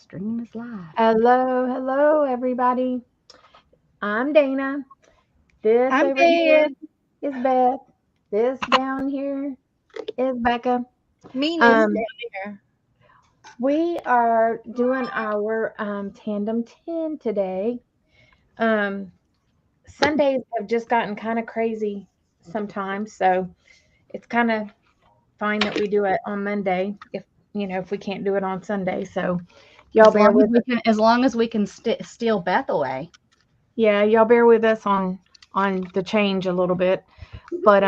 Stream is live. Hello, everybody. I'm Dana. This I'm over here dead. is Beth. This down here is Becca. Meanest Um, down there. we are doing our Tandem 10 today. Um, Sundays have just gotten kind of crazy sometimes, so it's kind of fine that we do it on Monday if we can't do it on Sunday. So y'all bear with us. As long as we can steal Beth away. Yeah, y'all bear with us on the change a little bit. But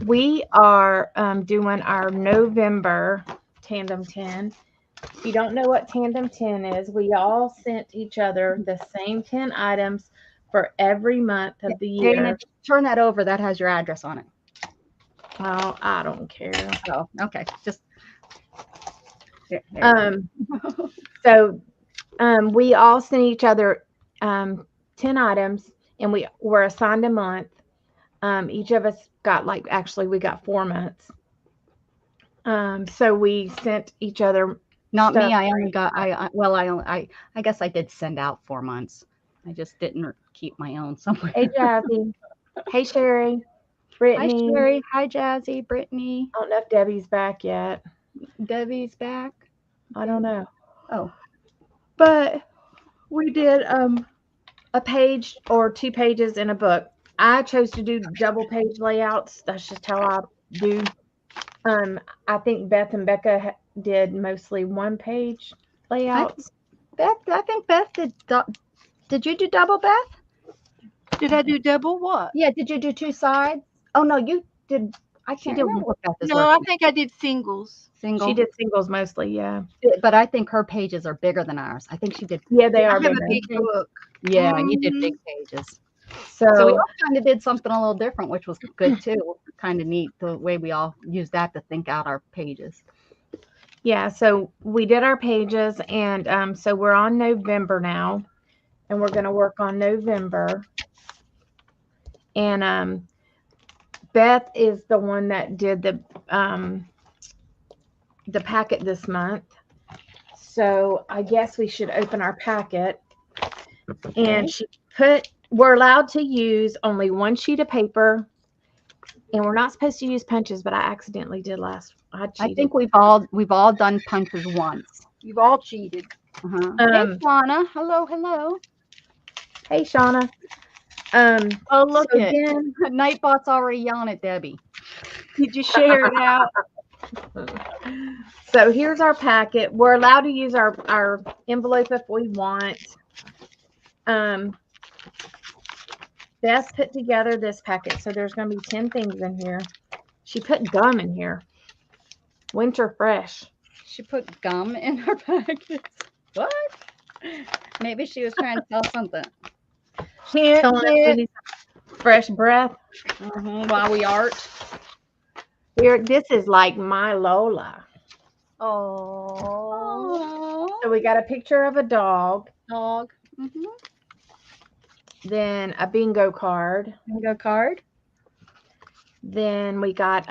we are doing our November Tandem 10. If you don't know what Tandem 10 is, we all sent each other the same 10 items for every month of the year. Dana, turn that over. That has your address on it. Oh, I don't care. Oh, okay. Just So we all sent each other 10 items, and we were assigned a month. Each of us got we got 4 months. So we sent each other. Not stuff. me. I only got. I guess I did send out 4 months. I just didn't keep my own somewhere. Hey, Jazzy. Hey, Sherry. Brittany. Hi, Sherry. Hi, Jazzy. Brittany. I don't know if Debbie's back yet. Debbie's back. I don't know. Oh, but we did a page or 2 pages in a book. I chose to do double page layouts. That's just how I do. I think Beth and Becca did mostly 1 page layouts. I think Beth did. Did you do double, Beth? Did I do double what? Yeah. Did you do 2 sides? Oh no, you did. I can't remember what Beth is No, I working. think I did singles. Single. She did singles mostly, yeah. But I think her pages are bigger than ours. I think she did. Yeah, they I are have bigger. a big book. Yeah, you did big pages. So we So all kind of did something a little different, which was good too. Kind of neat the way we all used that to think out our pages. yeah, so we did our pages, and so we're on November now, and we're going to work on November. And Beth is the one that did the packet this month. So I guess we should open our packet. And we're allowed to use only 1 sheet of paper, and we're not supposed to use punches, but I accidentally did last. I think we've all done punches once. You've all cheated. Hey, Shauna. Hello. Hey, Shauna. Oh, look so at then, Nightbot's already yelling at Debbie. Did you share it out? So here's our packet. We're allowed to use our envelope if we want. Beth put together this packet, so there's going to be 10 things in here. She put gum in here. Winter fresh. She put gum in her packets. What? Maybe she was trying to tell something. Fresh breath. While we art. Here, this is like my Lola. Oh. So we got a picture of a dog. Then a bingo card. Then we got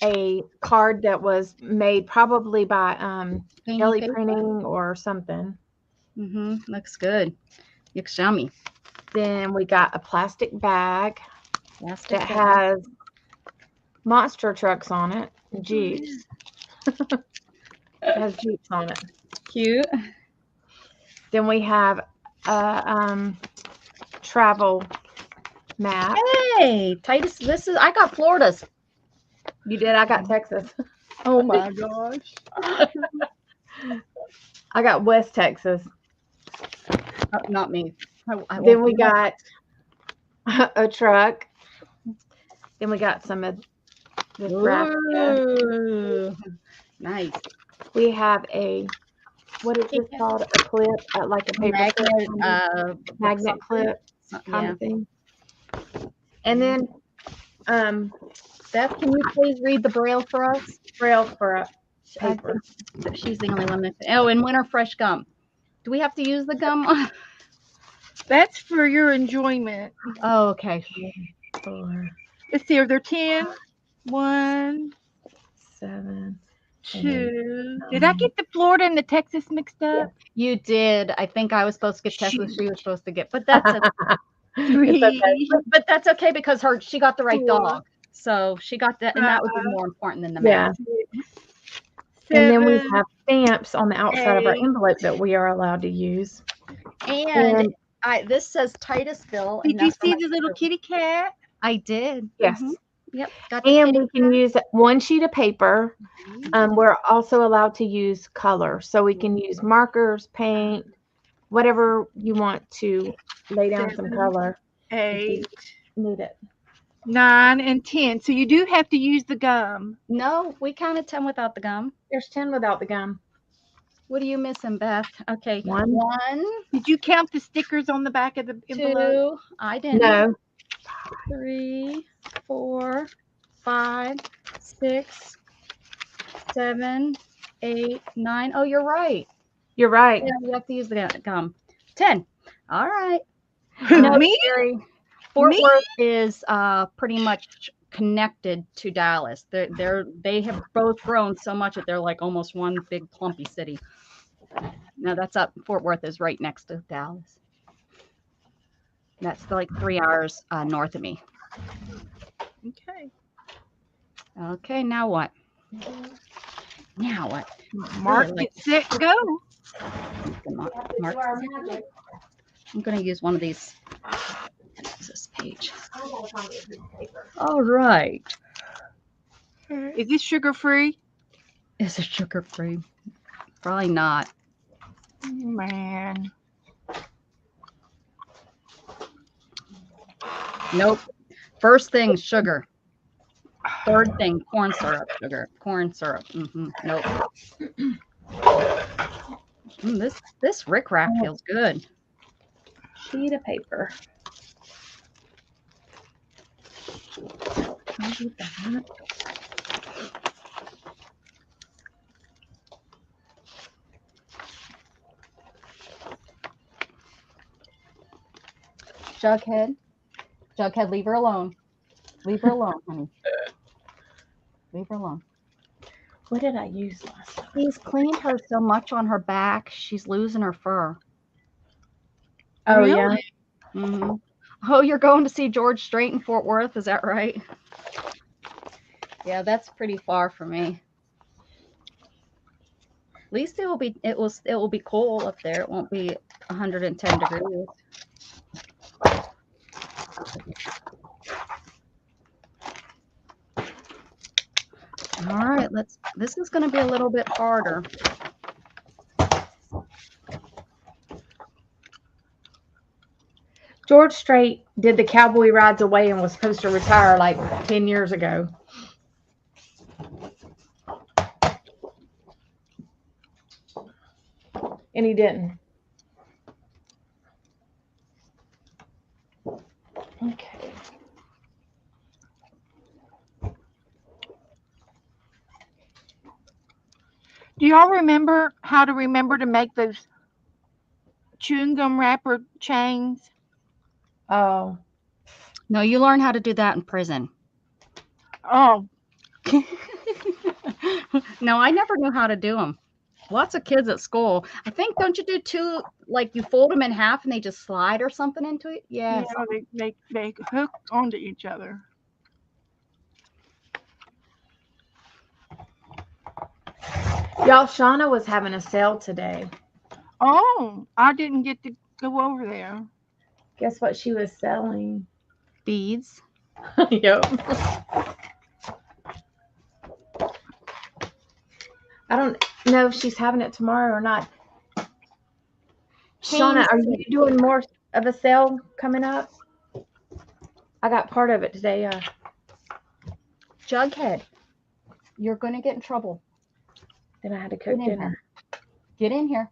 a card that was made probably by Ellie Printing or something. Looks good. Looks yummy. Then we got a plastic bag that has monster trucks on it. Jeeps. It has Jeeps on it. Cute. Then we have a travel map. Hey, Titus, I got Florida's. You did? I got Texas. Oh my gosh. I got West Texas. Not me. Then we got a truck. Then we got some of this raffia. Nice. We have what is this called? A clip, like a paper magnet clip kind of thing. And then, Beth, can you please read the Braille for us? Braille for a paper. She's the only one that. Oh, and winter fresh gum. Do we have to use the gum? That's for your enjoyment. Oh, okay. 4. Let's see, are there 10? 1, 7, 2. Did I get the Florida and the Texas mixed up? You did. I think I was supposed to get Texas. She was supposed to get, but that's okay. It's okay. But that's okay because she got the right 4, dog. So she got that, and that would be 5, more important than the Yeah. math. 6, And then we 7, have stamps on the outside of our 8. envelope that we are allowed to use. And this says Titusville. Did And you that's for see my the little sister. kitty cat? I did. Yes. Mhm. Yep. Got the And kitty we can use one sheet of paper. We're also allowed to use color. So we can use markers, paint, whatever you want to lay down some 7, color if 8, you need it. 9, and 10. So you do have to use the gum. No, we counted 10 without the gum. There's 10 without the gum. What are you missing, Beth? Okay. 1, 1, Did you count the stickers on the back of the envelope? 2. I didn't. No. 3, 4, 5, 6, 7, 8, 9. Oh, you're right. You're right. Yeah, you have to use the gum. 10. All right. Who, me? Fort Me? Worth is pretty much connected to Dallas. They have both grown so much that they're like almost one big clumpy city. Now that's up. Fort Worth is right next to Dallas. That's like 3 hours north of me. Okay. Okay, now what? Now what? Mark, Really? get set, go. I'm going to use one of these. This page. All right. Is this sugar free? Is it sugar free? Probably not. Man. Nope. First thing, sugar. Third thing, corn syrup, sugar. Corn syrup. Nope. This rickrack feels good. Sheet of paper. Jughead. Jughead, leave her alone. Leave her alone, honey. Leave her alone. What did I use last time? He's cleaned her so much on her back. She's losing her fur. Oh, Really? yeah. Mm-hmm. Oh, you're going to see George Strait in Fort Worth, is that right? Yeah, that's pretty far for me. At least it will be cool up there. It won't be 110 degrees. All right, this is going to be a little bit harder. George Strait did the cowboy rides away and was supposed to retire like 10 years ago. And he didn't. Okay. Do y'all remember how to remember to make those chewing gum wrapper chains? Oh. No, you learn how to do that in prison. Oh, No, I never knew how to do them. Lots of kids at school. I think, don't you do two, like you fold them in half and they just slide or something into it? yeah, Yes. they hook onto each other. Y'all, Shauna was having a sale today. Oh, I didn't get to go over there. Guess what she was selling? Beads. Yep. I don't know if she's having it tomorrow or not. Shauna, are you doing more of a sale coming up? I got part of it today. Jughead, you're going to get in trouble. Then I had to cook Get in dinner. Get in here.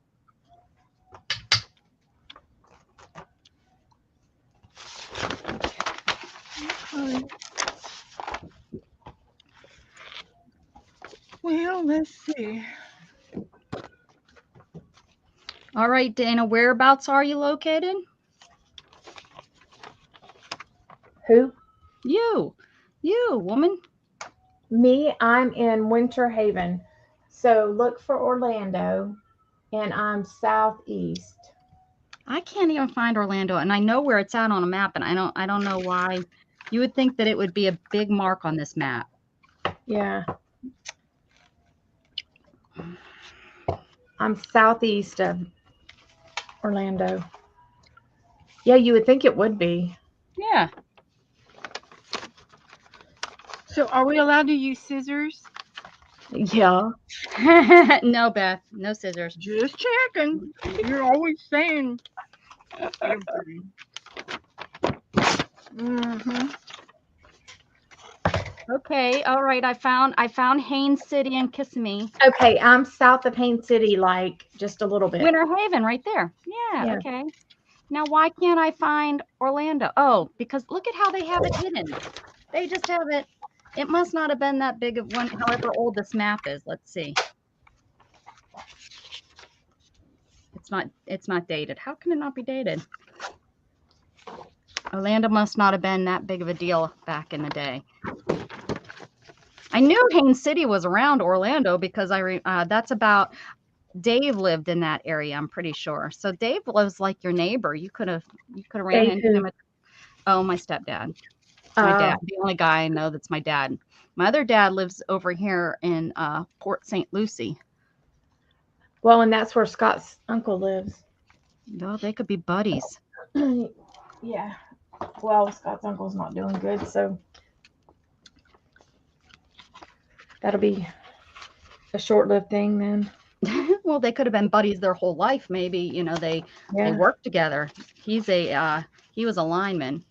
Well, let's see. All right, Dana, whereabouts are you located? Who? You, woman. Me, I'm in Winter Haven. So look for Orlando, and I'm southeast. I can't even find Orlando, and I know where it's at on a map, and I don't know why. You would think that it would be a big mark on this map. Yeah. I'm southeast of Orlando. Yeah, you would think it would be. Yeah. So are we allowed to use scissors? Yeah. No, Beth, no scissors. Just checking. You're always saying everything. Mm-hmm. Okay, all right. I found Haines City and Kissimmee. Okay, I'm south of Haines City, like just a little bit. Winter Haven right there. Yeah, Yeah. okay. Now why can't I find Orlando? Oh, because look at how they have it hidden. They just have it. It must not have been that big of one, however old this map is. Let's see. It's not dated. How can it not be dated? Orlando must not have been that big of a deal back in the day. I knew Haines City was around Orlando because that's about Dave lived in that area, I'm pretty sure. So Dave lives like your neighbor. You could have ran Dave into who? him my stepdad. My dad, the only guy I know that's my dad. My other dad lives over here in Port St. Lucie. Well, and that's where Scott's uncle lives. No, they could be buddies. Yeah. Well, Scott's uncle's not doing good, so that'll be a short-lived thing then. Well, they could have been buddies their whole life. Maybe, they Yeah. worked together. He was a lineman.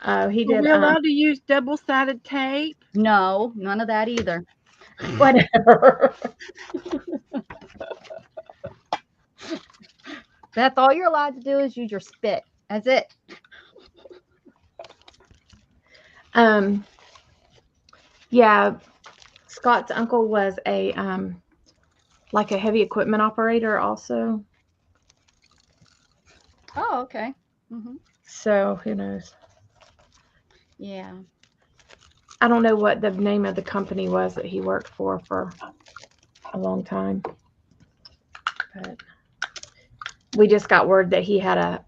Oh, he Are did. we allowed to use double-sided tape? No, none of that either. Whatever. Beth, all you're allowed to do is use your spit. That's it. Yeah, Scott's uncle was a like a heavy equipment operator also. Oh, okay. So who knows? Yeah. I don't know what the name of the company was that he worked for a long time. But we just got word that he had a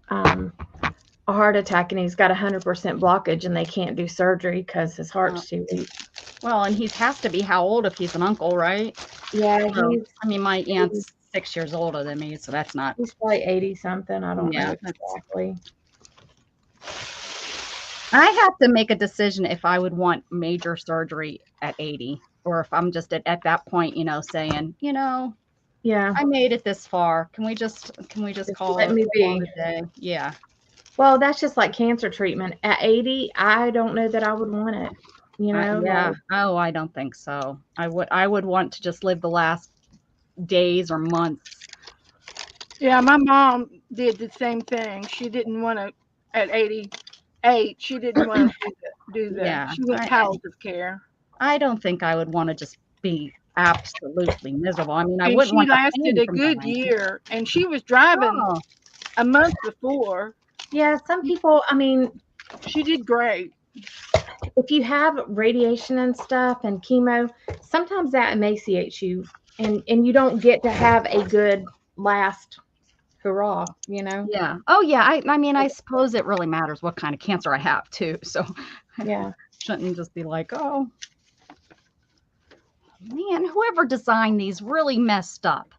heart attack and he's got 100% blockage and they can't do surgery because his heart's too weak. Well, and he has to be how old if he's an uncle, right? Yeah, So, he's I mean, my aunt's 6 years older than me, so that's not. he's probably 80 something. I don't Yeah, know that's- exactly. I have to make a decision if I would want major surgery at 80 or if I'm just at that point, saying, Yeah. I made it this far. Can we just call let it me a be. day? Yeah. Well, that's just like cancer treatment. At 80, I don't know that I would want it. Yeah. Like, Oh, I don't think so. I would want to just live the last days or months. Yeah, my mom did the same thing. She didn't want to, at 88, she didn't want to do that. Yeah, She went palliative care. I don't think I would want to just be absolutely miserable. I mean, I And wouldn't she want the lasted pain a from good dying. year, and she was driving Oh, a month before. yeah, some people, I mean, She did great. if you have radiation and stuff and chemo, sometimes that emaciates you and you don't get to have a good last hurrah, yeah. Oh, yeah. I mean, I suppose it really matters what kind of cancer I have too. So Yeah. shouldn't just be like, oh, man, whoever designed these really messed up.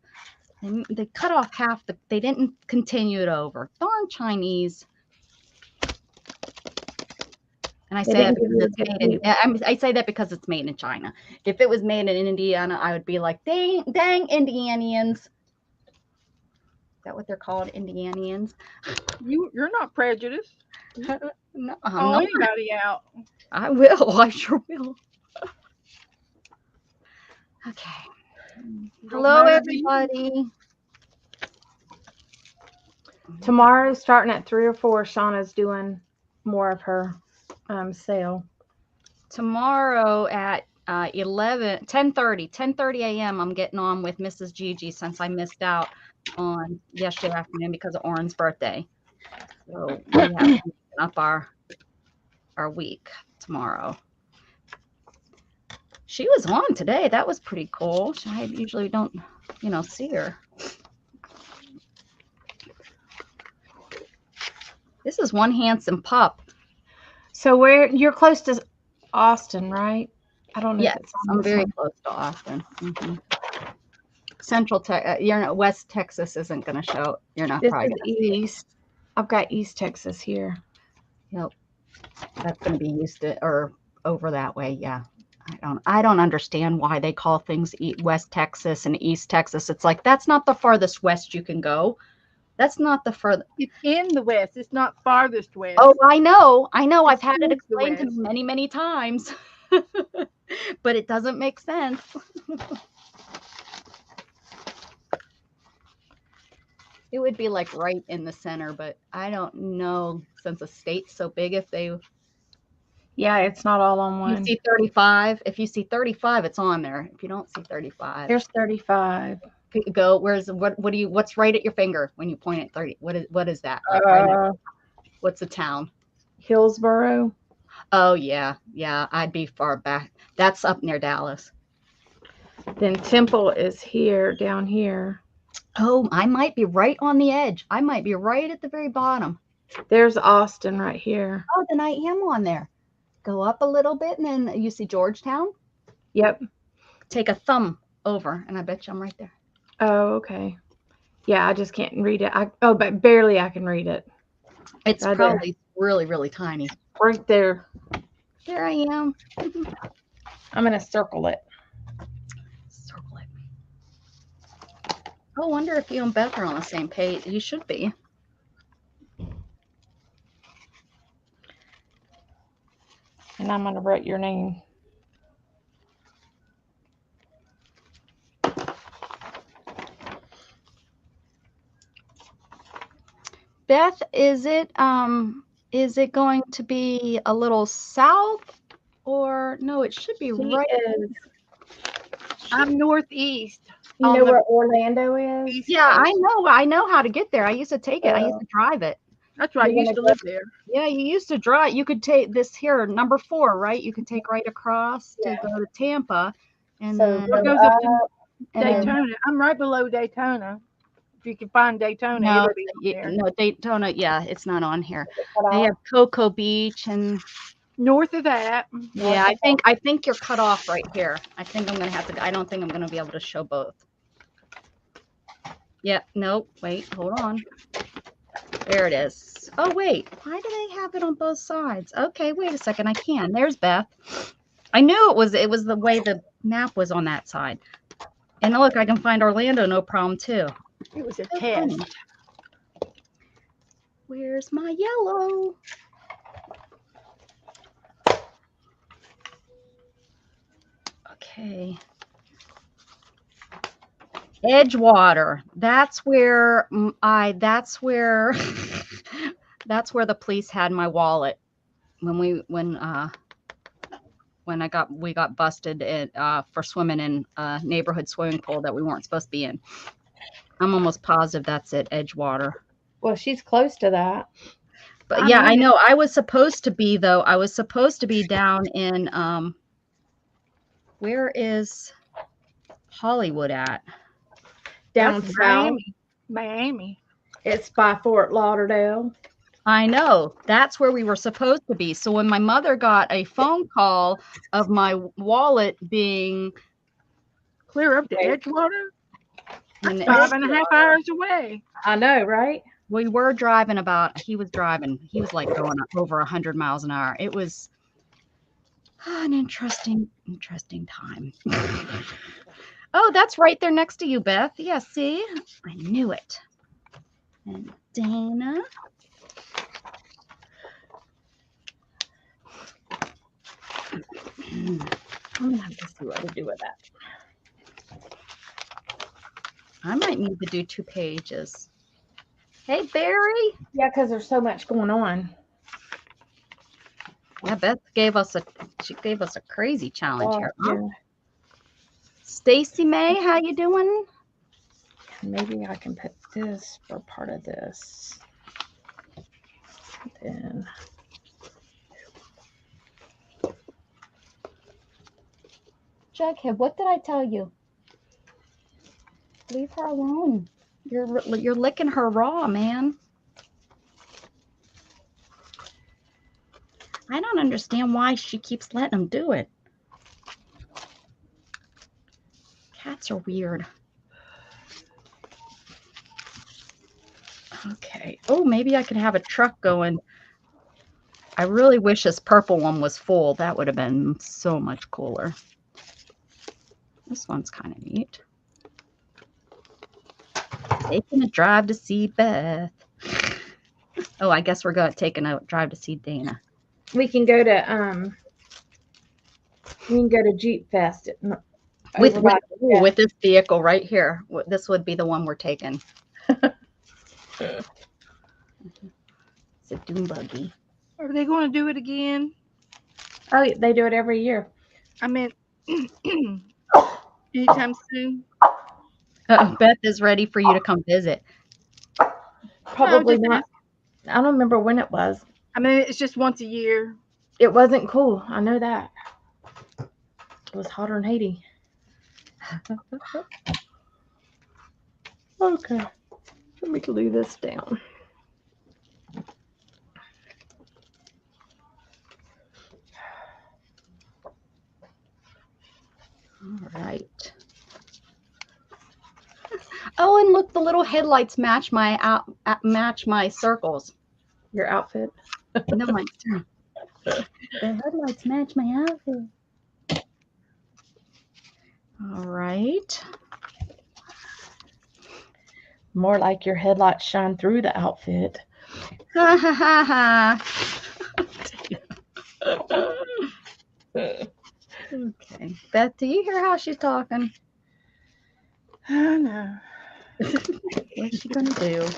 They cut off half they didn't continue it over. Darn Chinese. And I They say that didn't give because you a it's good made in. view. I say that because it's made in China. If it was made in Indiana, I would be like, dang, Indianians. Is that what they're called, Indianians? You're not prejudiced. No, Call not. anybody out. I will. I sure will. Okay. Hello, matter to you. everybody. Tomorrow, starting at 3 or 4, Shauna's doing more of her sale. Tomorrow at 10:30 a.m. I'm getting on with Mrs. Gigi since I missed out on yesterday afternoon because of Oren's birthday. So we have to open up our week tomorrow. She was on today. That was pretty cool. I usually don't, see her. This is one handsome pup. So you're close to Austin, right? I don't know Yes, if it's on I'm this very one. close to Austin. Central West Texas isn't going to show. You're not This probably is going to see it. East. I've got East Texas here. Yep, that's going to be used to or over that way. Yeah, I don't understand why they call things West Texas and East Texas. It's like that's not the farthest west you can go. That's not the furthest. It's in the west. It's not farthest west. Oh, I know. I've It's had it towards the explained to me west. many, many times, but it doesn't make sense. It would be like right in the center, but I don't know since the state's so big if they. Yeah, it's not all on You one. see 35. If you see 35, it's on there. If you don't see 35, There's 35. go. What's right at your finger when you point at 30? What is that? Like right now? What's the town? Hillsboro. Oh yeah. I'd be far back. That's up near Dallas. Then Temple is here, down here. Oh, I might be right on the edge. I might be right at the very bottom. There's Austin right here. Oh, then I am on there. Go up a little bit, and then you see Georgetown. Yep. Take a thumb over, and I bet you I'm right there. Oh, okay. Yeah, I just can't read it. But barely I can read it. It's Right probably really, really tiny. Right there. There I am. I'm going to circle it. Circle it. Oh, I wonder if you and Beth are on the same page. You should be. And I'm going to write your name. Beth, is it going to be a little south or no? It should be She right. is. I'm northeast. You know where Orlando is? East Yeah, Coast. I know how to get there. I used to take it. I used to drive it. That's right. I You're used to gonna live there. Yeah, you used to drive. You could take this here, number 4, right? You could take right across to go to Tampa, and So then What go goes up to and then- Daytona? I'm right below Daytona. If you can find Daytona, no, it'll be on there. no Daytona. Yeah, it's not on here. cut They off. have Cocoa Beach, and North of that, yeah, I think you're cut off right here. I think I'm gonna have to. I don't think I'm gonna be able to show both. Yeah, nope. Wait, hold on. There it is. Oh wait, why do they have it on both sides? Okay, wait a second. I can. There's Beth. I knew it was the way the map was on that side. And look, I can find Orlando no problem too. it was a So test. funny. Where's my yellow? Okay. Edgewater. That's where that's where that's where the police had my wallet when we got busted for swimming in a neighborhood swimming pool that we weren't supposed to be in. I'm almost positive that's it, Edgewater. Well, she's close to that. But yeah, I know. I was supposed to be down in where is Hollywood at? Down That's south. Miami. It's by Fort Lauderdale. I know. That's where we were supposed to be. So when my mother got a phone call of my wallet being Clear up to Edgewater. in 5.5 hours away. I know, right? we were driving he was like going over 100 miles an hour. It was an interesting time. Oh, that's right there next to you, Beth. Yeah, see? I knew it. And Dana. I'm gonna have to see what to do with that. I might need to do 2 pages. Hey, Barry. Yeah, because there's so much going on. Yeah, Beth gave us a crazy challenge here. Huh? Yeah. Stacy May, how you doing? Maybe I can put this for part of this. Then Jughead, what did I tell you? Leave her alone. You're licking her raw, man. I don't understand why she keeps letting him do it. Cats are weird. Okay. Oh, maybe I could have a truck going. I really wish this purple one was full. That would have been so much cooler. This one's kind of neat. Taking a drive to see Beth. Oh, I guess we're taking a drive to see Dana. We can go to Jeep Fest with this vehicle right here. This would be the one we're taking. It's a dune buggy. Are they going to do it again? Oh, they do it every year. I mean, anytime soon? Beth is ready for you to come visit. Probably not. I don't remember when it was. I mean, it's just once a year. It wasn't cool. I know that. It was hotter in Haiti. Okay. Let me glue this down. All right. Oh, and look, the little headlights match my circles. Your outfit. No, the headlights match my outfit. All right. More like your headlights shine through the outfit. Ha ha ha ha. Okay. Beth, do you hear how she's talking? I know. What's she gonna do?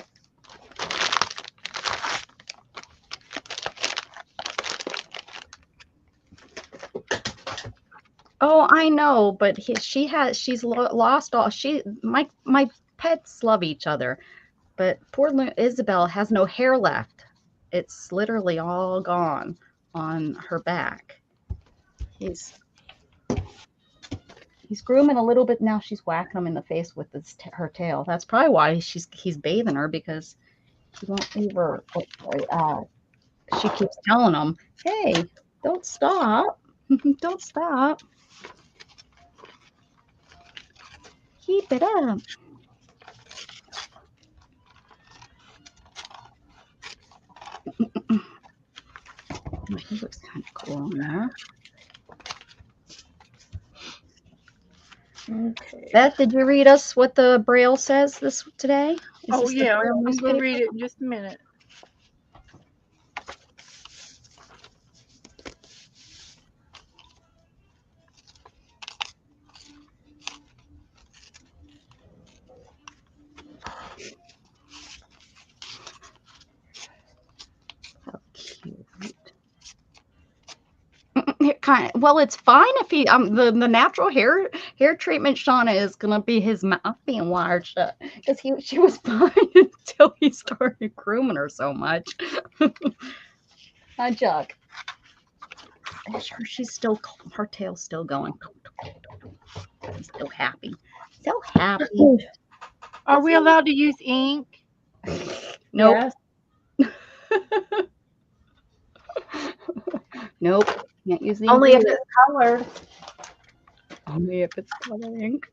Oh, I know, but she's lost all. My pets love each other, but poor Isabel has no hair left. It's literally all gone on her back. He's grooming a little bit now. She's whacking him in the face with her tail. That's probably why he's bathing her, because he won't leave her. She keeps telling him, "Hey, don't stop, don't stop, keep it up." He looks kind of cool in there. Okay. Beth, did you read us what the Braille says today? Oh, yeah. I'm going to read it in just a minute. How cute. Well, it's fine if he the natural hair treatment, Shauna, is gonna be his mouth being wired shut, because she was fine until he started grooming her so much. Hi, Chuck. She's still, her tail's still going. He's still happy. So happy. Are we allowed to use ink? Nope. Yes. Nope. Can't use the only if it's colored. Only if it's color ink.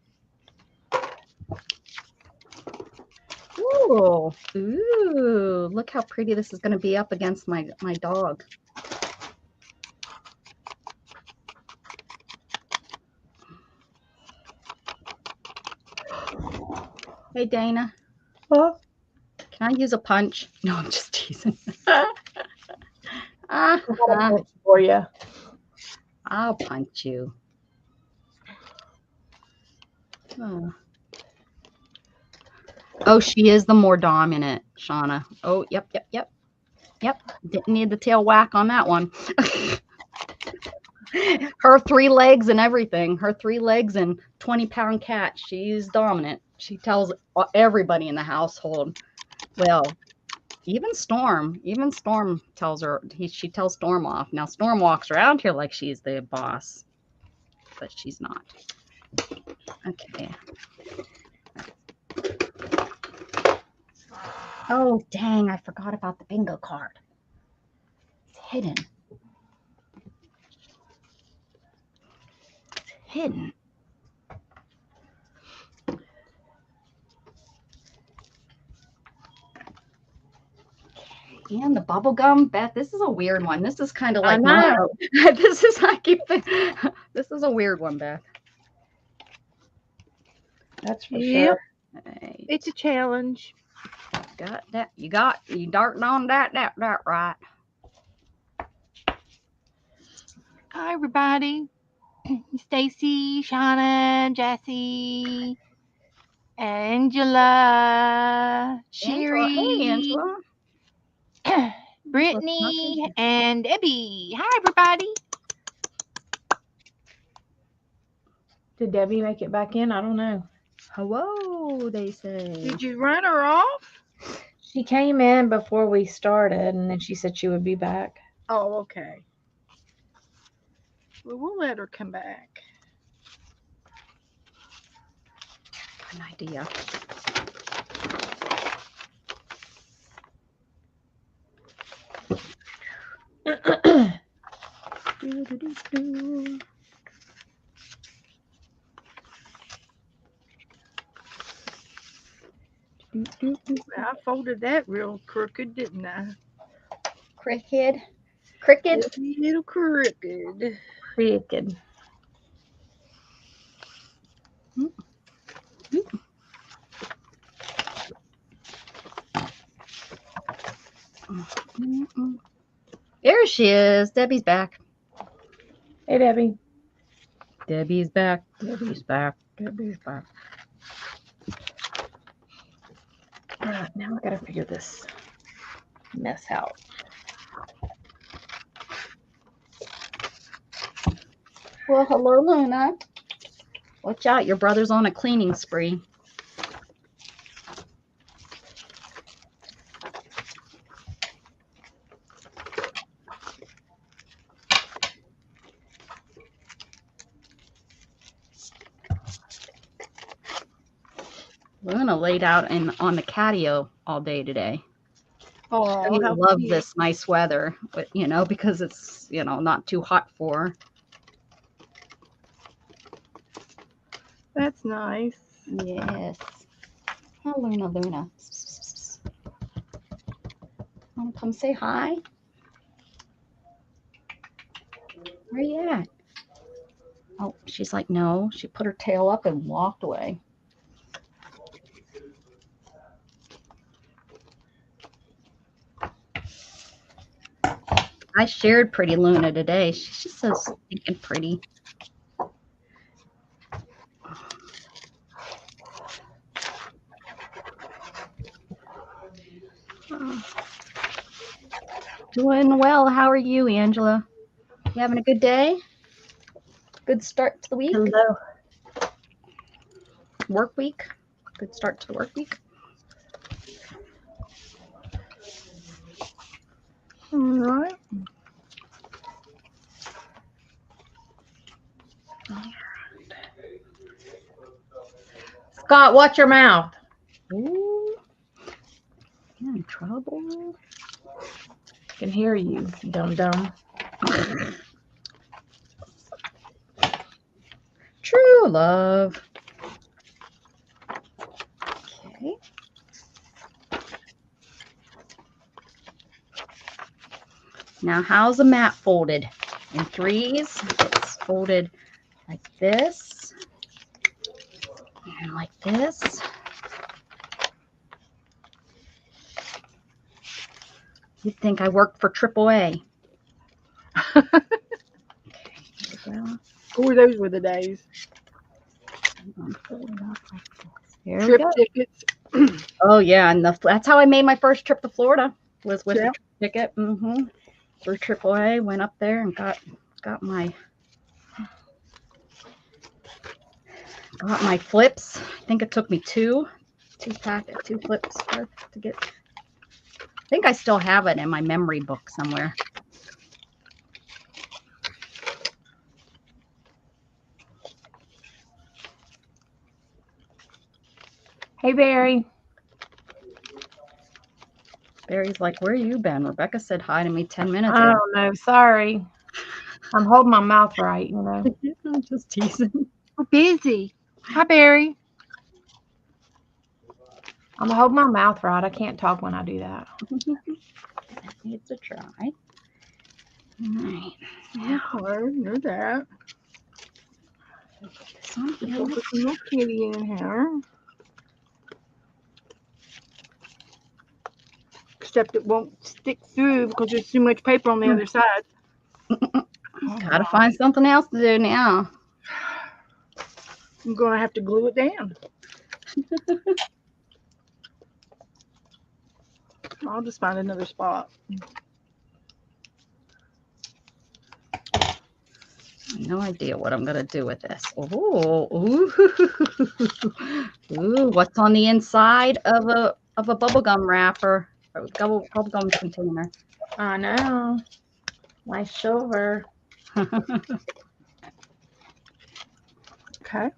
Ooh. Ooh. Look how pretty this is going to be up against my dog. Hey, Dana. Huh? Can I use a punch? No, I'm just teasing. I got a punch for you. I'll punch you. Oh, she is the more dominant, Shauna. Oh, yep. Didn't need the tail whack on that one. Her 3 legs and everything. Her 3 legs and 20-pound cat. She's dominant. She tells everybody in the household. Well, even Storm tells her. She tells Storm off. Now Storm walks around here like she's the boss. but she's not. Okay. Oh, dang, I forgot about the bingo card. It's hidden. It's hidden. And the bubble gum, Beth, this is a weird one. This is kind of I like know. this is this is a weird one, Beth. That's for Yep. sure. Hey, It's a challenge. got that. You darting on that right. Hi, everybody. Stacy, Shauna, Jessie, Angela, Angela, hey Sherry, Angela. Brittany, and Debbie. Hi, everybody. Did Debbie make it back in? I don't know. Hello, they say. Did you run her off? She came in before we started, and then she said she would be back. Oh, okay. Well, we'll let her come back. An idea. I folded that real crooked, didn't I? Cricket. Little crooked. Cricket. There she is. Debbie's back. Hey, Debbie. Debbie's back. Debbie's back. Debbie's back. All right, now I gotta figure this mess out. Well, hello, Luna. Watch out, your brother's on a cleaning spree. Luna laid out on the catio all day today. Oh, I how love cute. this nice weather, but because it's not too hot for her. That's nice. Yes. Oh, Luna. Want to come say hi? Where you at? Oh, she's like, no. She put her tail up and walked away. I shared Pretty Luna today. She's just so stinking pretty. Oh. Doing well. How are you, Angela? You having a good day? Good start to the week? Hello. Work week? Good start to the work week? All right. Scott, watch your mouth. Ooh. You're in trouble. I can hear you, dum-dum. True love. Okay. Now, how's the mat folded? In threes. It's folded like this and like this. You'd think I worked for AAA. Oh, those were the days. Here we Trip go. tickets. Oh yeah, and that's how I made my first trip to Florida. Was with Yeah. a ticket. For AAA, went up there and got my flips. I think it took me two flips to get. I think I still have it in my memory book somewhere. Hey, Barry. Barry's like, where you been? Rebecca said hi to me 10 minutes I ago. don't know. Sorry. I'm holding my mouth right, you know. I'm just teasing. We're busy. Hi, Barry. I'm gonna hold my mouth right. I can't talk when I do that. Needs a try. All right. Okay, do that. This on here. We'll put some more kitty in here. Except it won't stick through because there's too much paper on the other side. Gotta find something else to do now. I'm going to have to glue it down. I'll just find another spot. No idea what I'm gonna do with this. Ooh, ooh, ooh! What's on the inside of a bubblegum wrapper? Or bubblegum container. I know. Nice silver. Okay.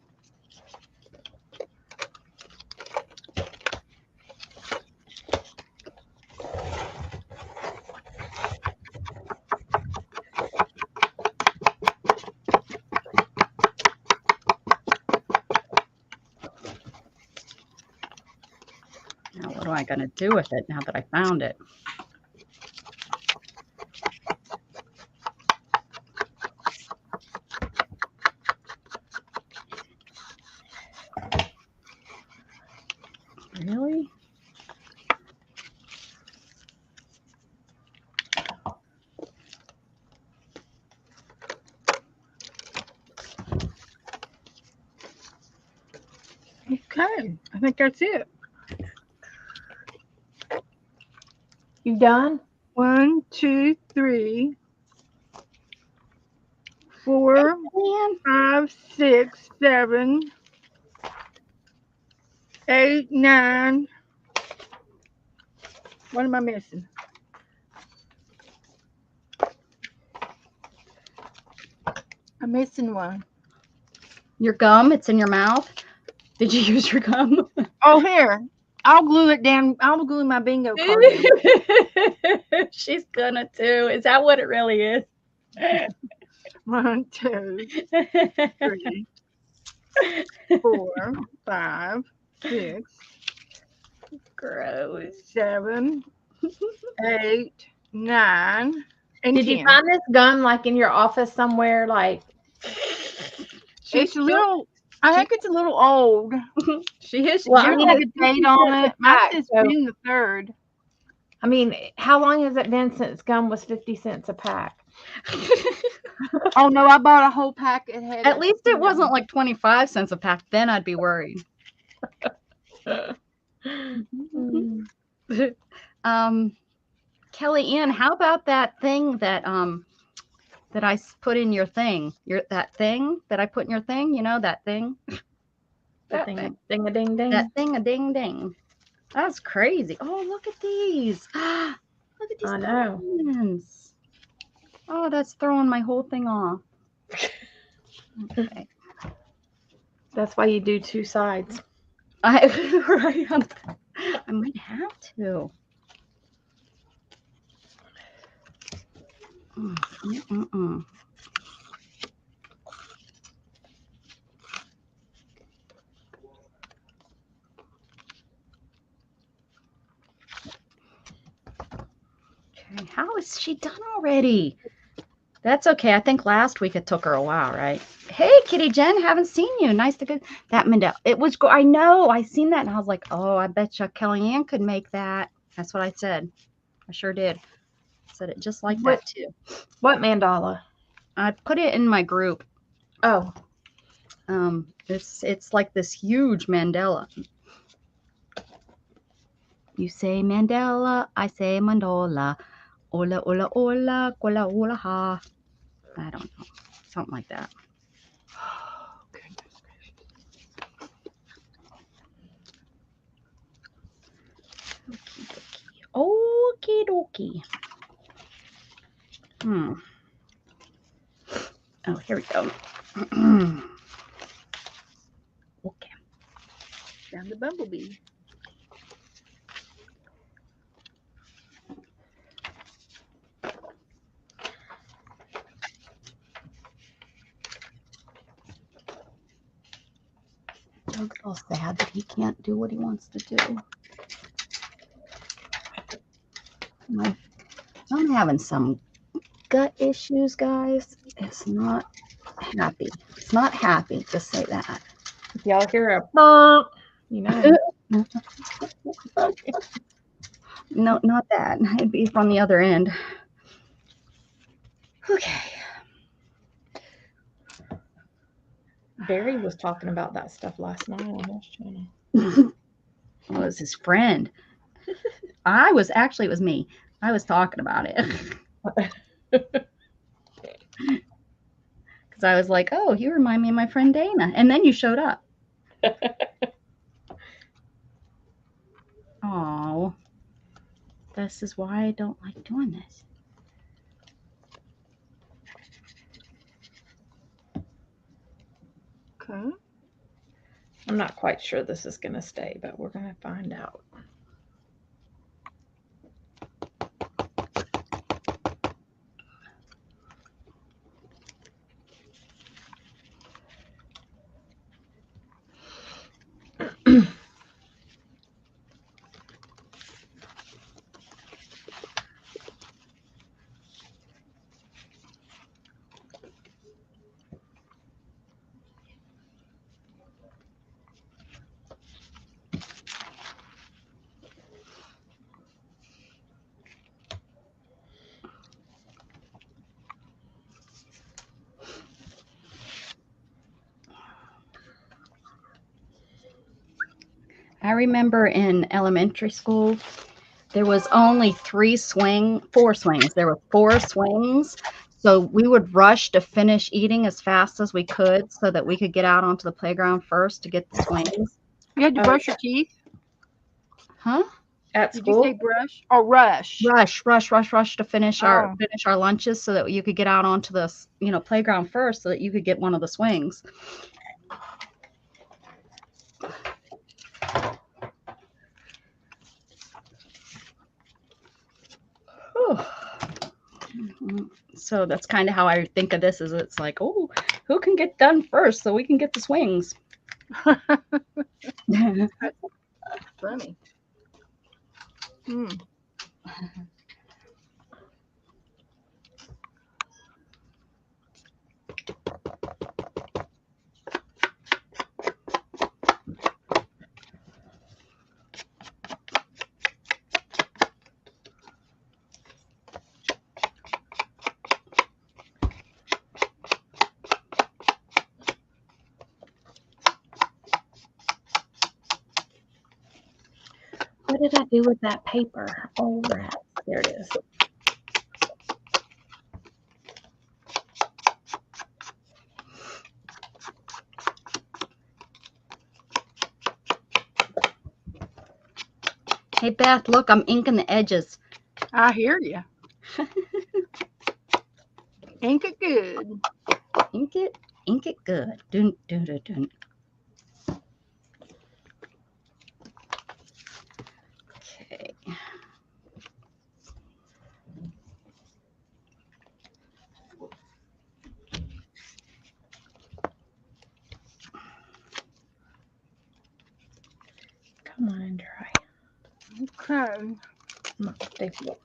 Now what am I gonna do with it now that I found it? Really? Okay. I think that's it. You done? 1, 2, 3, 4, Man, 5, 6, 7, 8, 9. What am I missing? I'm missing one. your gum, it's in your mouth. Did you use your gum? Oh, here. I'll glue it down. I'll glue my bingo card down. She's gonna too. Is that what it really is? 1, 2, 3, 4, 5, 6, Gross. 7, 8, 9, and Did 10. you find this gum like in your office somewhere? Like, It's a little. I think it's a little old. She is. Well, I There's mean, like it's a date 50 on cents a it. Mine pack, says so- June the 3rd. I mean, how long has it been since gum was 50 cents a pack? Oh no, I bought a whole pack. It had At least it wasn't like 25 cents a pack. Then I'd be worried. Mm. Kelly Ann, how about that thing that that I put in your thing? That thing that I put in your thing, you know, that thing? That thing. Ding a ding ding. That thing a ding ding. That's crazy. Oh, look at these. Look at these I know. pens. Oh, that's throwing my whole thing off. Okay. That's why you do two sides. Right. I might have to. Mm. Okay, how is she done already? That's okay. I think last week it took her a while, right? Hey, Kitty Jen, haven't seen you. Nice to get that Mandel. It was. I know. I seen that, and I was like, oh, I bet you Kellyanne could make that. That's what I said. I sure did. I said it just like that too. What mandala? I put it in my group. Oh, It's like this huge mandala. You say Mandela, I say Mandola. Ola, ola, ola, kola, ola, ha. I don't know. Something like that. Oh, goodness gracious. Okie dokie. Oh, here we go. Okay. found the bumblebee. Doug's all sad that he can't do what he wants to do. I'm having some gut issues, guys. It's not happy. It's not happy. Just say that. If y'all hear a burp, you know. No, not that. It'd be from the other end. Okay. Barry was talking about that stuff last night on his channel. It was his friend. It was me. I was talking about it. Because I was like, oh, you remind me of my friend Dana. And then you showed up. Oh, this is why I don't like doing this. Okay. I'm not quite sure this is going to stay, but we're going to find out. I remember in elementary school, there was only four swings. There were 4 swings. So we would rush to finish eating as fast as we could so that we could get out onto the playground first to get the swings. You had to brush your teeth? Huh? At Did you school? say brush or rush? Rush to finish our Oh. finish our lunches so that you could get out onto the playground first so that you could get one of the swings. So that's kind of how I think of this. Is it's like, oh, who can get done first so we can get the swings? Funny. Hmm. What did I do with that paper? Oh, rats. There it is. Hey, Beth, look, I'm inking the edges. I hear you. Ain't it good? Ink it good. Dun, dun, dun, dun. Okay. Come on and dry. Okay. My staple.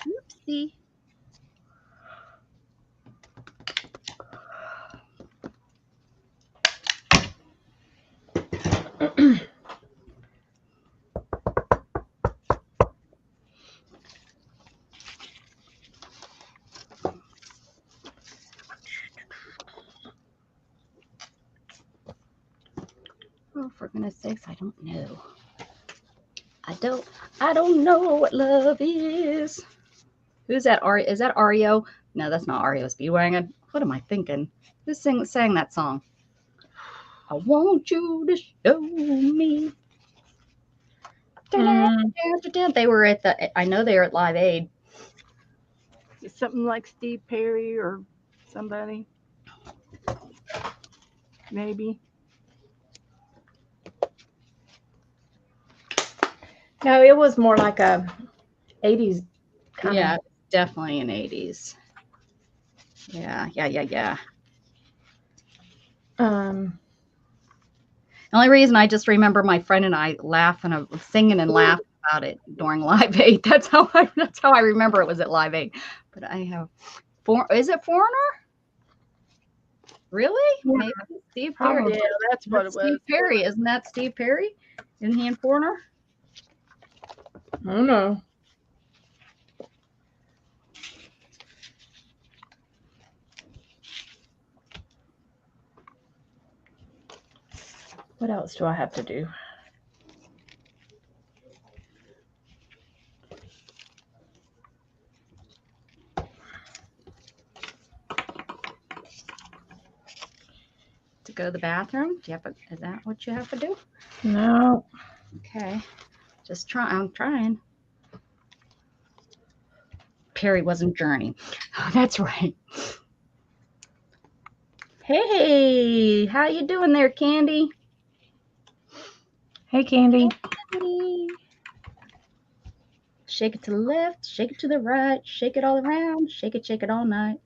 Oopsie. Oh, for goodness sakes, I don't know. I don't know what love is. Who's that? Is that Ario? No, that's not Ario Speedwagon. What am I thinking? Who sang that song? I want you to show me. They were at I know they were at Live Aid. Is it something like Steve Perry or somebody? Maybe. No, it was more like a 80s kind Yeah, of. definitely in 80s. Yeah. Um, The only reason I just remember my friend and I laughing, singing and laughing about it during Live Aid. That's how I remember it was at Live Aid. But I have is it Foreigner? Really? Yeah. Maybe Steve Perry. Yeah, that's what it was. Steve Perry. Isn't that Steve Perry? Isn't he in Foreigner? I don't know. What else do I have to do? To go to the bathroom? Do you have is that what you have to do? No. Okay. I'm trying. Perry wasn't Journey. Oh, that's right. Hey, how you doing there, Candy? Hey, Candy. Candy. Shake it to the left, shake it to the right, shake it all around, shake it all night.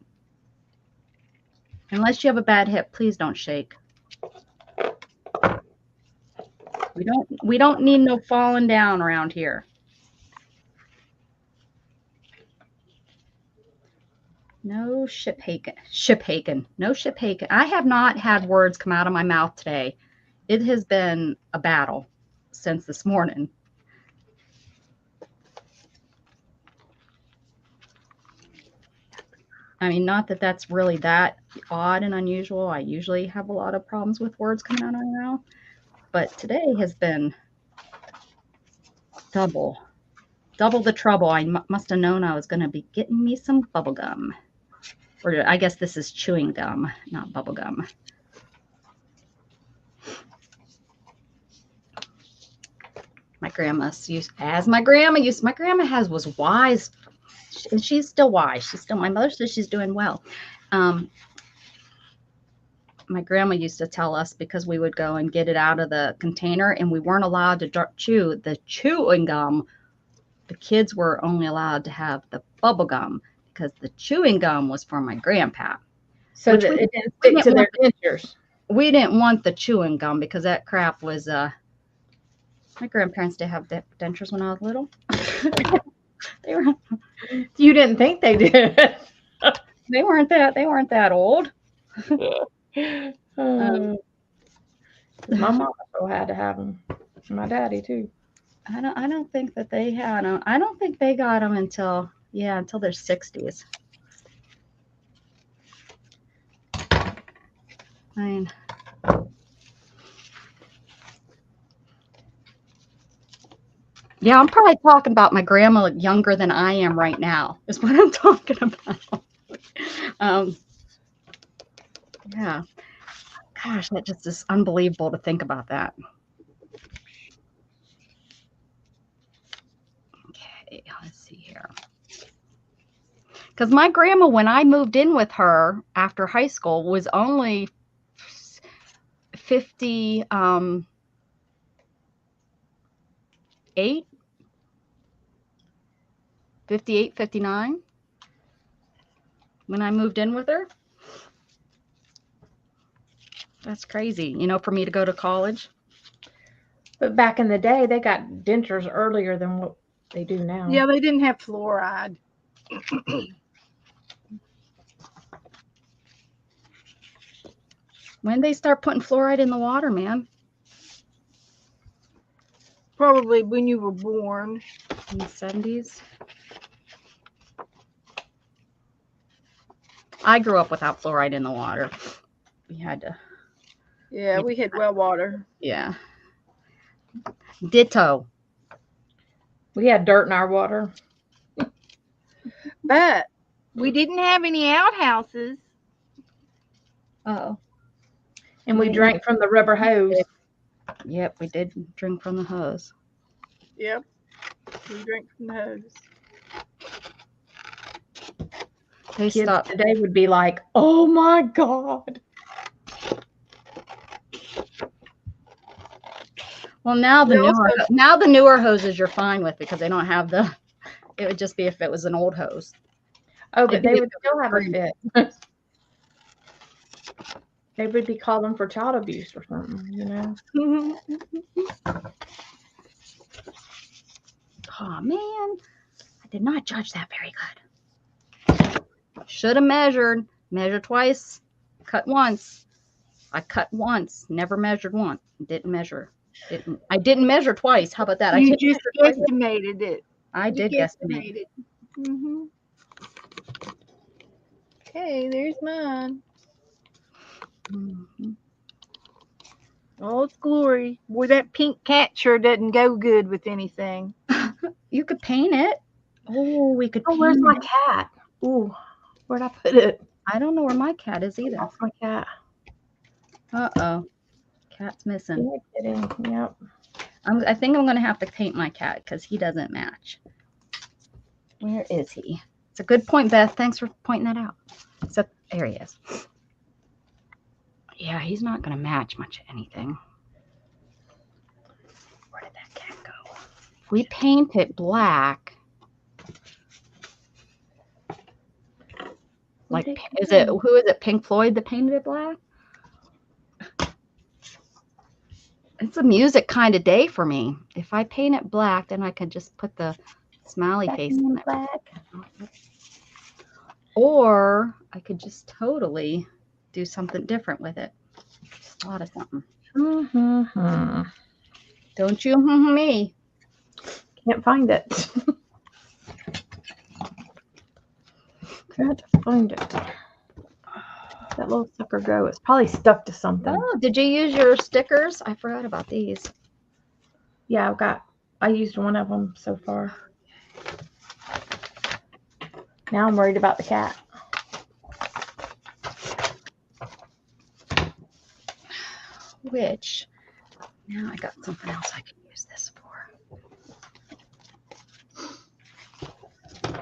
Unless you have a bad hip, please don't shake. We don't need no falling down around here. No ship haken. No ship haken. I have not had words come out of my mouth today. It has been a battle since this morning. I mean, not that that's really that odd and unusual. I usually have a lot of problems with words coming out of my mouth. But today has been double the trouble. I must have known I was going to be getting me some bubble gum. Or I guess this is chewing gum, not bubble gum. My grandma was wise, and she's still wise. My mother says she's doing well. My grandma used to tell us, because we would go and get it out of the container and we weren't allowed to chew the chewing gum. The kids were only allowed to have the bubble gum because the chewing gum was for my grandpa. So that it didn't stick to their dentures. We didn't want the chewing gum because that crap was my grandparents did have dentures when I was little. You didn't think they did. They weren't that old. My mom also had to have them. My daddy too. I don't think that they had them. I don't think they got them until their 60s. I mean, yeah, I'm probably talking about my grandma younger than I am right now, is what I'm talking about. Yeah. Gosh, that just is unbelievable to think about that. Okay, let's see here. Because my grandma, when I moved in with her after high school, was only 58, 59 when I moved in with her. That's crazy, for me to go to college. But back in the day, they got dentures earlier than what they do now. Yeah, they didn't have fluoride. When they start putting fluoride in the water, man? Probably when you were born. In the 70s. I grew up without fluoride in the water. We had to. Yeah, we had well water. Yeah. Ditto. We had dirt in our water. But we didn't have any outhouses. Oh. And we drank from the rubber hose. Yep, we did drink from the hose. Yep. We drank from the hose. They Kids stopped. today would be like, "Oh my God." Well, now We also- the newer hoses you're fine with because they don't have the. It would just be if it was an old hose. Oh, but they Maybe would still have a fit. They would be calling for child abuse or something, you know. Oh man, I did not judge that very good. Should have measured. Measure twice. Cut once. I cut once. Never measured once. Didn't measure. I didn't measure twice. How about that? I You didn't just measure twice. guesstimated it. I did guesstimate. Mm-hmm. Okay, there's mine. Mhm. Oh, it's glory. Boy, that pink cat sure doesn't go good with anything. You could paint it. Oh, we could Oh, paint where's my it. cat? Ooh, where'd I put it? I don't know where my cat is either. That's my cat. Uh-oh. Cat's missing. Yeah, kidding. Yep. I think I'm going to have to paint my cat because he doesn't match. Where is he? It's a good point, Beth. Thanks for pointing that out. So, there he is. Yeah, he's not going to match much of anything. Where did that cat go? If we paint it black, like, who is it, Pink Floyd that painted it black? It's a music kind of day for me. If I paint it black, then I could just put the smiley face in it. Black. Or I could just totally do something different with it. Just thought of something. Mm-hmm. Don't you me? Can't find it. Can't find it. That little sucker go. It's probably stuck to something. Oh, did you use your stickers? I forgot about these. Yeah, I used one of them so far. Now I'm worried about the cat. Which, now I got something else I can use this for.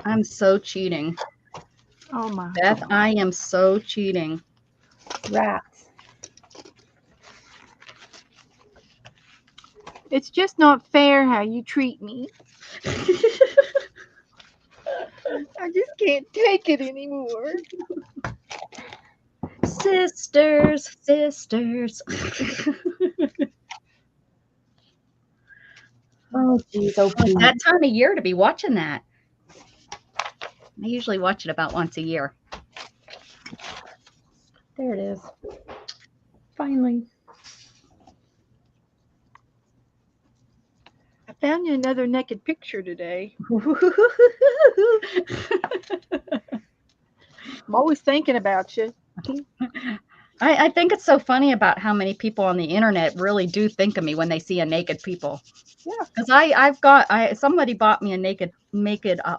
I'm so cheating. Oh my. Beth, I am so cheating. Rats. It's just not fair how you treat me. I just can't take it anymore. Sisters. Oh, geez. Oh, It's that time of year to be watching that. I usually watch it about once a year. there it is. Finally. I found you another naked picture today. I'm always thinking about you. I think it's so funny about how many people on the internet really do think of me when they see a naked people. Yeah. Because somebody bought me a naked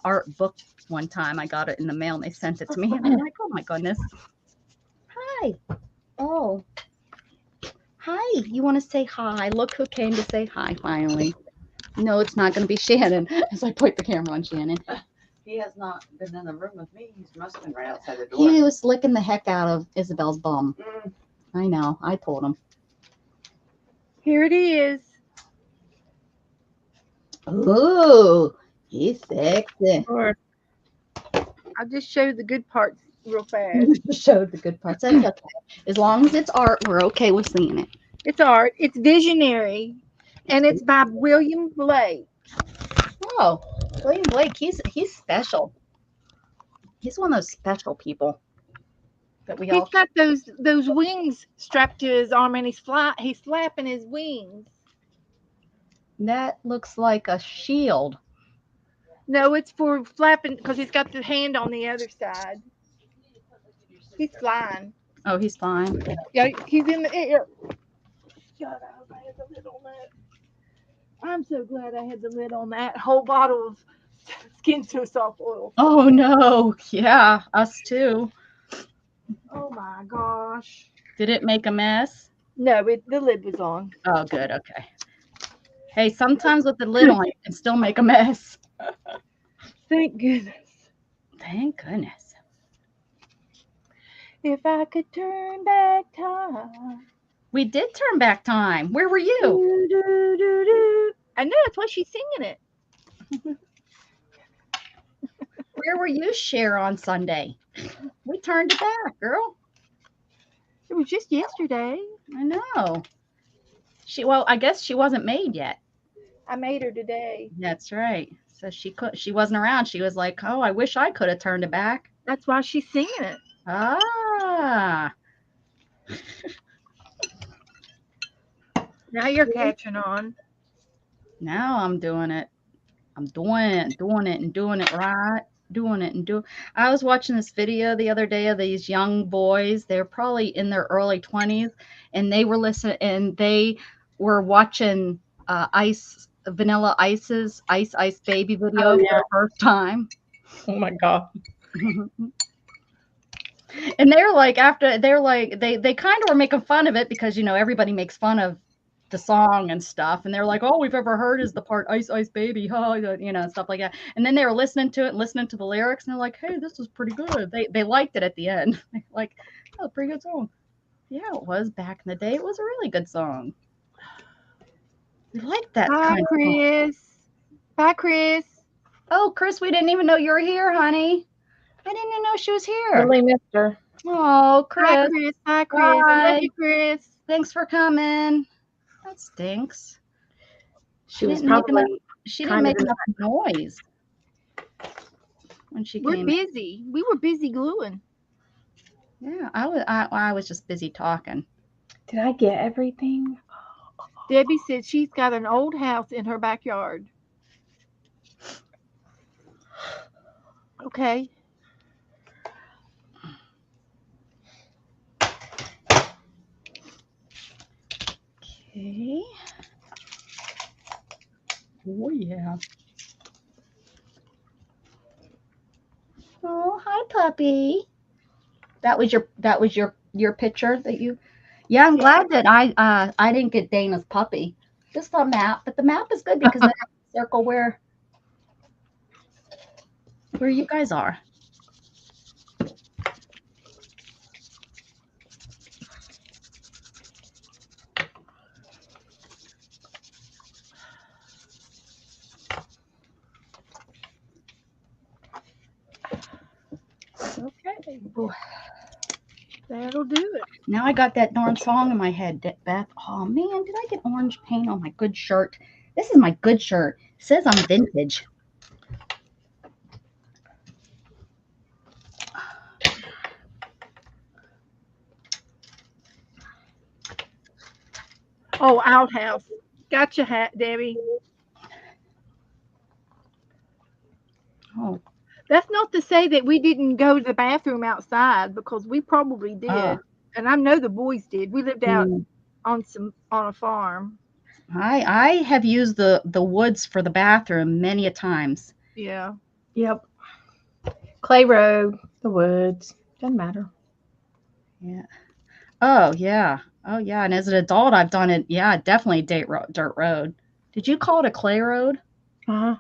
art book one time. I got it in the mail and they sent it to me. And I'm like, oh my goodness. Hi. Oh. Hi. You want to say hi? Look who came to say hi finally. No, it's not going to be Shannon. As I point the camera on Shannon. He has not been in the room with me. He must have been right outside the door. He was licking the heck out of Isabel's bum. Mm. I know. I told him. Here it is. Ooh, he's sexy. Or I'll just show the good parts real fast. Showed the good parts. That's okay. As long as it's art, we're okay with seeing it. It's art. It's visionary. And it's by William Blake. Oh, William Blake, he's special. He's one of those special people that we He's all. got those wings strapped to his arm, and he's flapping his wings. That looks like a shield. No, it's for flapping because he's got the hand on the other side. He's flying. Oh, he's fine. Yeah, he's in the air. God, I hope I had the lid on that. I'm so glad I had the lid on that whole bottle of Skin So Soft oil. Oh no! Yeah, us too. Oh my gosh. Did it make a mess? No, the lid was on. Oh, good. Okay. Hey, sometimes with the lid on, you can still make a mess. Thank goodness. Thank goodness. If I could turn back time. We did turn back time. Where were you? Do, do, do, do. I know that's why she's singing it. Where were you, Cher, on Sunday? We turned it back, girl. It was just yesterday. I know. Well, I guess she wasn't made yet. I made her today. That's right. So she wasn't around. She was like, "Oh, I wish I could have turned it back." That's why she's singing it. Ah. Now you're catching on. Now I'm doing it. I'm doing it right. Doing it and do. I was watching this video the other day of these young boys. They're probably in their early 20s, and they were listening and they were watching Vanilla Ice's Ice Baby video Oh, for yeah. the first time. Oh my God. And they're like they kind of were making fun of it because everybody makes fun of the song and stuff, and they're like, all we've ever heard is the part Ice Baby, huh, stuff like that. And then they were listening to it and listening to the lyrics, and they're like, hey, this is pretty good. They liked it at the end. Like, oh, pretty good song. Yeah, it was back in the day. It was a really good song. We like that Bye, kind of song. Chris. Bye, Chris. Oh, Chris, we didn't even know you were here, honey. I didn't even know she was here. Really missed her. Oh, Bye, Chris. Chris. Bye, Chris. I Bye. love you, Chris. Thanks for coming. That stinks. She was didn't make probably She didn't kind of make enough noise when she We're came. busy. We were busy gluing. Yeah, I was just busy talking. Did I get everything? Debbie said she's got an old house in her backyard. Okay. Okay. Oh yeah. Oh, hi, puppy. That was your picture that you. Yeah, I'm glad that I didn't get Dana's puppy. Just a map, but the map is good because then I can circle where you guys are. Okay. Ooh. That'll do it. Now I got that darn song in my head, Beth. Oh man, did I get orange paint on my good shirt? This is my good shirt. It says I'm vintage. Oh, outhouse. Gotcha, hat, Debbie. Oh, That's not to say that we didn't go to the bathroom outside, because we probably did. And I know the boys did. We lived out on a farm. I have used the woods for the bathroom many a times. Yeah. Yep. Clay Road, the woods. Doesn't matter. Yeah. Oh yeah. Oh yeah. And as an adult, I've done it. Yeah, definitely dirt road. Did you call it a clay road? Uh-huh.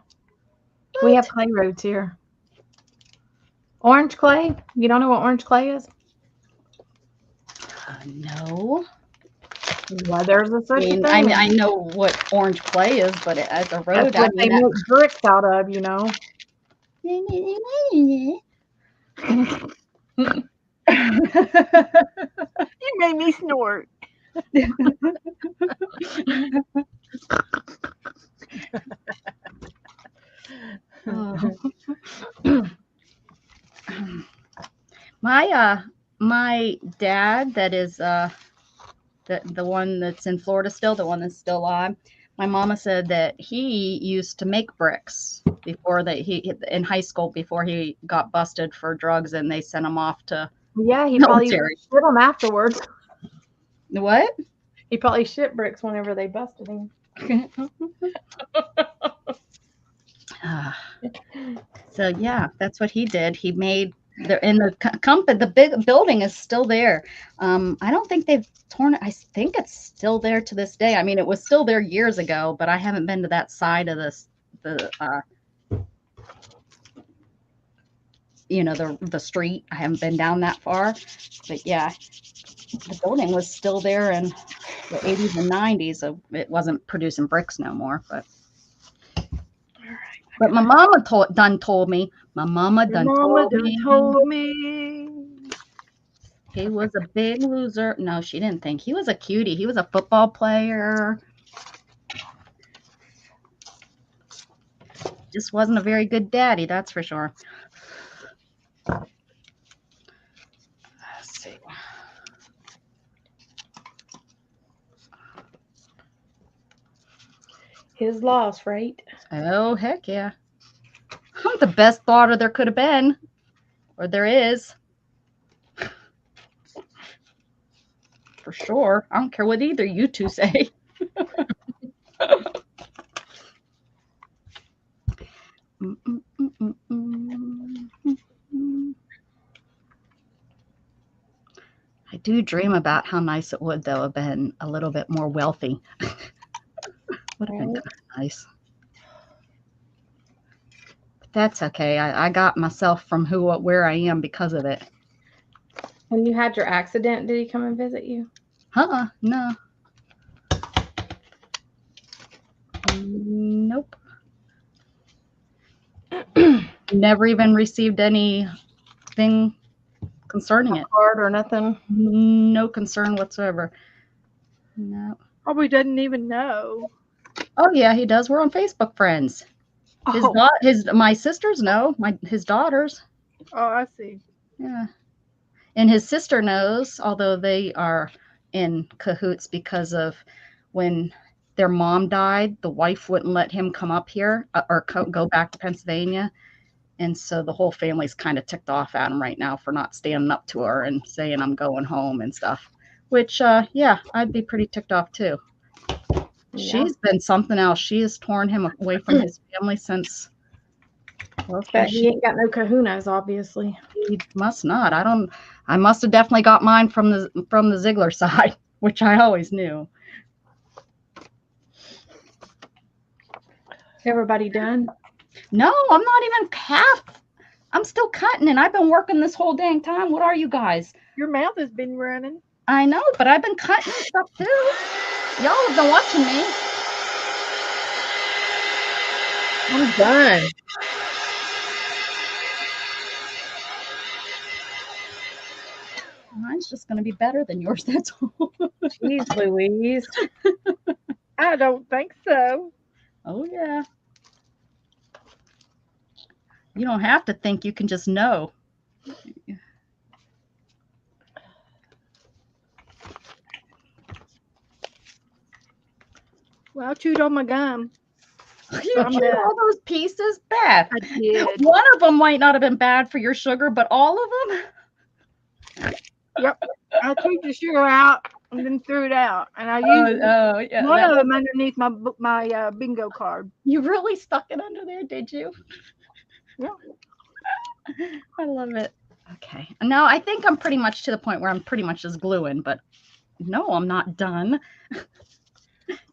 We have clay roads here. Orange clay? You don't know what orange clay is? No. Well, there's a such a thing. I know what orange clay is, but as a road, That's what they make bricks out of, you know. You made me snort. My dad, that is the one that's in Florida still, the one that's still alive. My mama said that he used to make bricks before he in high school, before he got busted for drugs and they sent him off to Yeah, he probably shit them afterwards. What? He probably shit bricks whenever they busted him. So yeah, that's what he did. He made the big building is still there. I don't think they've torn it. I think it's still there to this day. I mean, it was still there years ago, but I haven't been to that side of the street. I haven't been down that far, but yeah, the building was still there in the 80s and 90s. So it wasn't producing bricks no more. But my mama told me. My mama Your done mama told done me told me. he was a big loser. No, she didn't think he was a cutie. He was a football player. Just wasn't a very good daddy, that's for sure. Let's see. His loss, right? Oh, heck yeah. I'm the best daughter there could have been, or there is. For sure. I don't care what either you two say. I do dream about how nice it would, though, have been a little bit more wealthy. Would have been kind of nice. But that's okay. I got myself from where I am because of it. When you had your accident, did he come and visit you? No. Nope. Never even received anything concerning it. Card or nothing? No concern whatsoever. No. Probably doesn't even know. Oh yeah, he does. We're on Facebook friends. My sisters know. His daughters. Oh, I see. Yeah. And his sister knows, although they are in cahoots because of when their mom died, the wife wouldn't let him come up here or go back to Pennsylvania. And so the whole family's kind of ticked off at him right now for not standing up to her and saying, I'm going home and stuff. Which, yeah, I'd be pretty ticked off too. Yeah. She's been something else. She has torn him away from his family since. Well, he ain't got no kahunas, obviously. He must not. I must have definitely got mine from the Ziegler side, which I always knew. Everybody done? No, I'm not even half. I'm still cutting, and I've been working this whole dang time. What are you guys? Your mouth has been running. I know, but I've been cutting stuff too. Y'all have been watching me. I'm done. Mine's just going to be better than yours. That's all. Jeez Louise. I don't think so. Oh, yeah. You don't have to think. You can just know. Well, I chewed on my gum. You chewed all those pieces? Beth. I did. One of them might not have been bad for your sugar, but all of them? Yep. I took the sugar out and then threw it out. And I used yeah, one of them underneath my bingo card. You really stuck it under there, did you? Yeah. I love it. Okay. Now I think I'm pretty much to the point where I'm pretty much just gluing, but no, I'm not done.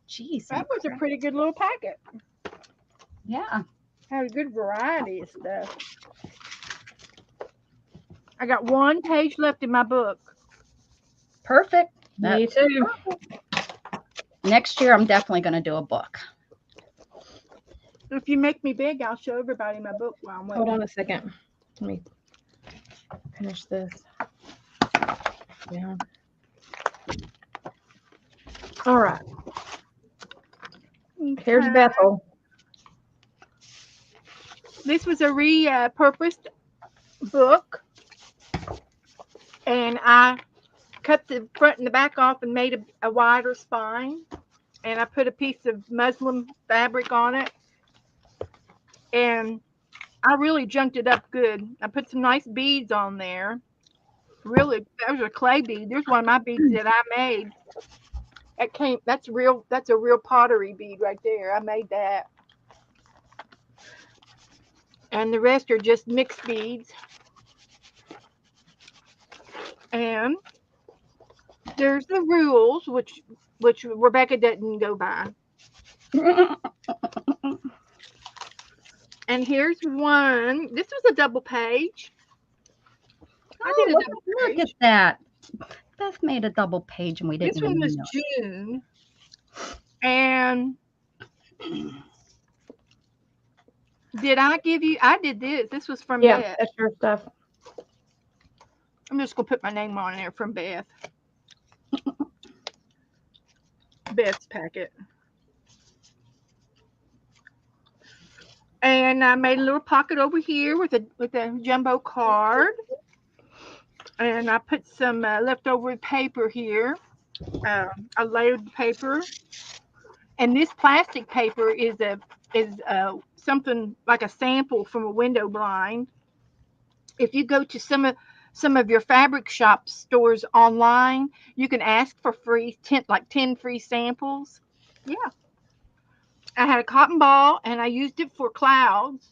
Jeez. That was a pretty good little packet. Yeah. Had a good variety of stuff. I got one page left in my book. Perfect. Me too. Next year, I'm definitely going to do a book. If you make me big, I'll show everybody my book while I'm waiting. Hold on a second. Let me finish this. Yeah. All right. Here's Bethel. This was a repurposed book, and I cut the front and the back off and made a wider spine, and I put a piece of muslin fabric on it, and I really junked it up good. I put some nice beads on there. Really, those are clay beads. There's one of my beads that I made. That's a real pottery bead right there. I made that. And the rest are just mixed beads. And there's the rules, which Rebecca didn't go by. And here's one. This was a double page. I did a look, double look page. at that. Beth made a double page and we didn't This one even was know. June, and did I give you? I did this. This was from Yeah, Beth. that's your stuff. I'm just gonna put my name on there from Beth. Beth's packet. And I made a little pocket over here with a jumbo card, and I put some leftover paper here. I layered paper, and this plastic paper is something like a sample from a window blind. If you go to some of your fabric shop stores online, you can ask for free 10 free samples. Yeah, I had a cotton ball and I used it for clouds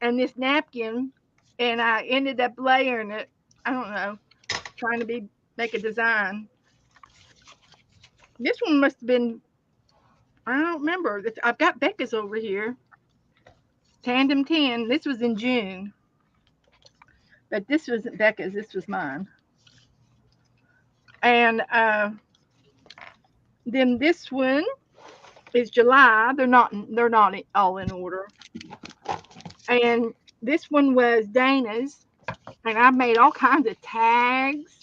and this napkin, and I ended up layering it. I don't know, trying to make a design. This one must have been, I don't remember. I've got Becca's over here. Tandem 10. This was in June, but this wasn't Becca's. This was mine. And then this one is July. They're not all in order. And this one was Dana's, and I made all kinds of tags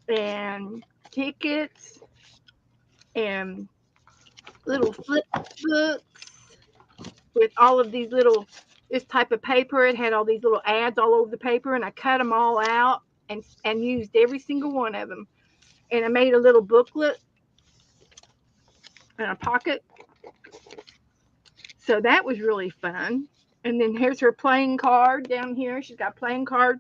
and tickets and little flip books with all of these this type of paper. It had all these little ads all over the paper, and I cut them all out and used every single one of them. And I made a little booklet and a pocket. So that was really fun. And then here's her playing card down here. She's got a playing card.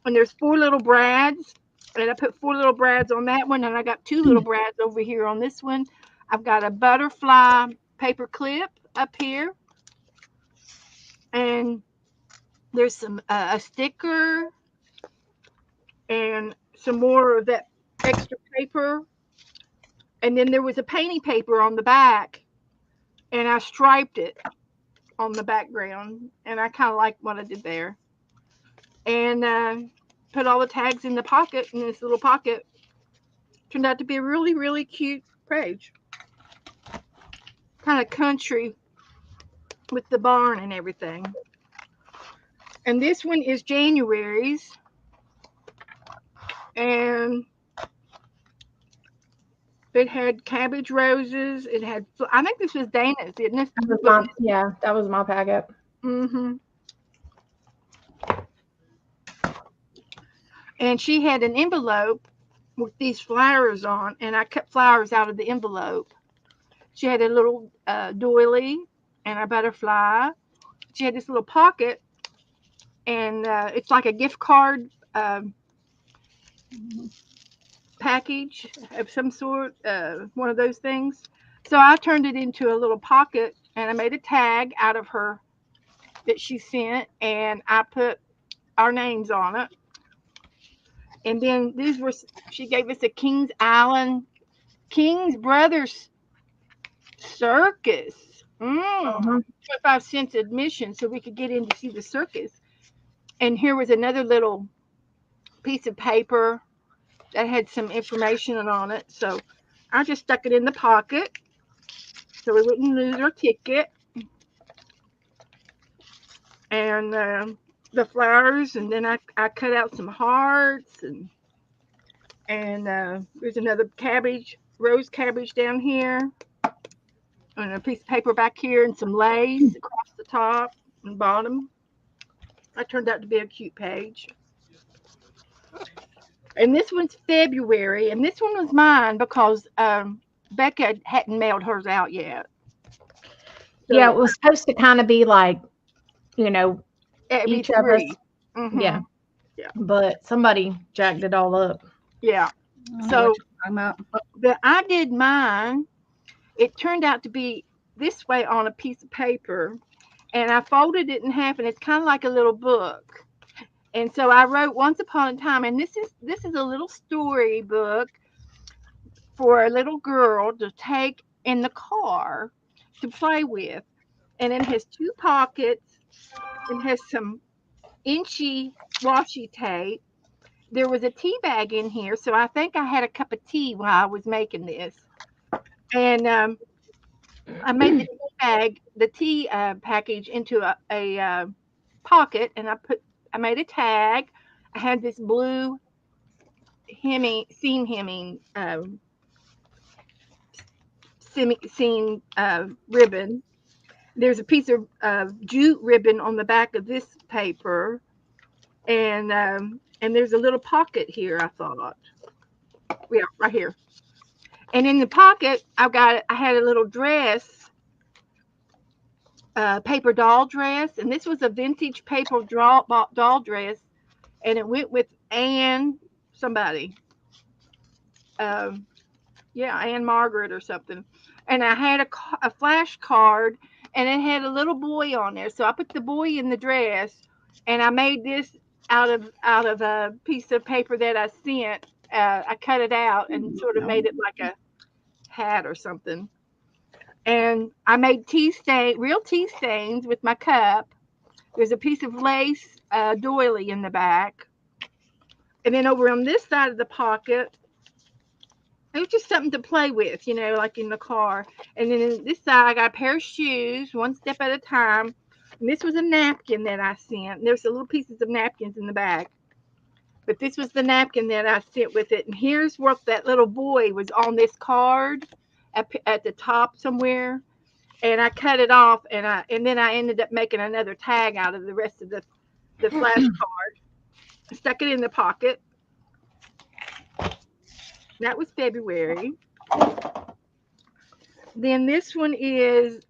And there's 4 little brads. And I put 4 little brads on that one. And I got 2 little brads over here on this one. I've got a butterfly paper clip up here. And there's some a sticker and some more of that extra paper. And then there was a painting paper on the back. And I striped it on the background. And I kind of like what I did there. And put all the tags in the pocket, in this little pocket. Turned out to be a really, really cute page. Kind of country with the barn and everything. And this one is January's. And it had cabbage roses. It had, I think this was Dana's, isn't it? That was my packet. Mm-hmm. And she had an envelope with these flowers on, and I cut flowers out of the envelope. She had a little doily and a butterfly. She had this little pocket, and it's like a gift card package of some sort, one of those things. So I turned it into a little pocket, and I made a tag out of her that she sent, and I put our names on it. And then she gave us a Kings Island, Kings Brothers Circus. 25 cents admission so we could get in to see the circus. And here was another little piece of paper that had some information on it. So I just stuck it in the pocket so we wouldn't lose our ticket. And the flowers, and then I cut out some hearts, and there's another rose cabbage down here, and a piece of paper back here, and some lace across the top and bottom. That turned out to be a cute page. And this one's February, and this one was mine because Becca hadn't mailed hers out yet. So Yeah, it was supposed to kind of be like, each of us. Mm-hmm. Yeah. Yeah. But somebody jacked it all up. Yeah. So but I did mine. It turned out to be this way on a piece of paper, and I folded it in half, and it's kind of like a little book. And so I wrote Once Upon a Time, and this is a little story book for a little girl to take in the car to play with. And it has 2 pockets. It has some inchy washi tape. There was a tea bag in here, so I think I had a cup of tea while I was making this. And I made the tea package into a pocket, and I made a tag. I had this blue seam hemming seam ribbon. There's a piece of jute ribbon on the back of this paper, and there's a little pocket here. I thought, yeah, right here. And in the pocket, I had a little dress, paper doll dress, and this was a vintage paper doll dress, and it went with Anne somebody, um, yeah, Anne Margaret or something. And I had a flash card, and it had a little boy on there. So I put the boy in the dress, and I made this out of a piece of paper that I sent. I cut it out and sort of made it like a hat or something. And I made real tea stains with my cup. There's a piece of lace doily in the back. And then over on this side of the pocket, it was just something to play with, like in the car. And then in this side, I got a pair of shoes, one step at a time. And this was a napkin that I sent. And there's a little pieces of napkins in the back. But this was the napkin that I sent with it. And here's what that little boy was on this card at the top somewhere. And I cut it off, and then I ended up making another tag out of the rest of the flash card. I stuck it in the pocket. That was February. Then this one is,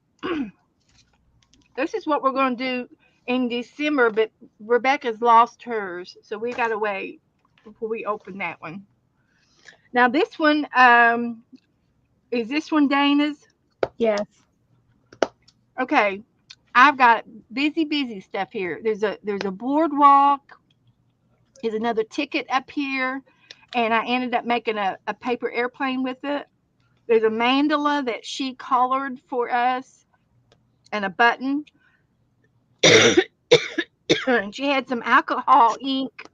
this is what we're going to do in December, but Rebecca's lost hers, so we got to wait before we open that one. Now this one, is this one Dana's? Yes. Okay, I've got busy stuff here. There's a boardwalk. There's another ticket up here, and I ended up making a paper airplane with it. There's a mandala that she colored for us, and a button. And she had some alcohol ink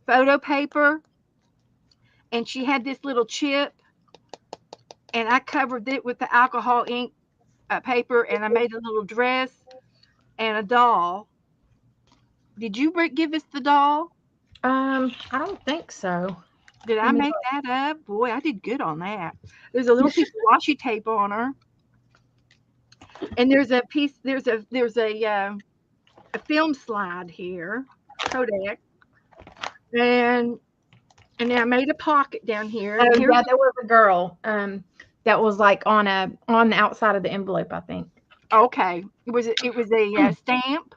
photo paper, and she had this little chip, and I covered it with the alcohol ink paper, and I made a little dress and a doll. Did you give us the doll? I don't think so. Did I make that up? Boy, I did good on that. There's a little piece of washi tape on her, and there's a film slide here, Kodak, and then I made a pocket down here. Oh, yeah, there was a girl that was like on the outside of the envelope, I think. Okay, it was a stamp.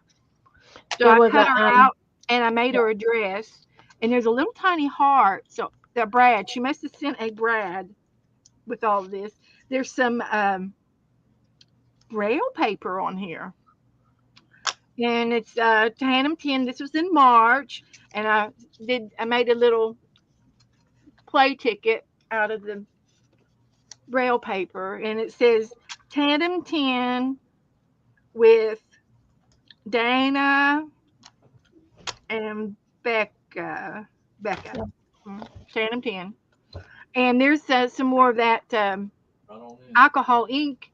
So I cut her out, and I made her a dress. And there's a little tiny heart. So the Brad, she must have sent a Brad with all of this. There's some braille paper on here, and it's Tandem 10. This was in March, and I made a little play ticket out of the braille paper, and it says Tandem 10 with Dana and Becca. Tandem 10. And there's some more of that alcohol ink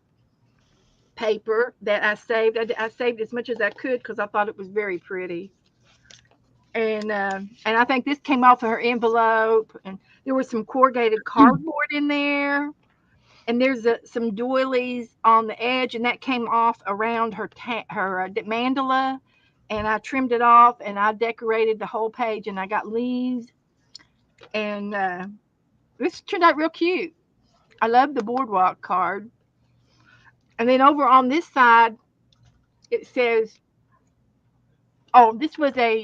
paper that I saved. I saved as much as I could because I thought it was very pretty. And I think this came off of her envelope. And there was some corrugated cardboard in there. And there's some doilies on the edge, and that came off around her mandala. And I trimmed it off, and I decorated the whole page, and I got leaves. And this turned out real cute. I love the boardwalk card. And then over on this side, it says, oh, this was a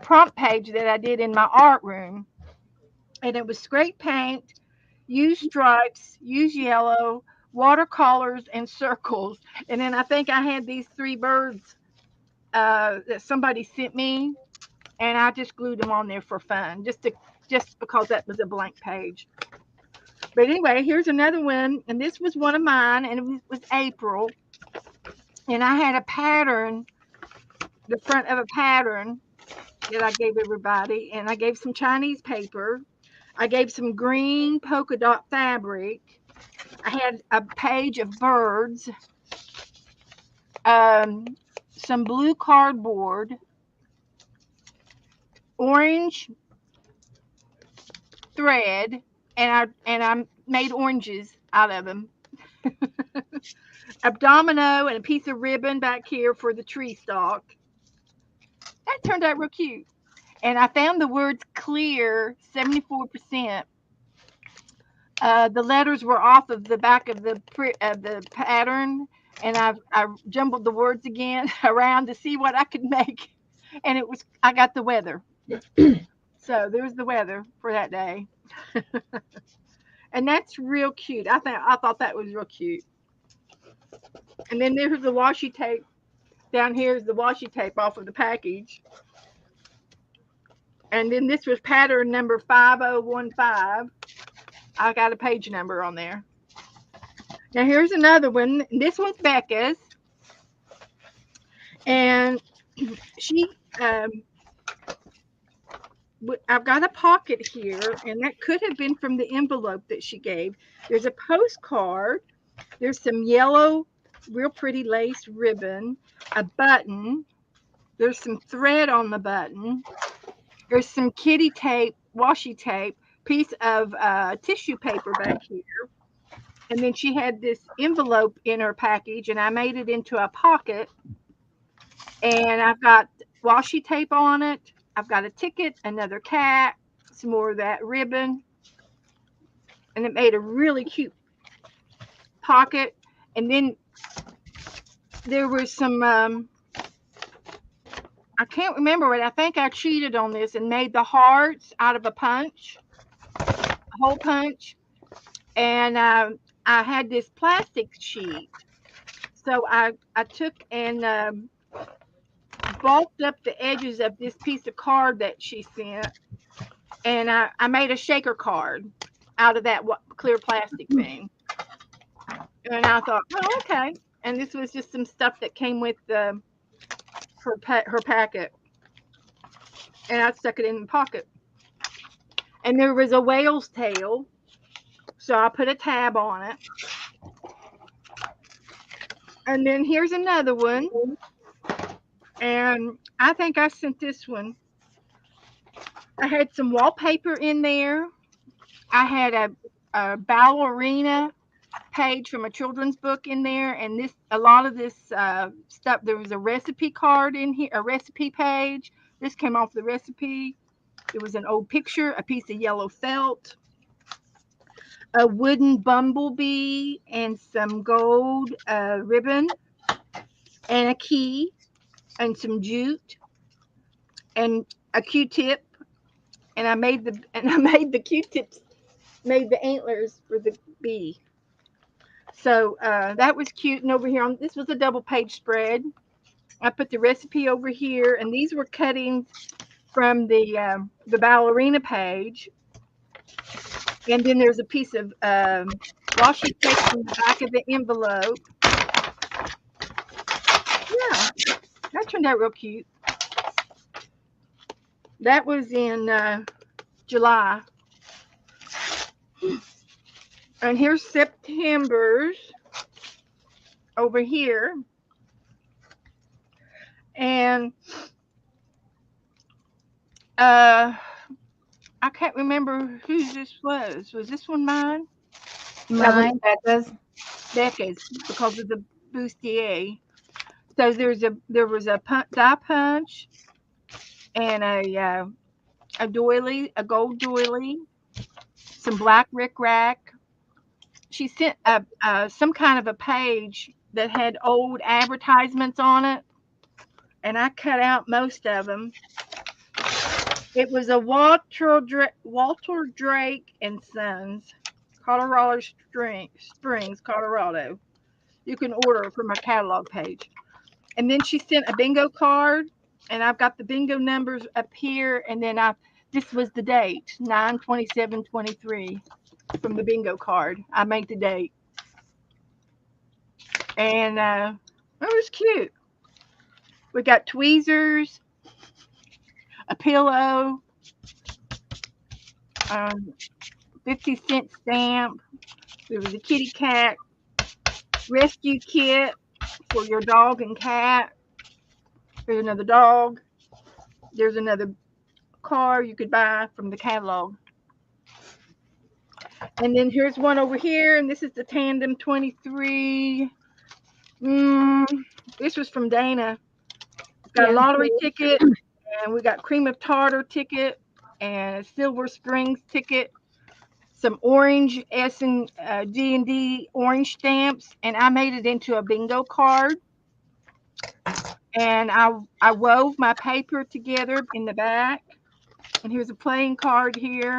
prompt page that I did in my art room. And it was scrape paint, use stripes, use yellow, watercolors, and circles. And then I think I had these 3 birds that somebody sent me, and I just glued them on there for fun, just because that was a blank page. But anyway, here's another one, and this was one of mine, and it was April, and I had a pattern the front of a pattern that I gave everybody, and I gave some Chinese paper. I gave some green polka dot fabric. I had a page of birds, um, some blue cardboard, orange thread, and I made oranges out of them. A domino and a piece of ribbon back here for the tree stalk. That turned out real cute. And I found the words clear 74%. The letters were off of the back of the pattern, and I jumbled the words again around to see what I could make, and I got the weather. So there's the weather for that day, and that's real cute. I thought that was real cute. And then there's the washi tape. Down here is the washi tape off of the package, and then this was pattern number 5015. I got a page number on there. Now here's another one. This one's Becca's, and she I've got a pocket here, and that could have been from the envelope that she gave. There's a postcard. There's some yellow, real pretty lace ribbon, a button. There's some thread on the button. There's some kitty tape, washi tape, piece of tissue paper back here. And then she had this envelope in her package, and I made it into a pocket. And I've got washi tape on it. I've got a ticket, another cat, some more of that ribbon. And it made a really cute pocket. And then there was some, I can't remember it. I think I cheated on this and made the hearts out of a punch, a hole punch. And I had this plastic sheet. So I took and bulked up the edges of this piece of card that she sent, and I made a shaker card out of that clear plastic thing. And I thought, oh, okay. And this was just some stuff that came with her packet, and I stuck it in the pocket. And there was a whale's tail, so I put a tab on it. And then here's another one. And I think I sent this one. I had some wallpaper in there. I had a ballerina page from a children's book in there, and a lot of this stuff. There was a recipe card in here, a recipe page. This came off the recipe. There was an old picture, a piece of yellow felt, a wooden bumblebee, and some gold ribbon, and a key, and some jute, and a Q-tip, and I made the Q-tips, made the antlers for the bee. So that was cute. And over here, this was a double page spread. I put the recipe over here, and these were cuttings from the ballerina page. And then there's a piece of washi tape in the back of the envelope. Yeah, that turned out real cute. That was in July. And here's September's over here. And I can't remember whose this was. Was this one mine? Mine. Becca's. Becca's, because of the bustier. So there was a die punch and a doily, a gold doily, some black rickrack. She sent some kind of a page that had old advertisements on it, and I cut out most of them. It was a Walter Drake and Sons, Colorado Springs, Colorado. You can order from my catalog page. And then she sent a bingo card, and I've got the bingo numbers up here. And then this was the date, 9/27/23, from the bingo card. I made the date, and it was cute. We got tweezers, a pillow, 50-cent stamp. There was a kitty cat rescue kit for your dog and cat. There's another dog. There's another car you could buy from the catalog. And then here's one over here, and this is the Tandem 23. This was from Dana. Got a lottery ticket, and we got cream of tartar ticket, and a Silver Springs ticket, some orange D&D orange stamps, and I made it into a bingo card. And I wove my paper together in the back. And here's a playing card here,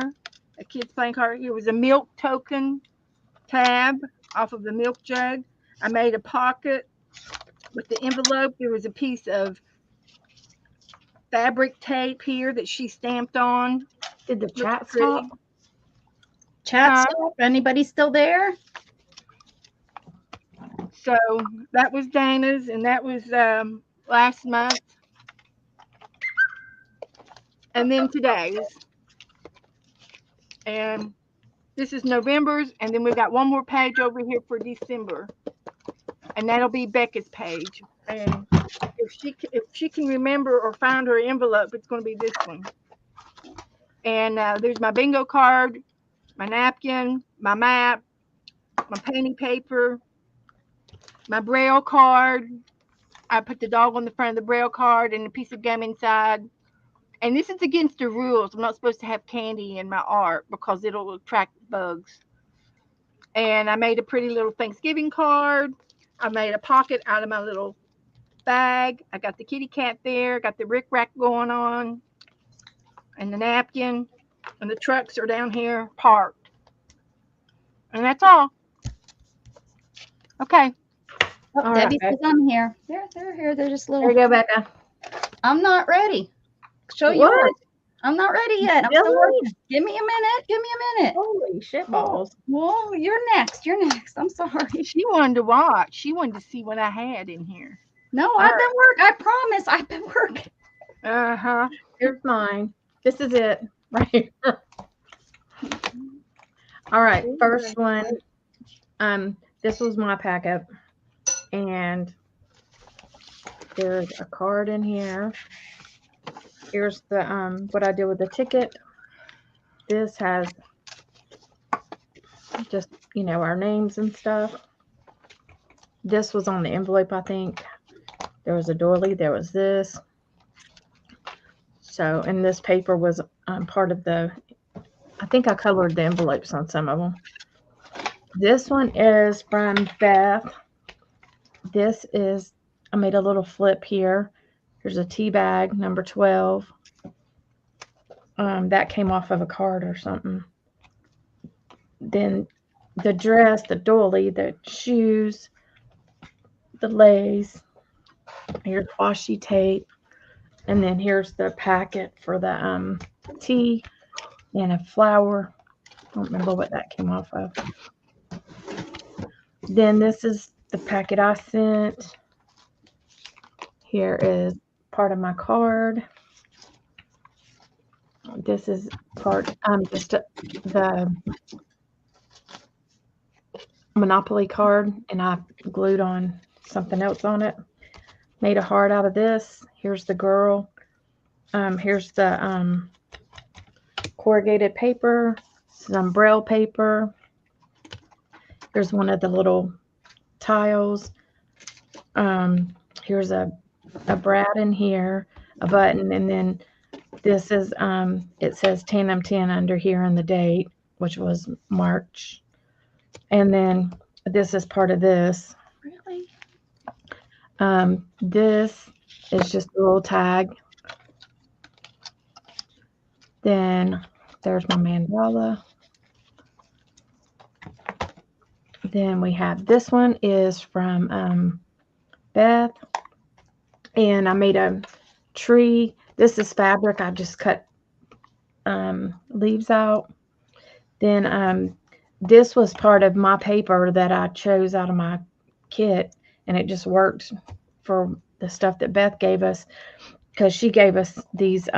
a kid's playing card. Here was a milk token tab off of the milk jug. I made a pocket with the envelope. There was a piece of fabric tape here that she stamped on. Did the chat Looks pretty. stop? Chat stop. Anybody still there? So that was Dana's, and that was last month. And then today's. And this is November's, and then we've got one more page over here for December. And that'll be Becca's page. And if she can remember or find her envelope, it's going to be this one. And there's my bingo card, my napkin, my map, my penny paper, my Braille card. I put the dog on the front of the Braille card and a piece of gum inside. And this is against the rules. I'm not supposed to have candy in my art because it'll attract bugs. And I made a pretty little Thanksgiving card. I made a pocket out of my little bag. I got the kitty cat there. Got the rick-rack going on. And the napkin. And the trucks are down here parked. And that's all. Okay. Oh, All Debbie right. says I'm here. They're here. They're just There little. you go, Becca. I'm not ready. Show What? yours. I'm not ready yet. I'm still Really? working. Give me a minute. Give me a minute. Holy shit balls. Well, you're next. You're next. I'm sorry. She wanted to watch. She wanted to see what I had in here. No, I've been working. I promise. I've been working. Uh-huh. Here's mine. This is it right here. All right, first one. This was my packet, and there's a card in here. Here's the what I did with the ticket. This has just, you know, our names and stuff. This was on the envelope, I think. There was a doily. There was this. So, and this paper was part of the, I think I colored the envelopes on some of them. This one is from Beth. This is, I made a little flip here. Here's a tea bag, number 12. That came off of a card or something. Then the dress, the doily, the shoes, the lace. Here's washi tape. And then here's the packet for the tea and a flower. I don't remember what that came off of. Then this is the packet I sent. Here is part of my card. This is part, just the Monopoly card, and I glued on something else on it. Made a heart out of this. Here's the girl. Here's the corrugated paper, some Braille paper. Here's one of the little tiles. Here's a brad in here, a button, and then this is, it says Tandem 10 under here in the date, which was March. And then this is part of this. Really? This is just a little tag. Then there's my mandala. Then we have this one is from Beth. And I made a tree. This is fabric. I just cut leaves out. Then this was part of my paper that I chose out of my kit. And it just worked for the stuff that Beth gave us, because she gave us these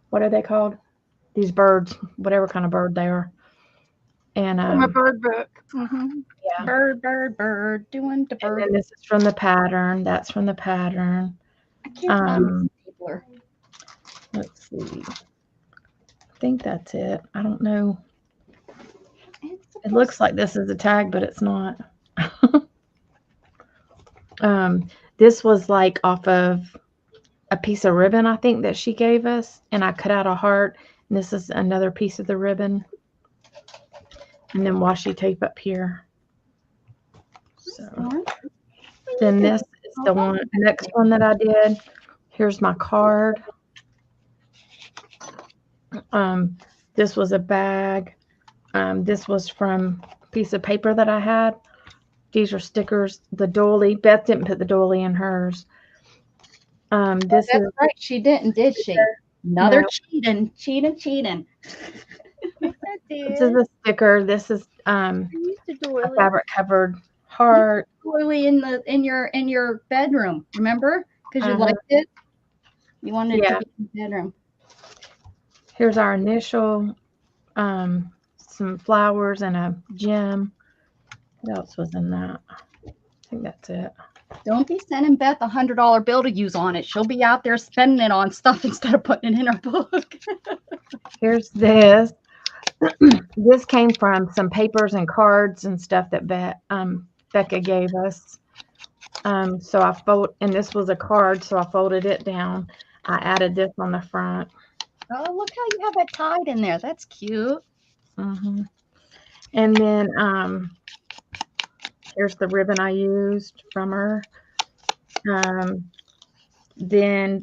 what are they called? These birds, whatever kind of bird they are. And From a bird book. yeah. Bird, doing the And bird. then this is from the pattern. That's from the pattern. I can't find the stapler. Let's see. I think that's it. I don't know. It looks like this is a tag, but it's not. This was like off of a piece of ribbon, I think, that she gave us, and I cut out a heart. And this is another piece of the ribbon, and then washi tape up here. So then this is the next one that I did. Here's my card. This was a bag. This was from a piece of paper that I had. These are stickers. The doily. Beth didn't put the doily in hers. This That's is right. She didn't, did she? Another No. cheating. This is a sticker. This is a fabric covered heart. Doily in your bedroom. Remember? Because you liked it. You wanted it to be in the bedroom. Here's our initial. Some flowers and a gem. What else was in that? I think that's it. Don't be sending Beth $100 bill to use on it. She'll be out there spending it on stuff instead of putting it in her book. Here's this. This came from some papers and cards and stuff that Becca gave us. So I and this was a card, so I folded it down. I added this on the front. Oh, look how you have it tied in there. That's cute. And then here's the ribbon I used from her. Then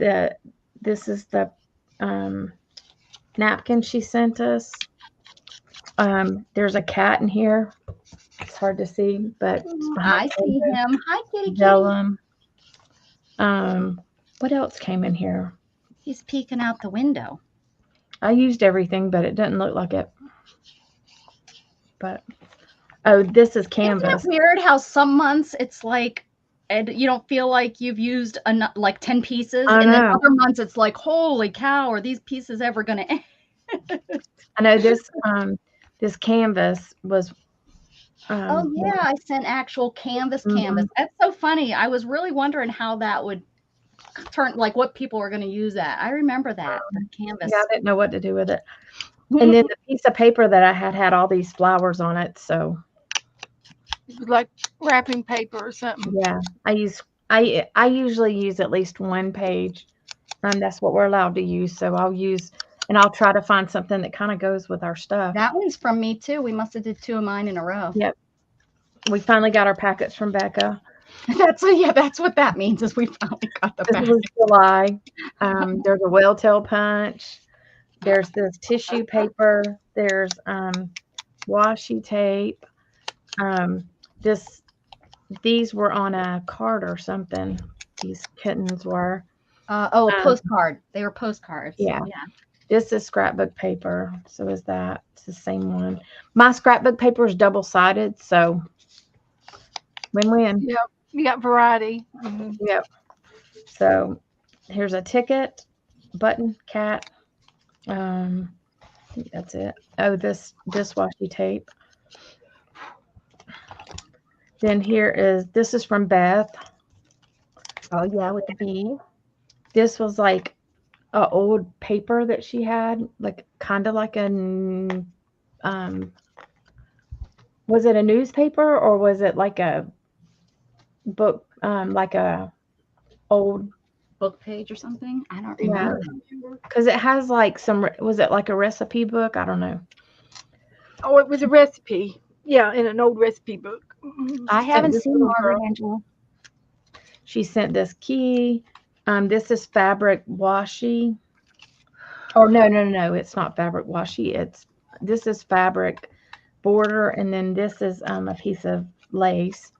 this is the napkin she sent us. There's a cat in here. It's hard to see, but I see him. Hi, kitty. Vellum. What else came in here? He's peeking out the window. I used everything, but it doesn't look like it. But oh, this is canvas. Isn't it weird how some months it's like, and you don't feel like you've used like 10 pieces, and then other months it's like, holy cow, are these pieces ever going to end? I know this canvas was. Oh yeah, I sent actual canvas. That's so funny. I was really wondering how that would turn, like what people are going to use that. I remember that canvas. Yeah, I didn't know what to do with it. And then the piece of paper that I had all these flowers on it. So it was like wrapping paper or something. Yeah, I usually use at least one page, and that's what we're allowed to use. So I'll try to find something that kind of goes with our stuff. That one's from me too. We must have did 2 of mine in a row. Yep. We finally got our packets from Becca. That's what that means, is we finally got the packet. This was July. There's a whale tail punch. There's this tissue paper. There's washi tape. These were on a card or something. These kittens were. A postcard. They were postcards. Yeah. This is scrapbook paper. So is that. It's the same one. My scrapbook paper is double-sided, so win-win. Yep. You got variety. Yep. So here's a ticket, button, cat. I think that's it. Oh, this washi tape. Then this is from Beth. Oh yeah, with the bee. This was like an old paper that she had, like kind of like was it a newspaper or was it like a book, like a old book page or something? I don't remember. Because it has like was it like a recipe book? I don't know. Oh, it was a recipe. Yeah, in an old recipe book. I haven't seen Margaret Angela. She sent this key. This is fabric washi. Oh, no, it's not fabric washi. This is fabric border, and then this is a piece of lace.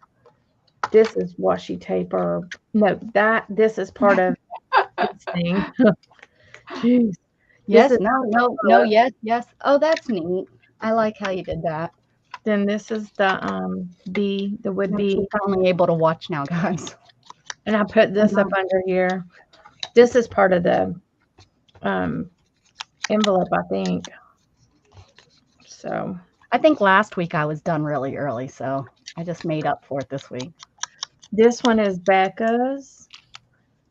This is washi tape, or no, this is part of this thing. Jeez. Yes, no, yes. Oh, that's neat. I like how you did that. Then this is the would be finally able to watch now, guys. And I put this up under here. This is part of the envelope, I think. So I think last week I was done really early, so I just made up for it this week. this one is Becca's.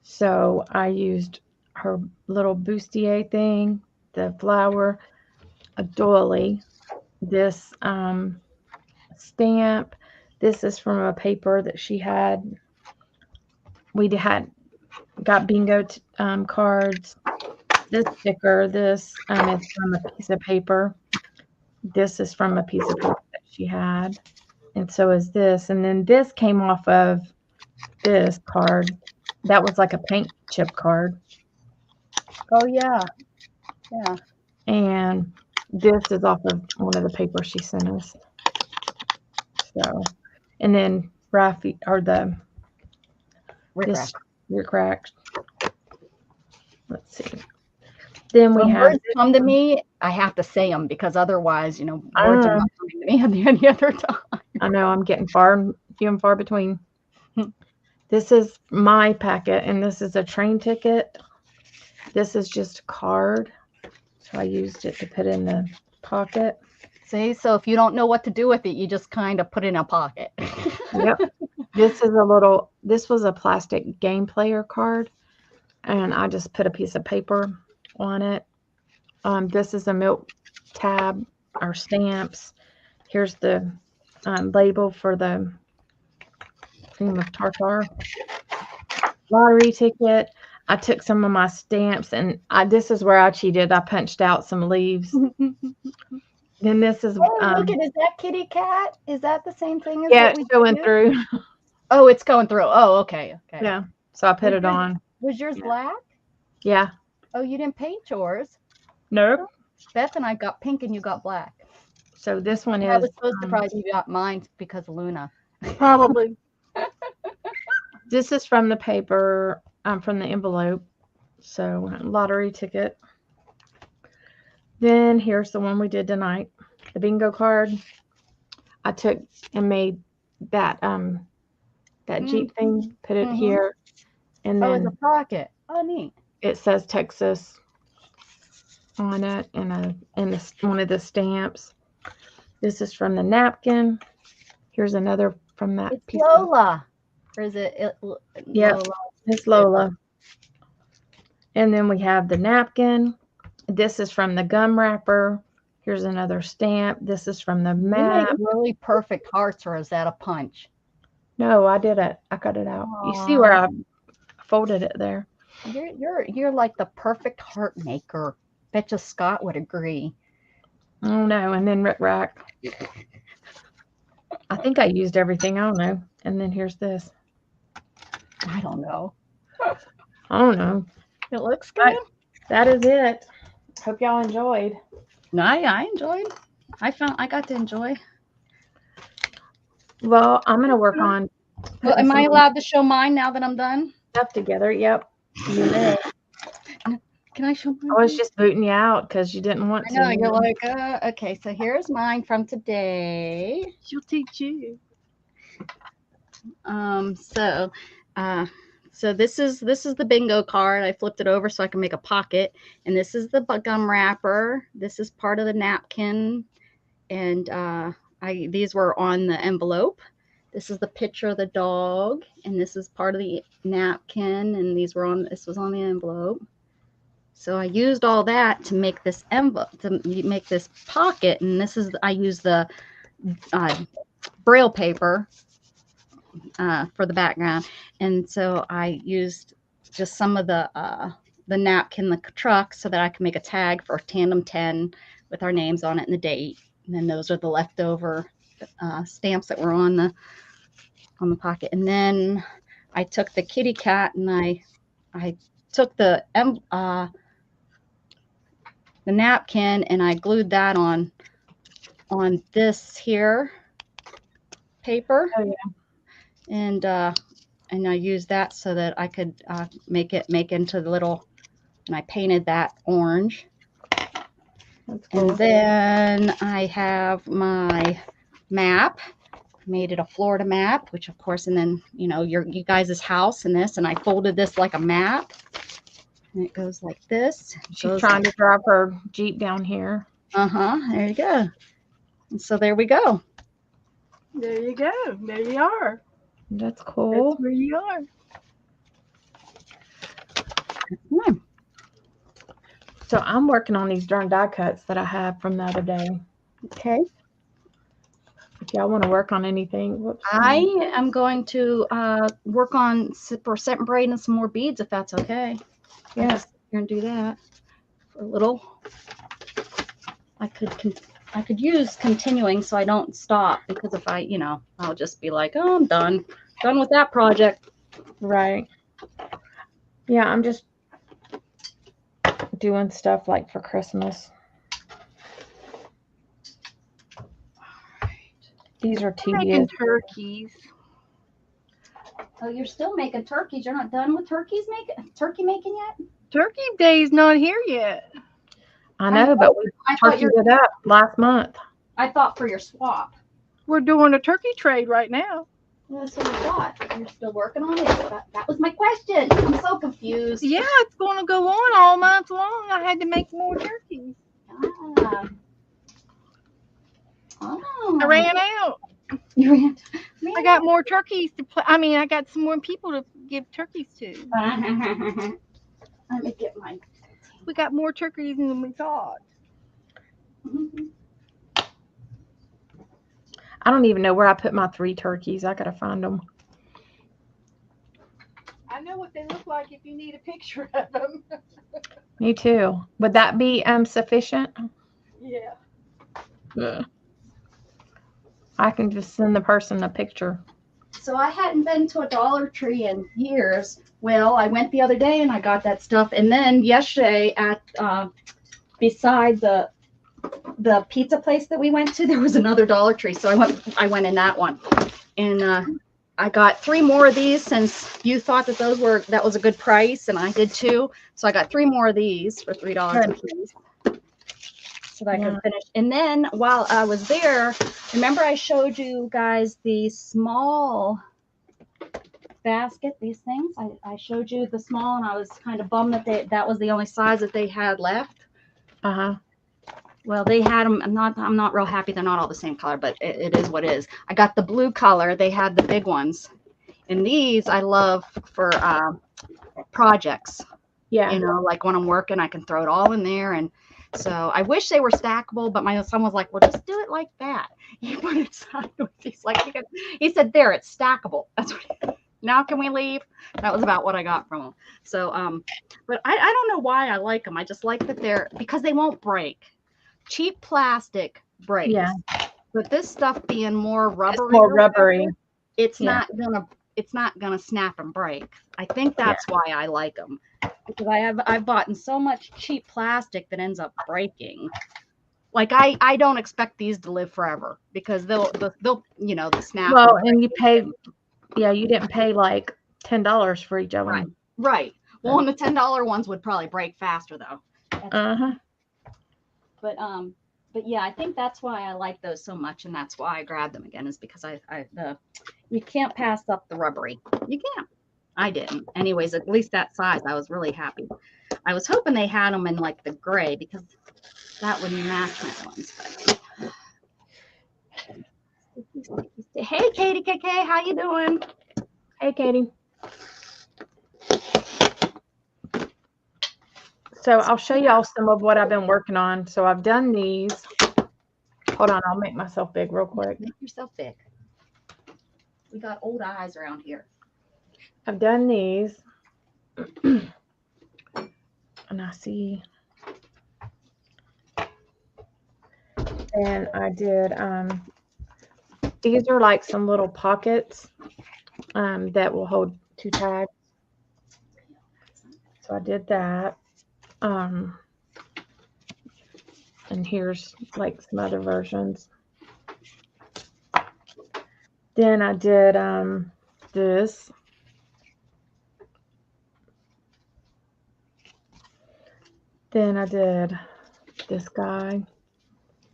So I used her little bustier thing, the flower, a doily, this stamp. This is from a paper that she had. We got bingo cards. This sticker, this is from a piece of paper. This is from a piece of paper that she had. And so is this. And then this came off of this card. That was like a paint chip card. Oh yeah. Yeah. And this is off of one of the papers she sent us. So, and then Rafi, or the, this Rick Rack. Let's see. Then we When have, words come to me, I have to say them because otherwise, words are not coming to me any other time. I know I'm getting few and far between. This is my packet, and this is a train ticket. This is just a card. So I used it to put in the pocket. See, so if you don't know what to do with it, you just kind of put it in a pocket. Yep. This was a plastic game player card, and I just put a piece of paper on it. This is a milk tab or stamps. Here's the label for the cream of tartar. Lottery ticket. I took some of my stamps, and this is where I cheated. I punched out some leaves. Then this is look at, is that kitty cat? Is that the same thing as it's going through. Oh, it's going through. Oh, okay. Yeah. So I put it on. Was yours black? Yeah. Oh, you didn't paint yours. Nope. Beth and I got pink and you got black. So this one I is. was so surprised you got mine because of Luna. Probably. This is from the paper, from the envelope. So lottery ticket. Then here's the one we did tonight, the bingo card. I took and made that Jeep thing, put it here, and then in the pocket. Oh, neat. It says Texas on it, and one of the stamps. This is from the napkin. Here's another from that. It's Lola. Or is it? Yeah, it's Lola. And then we have the napkin. This is from the gum wrapper. Here's another stamp. This is from the map. You make really perfect hearts, or is that a punch? No, I did it. I cut it out. Aww. You see where I folded it there? You're like the perfect heart maker. Betcha Scott would agree. Oh no, and then Rick Rack. I think I used everything. I don't know. And then here's this. I don't know. I don't know. It looks good. That is it. Hope y'all enjoyed. No, I enjoyed. I got to enjoy. Well, I'm gonna work on. Well, am I allowed to show mine now that I'm done? Stuff together. Yep. You may. Can I show mine? I was just booting you out because you didn't want to. I know, you're like, okay, so here's mine from today. She'll teach you. So this is the bingo card. I flipped it over so I can make a pocket, and this is the gum wrapper. This is part of the napkin, and these were on the envelope. This is the picture of the dog, and this is part of the napkin, and this was on the envelope. So I used all that to make this envelope, to make this pocket, and I used the Braille paper for the background, and so I used just some of the napkin, the truck, so that I can make a tag for Tandem 10 with our names on it and the date. And then those are the leftover stamps that were on the pocket. And then I took the kitty cat and I took the napkin and I glued that on this here paper. Oh yeah. And I used that so that I could make into the little, and I painted that orange. That's cool. And then I have my map made it a Florida map, which of course, and then, you know, you guys' house and this, and I folded this like a map. And it goes like this. She's trying to drive her Jeep down here. There you go. And so there we go. There you go. There you are. That's cool. That's where you are. Yeah. So I'm working on these darn die cuts that I have from the other day. Okay. If y'all want to work on anything, whoops. I am going to work on for set and braid and some more beads, if that's okay. Yes. You're gonna do that for a little. I could use continuing so I don't stop, because if I, you know, I'll just be like, oh, I'm done with that project. Right. Yeah, I'm just doing stuff like for Christmas. These are Making tedious. turkeys. Oh, you're still making turkeys. You're not done with turkey making yet? Turkey day's not here yet. I know, but we turkeyed it up last month. I thought for your swap. We're doing a turkey trade right now. That's what I thought. You're still working on it? That was my question. I'm so confused. Yeah, it's going to go on all month long. I had to make more turkeys. I ran out. You ran I got more turkeys to play. I mean, I got some more people to give turkeys to. Let me get mine. We got more turkeys than we thought. I don't even know where I put my 3 turkeys. I gotta find them. I know what they look like if you need a picture of them. Me too. Would that be sufficient? Yeah. Yeah. I can just send the person a picture. So I hadn't been to a Dollar Tree in years. Well, I went the other day and I got that stuff. And then yesterday at beside the pizza place that we went to, there was another Dollar Tree. So I went in that one. And I got 3 more of these, since you thought that that was a good price, and I did too. So I got 3 more of these for $3 a piece. So that I could finish. And then while I was there, remember I showed you guys the small basket, these things? I showed you the small, and I was kind of bummed that that was the only size that they had left. Uh-huh. Well, they had them. I'm not real happy. They're not all the same color, but it is what it is. I got the blue color. They had the big ones. And these I love for projects. Yeah. You know, like when I'm working, I can throw it all in there. And so I wish they were stackable, but my son was like, well, just do it like that. He put it sideways. He's like, he said, there, it's stackable. That's what now can we leave? That was about what I got from them. So, but I don't know why I like them. I just like that because they won't break. Cheap plastic breaks. Yeah. But this stuff being more rubbery. It's more rubbery. It's not gonna snap and break. I think that's why I like them, because I've bought so much cheap plastic that ends up breaking. Like I don't expect these to live forever, because they'll you know, the snap. Well, and you didn't pay like $10 for each of them. Right. Well, and the $10 ones would probably break faster though. Uh-huh. But yeah, I think that's why I like those so much, and that's why I grabbed them again, is because you can't pass up the rubbery. You can't. I didn't. Anyways, at least that size, I was really happy. I was hoping they had them in like the gray, because that would match my ones. But... Hey, Katie KK, how you doing? Hey, Katie. So I'll show y'all some of what I've been working on. So I've done these. Hold on, I'll make myself big real quick. Make yourself big. We got old eyes around here. I've done these. And I see. And I did, these are like some little pockets that will hold 2 tags. So I did that. And here's like some other versions. Then I did this. Then I did this guy.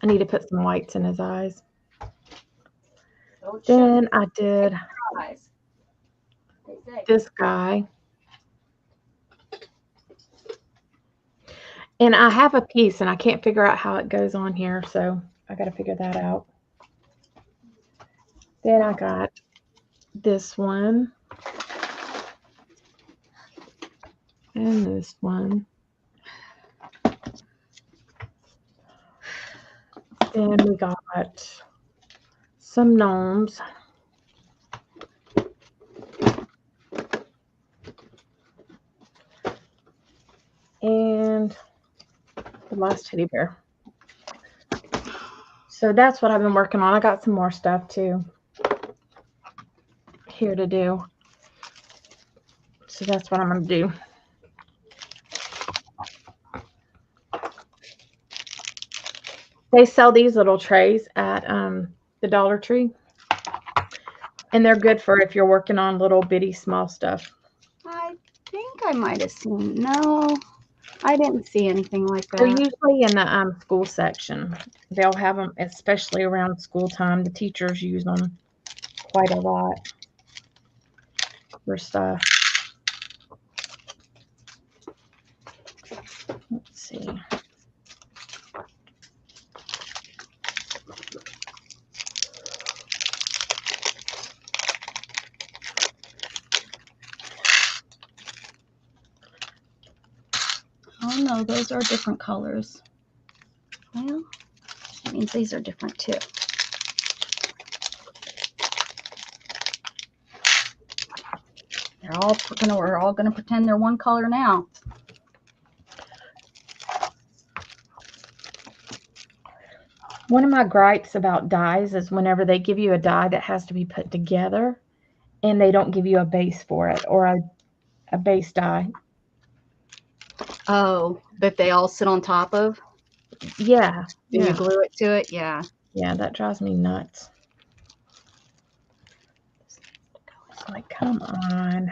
I need to put some whites in his eyes. Don't shut Then I did your eyes. They say. this guy. And I have a piece and I can't figure out how it goes on here, so I got to figure that out. Then I got this one and this one. Then we got some gnomes. And the last teddy bear. So that's what I've been working on. I got some more stuff too here to do. So that's what I'm going to do. They sell these little trays at the Dollar Tree. And they're good for if you're working on little bitty small stuff. I think I might have seen. No, I didn't see anything like They're that. usually in the school section. They'll have them, especially around school time. The teachers use them quite a lot for stuff. Let's see. Oh no, those are different colors. Well, that means these are different too. We're all gonna pretend they're one color now. One of my gripes about dyes is whenever they give you a dye that has to be put together and they don't give you a base for it or a base dye. Oh, that they all sit on top of? Yeah. And you Yeah. glue it to it? Yeah. Yeah, that drives me nuts. It's like, come on.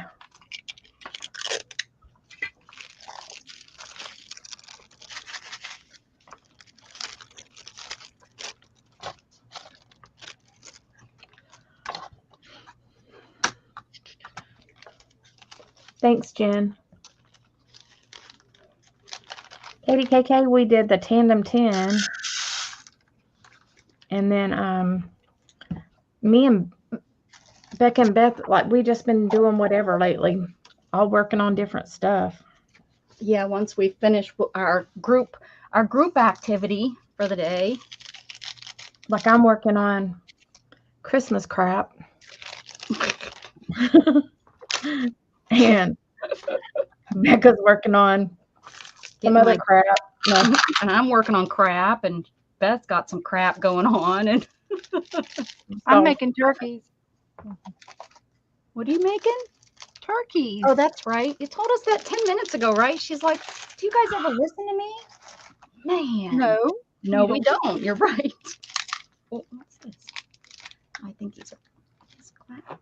Thanks, Jen. Katie KK, we did the Tandem 10. And then me and Becca and Beth, like, we just been doing whatever lately, all working on different stuff. Yeah, once we finish our group activity for the day. Like, I'm working on Christmas crap. And Becca's working on some other crap. No. And I'm working on crap, and Beth's got some crap going on. And I'm making turkeys. what are you making? Turkeys. Oh, that's right. You told us that 10 minutes ago, right? She's like, do you guys ever listen to me? Man. No. No, you we don't. You're right. Oh, what's this? I think these are glass.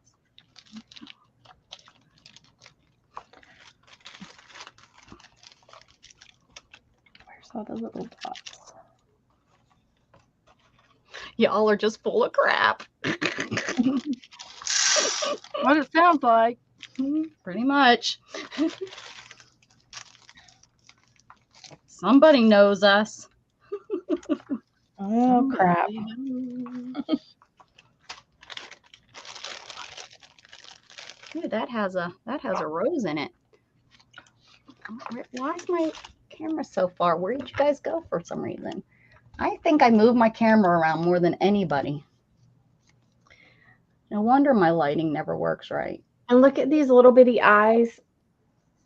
Where's all the little dots? Y'all are just full of crap. What it sounds like. Pretty much. Somebody knows us. Oh, crap. Ooh, that has a rose in it. Why is my camera so far? Where did you guys go for some reason? I think I move my camera around more than anybody. No wonder my lighting never works right. And look at these little bitty eyes.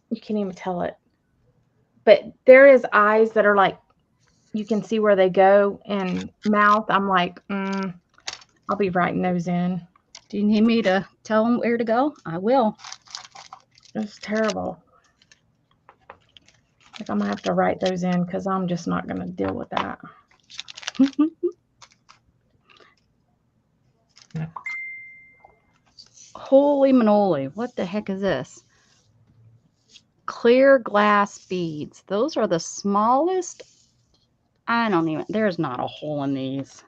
You can't even tell it. But there is eyes that are like, you can see where they go, and mouth, I'm like, I'll be writing those in. Do you need me to tell them where to go? I will. It's terrible. Like, I'm going to have to write those in because I'm just not going to deal with that. Holy manoli, what the heck is this? Clear glass beads. Those are the smallest. There's not a hole in these.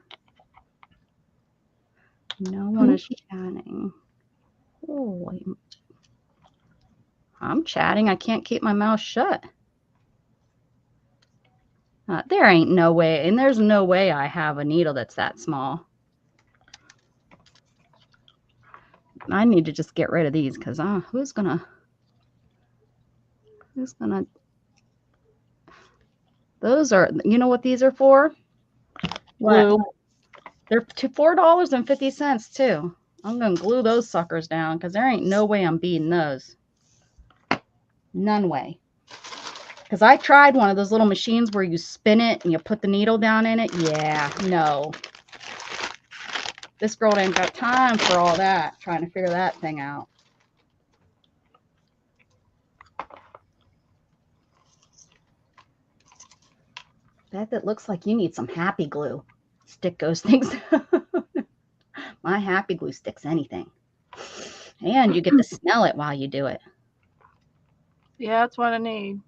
No one is chatting. Oh, I'm chatting. I can't keep my mouth shut. There ain't no way, and there's no way I have a needle that's that small. I need to just get rid of these because who's gonna those are, you know what these are for? Glue. They're $4.50 too. I'm gonna glue those suckers down because there ain't no way I'm beating those. None way. Because I tried one of those little machines where you spin it and you put the needle down in it. Yeah, no. This girl ain't got time for all that, trying to figure that thing out. That looks like you need some happy glue. Stick those things. My happy glue sticks anything. And you get to smell it while you do it. Yeah, that's what I need.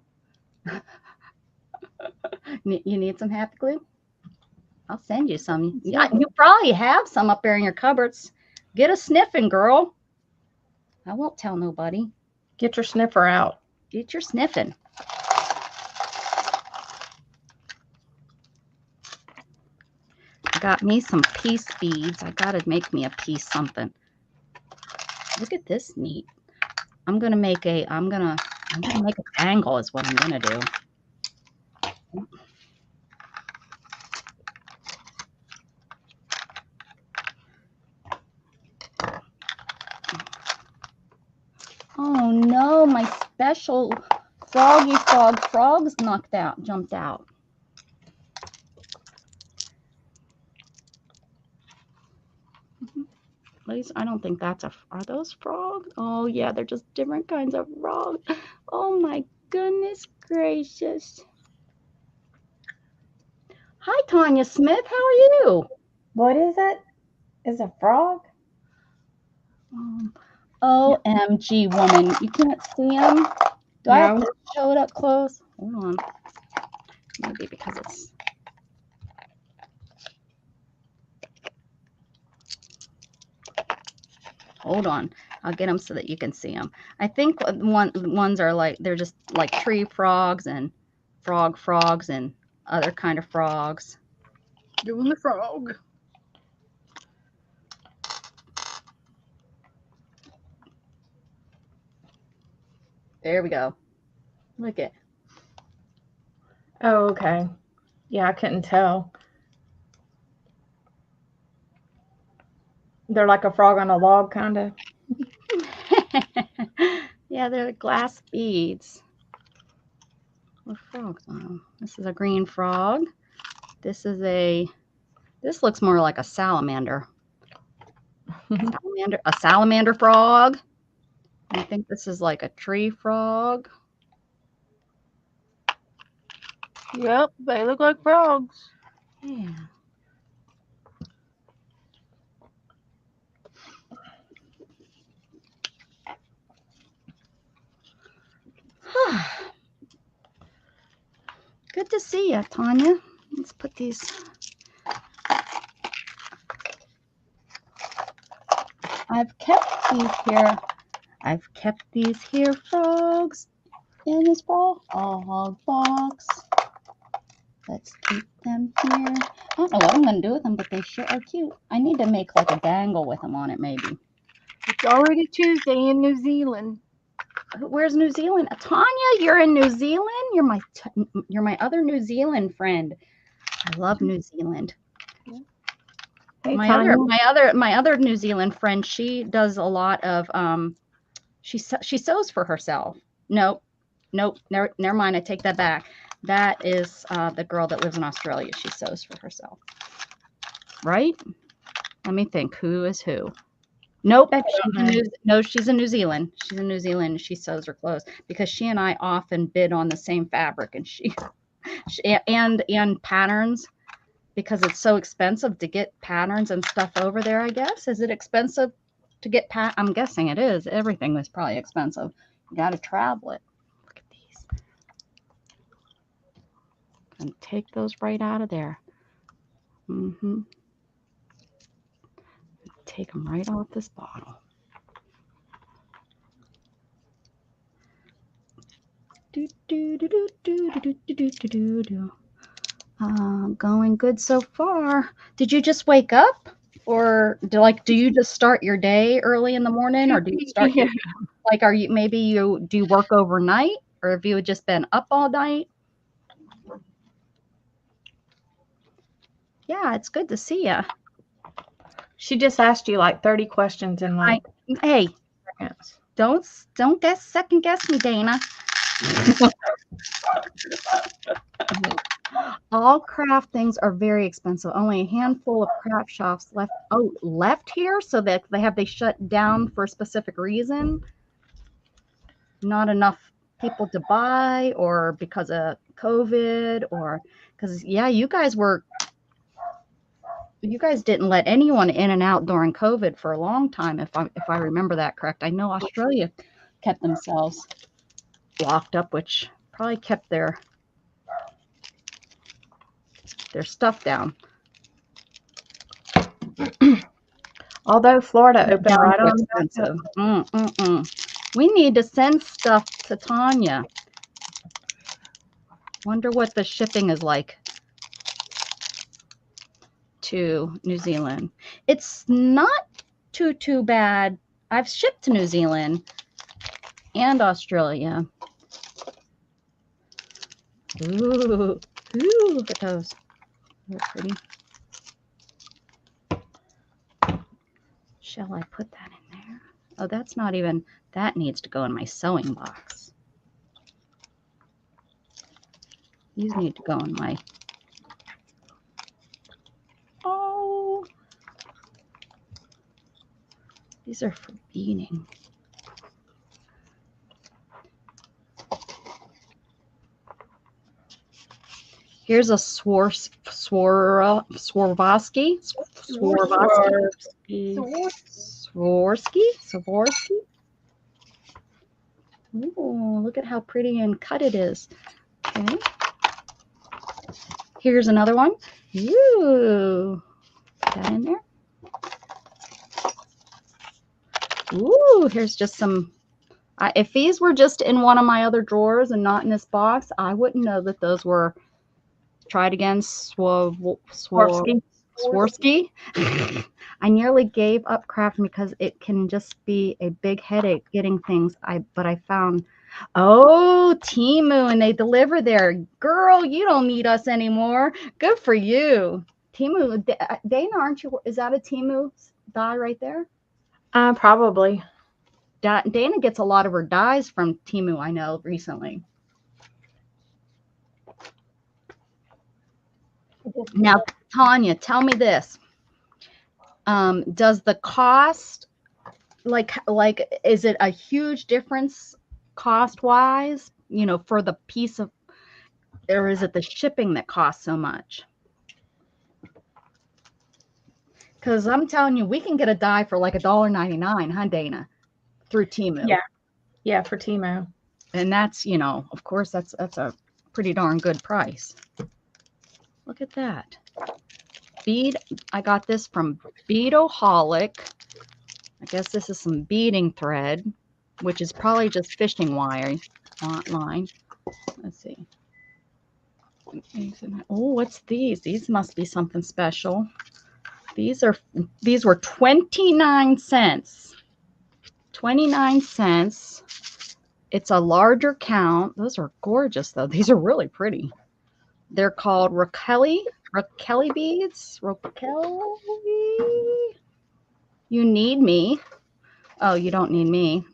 You need some happy glue? I'll send you some. Yeah, you probably have some up there in your cupboards. Get a sniffing, girl. I won't tell nobody. Get your sniffer out. Get your sniffing. I got me some peace beads. I gotta make me a piece something. Look at this neat. I'm gonna make a bangle is what I'm gonna do. Oh no, my special frog's jumped out. At least I don't think that's are those frogs? Oh yeah, they're just different kinds of frogs. Oh my goodness gracious. Hi, Tanya Smith, how are you? What is it? Is it a frog? OMG, woman. You can't see him? Do I have No. to show it up close? Hold on. Maybe because it's... Hold on. I'll get them so that you can see them. I think ones are like, they're just like tree frogs and frogs and other kind of frogs. Doing the frog. There we go. Look at. Oh, okay. Yeah, I couldn't tell. They're like a frog on a log, kind of. Yeah, they're glass beads. What frogs on them? This is a green frog. This looks more like a salamander. A salamander frog. I think this is like a tree frog. Yep, they look like frogs. Yeah. Good to see you, Tanya. Let's put these. I've kept these here frogs in this frog box. Let's keep them here. I don't know what I'm going to do with them, but they sure are cute. I need to make like a dangle with them on it, maybe. It's already Tuesday in New Zealand. Where's New Zealand? Tanya, you're in New Zealand? You're my other New Zealand friend. I love New Zealand. Hey, My Tanya. other New Zealand friend, she does a lot of she sews for herself. Nope, never mind. I take that back. That is the girl that lives in Australia. She sews for herself, right? Let me think. Who is who? Nope. She's in New Zealand. She's in New Zealand. She sews her clothes because she and I often bid on the same fabric, and she and patterns. Because it's so expensive to get patterns and stuff over there, I guess. Is it expensive to get I'm guessing it is. Everything is probably expensive. You got to travel it. Look at these. And take those right out of there. take them right off this bottle. Going good so far. Did you just wake up? Or do you just start your day early in the morning, or do you start Yeah. are you do you work overnight, or have you just been up all night? Yeah, it's good to see you. She just asked you like 30 questions in like Hey, seconds. don't second guess me, Dana. All craft things are very expensive. Only a handful of craft shops left here, so that they shut down for a specific reason. Not enough people to buy, or because of COVID, or because you guys didn't let anyone in and out during COVID for a long time, if I remember that correct. I know Australia kept themselves locked up, which probably kept their stuff down. Although Florida opened Down right too on. expensive. We need to send stuff to Tanya. Wonder what the shipping is like to New Zealand. It's not too bad. I've shipped to New Zealand and Australia. Ooh, look at those. They're pretty. Shall I put that in there? Oh, that's not even, that needs to go in my sewing box. These need to go in my, oh, these are for beading. Here's a Swarovski. Ooh, look at how pretty and cut it is. Okay. Here's another one. Ooh, put that in there. Ooh, here's just some. If these were just in one of my other drawers and not in this box, I wouldn't know that those were. Try it again. Swarovski. I nearly gave up crafting because it can just be a big headache getting things. But I found, oh, Temu, and they deliver there. Girl, you don't need us anymore. Good for you. Temu, Dana, aren't you? Is that a Temu dye right there? Probably. Dana gets a lot of her dyes from Temu, I know, recently. Now, Tanya, tell me this. Does the cost, is it a huge difference cost-wise, for the piece of, or is it the shipping that costs so much? Because I'm telling you, we can get a dye for like $1.99, huh, Dana? Through Temu. Yeah, for Temu. And that's, of course, that's a pretty darn good price. Look at that. I got this from Beadoholic. I guess this is some beading thread, which is probably just fishing wire line. Let's see. Oh, what's these? These must be something special. These were 29 cents. 29 cents. It's a larger count. Those are gorgeous, though. These are really pretty. They're called Raquel beads. Raquel. You need me. Oh, you don't need me.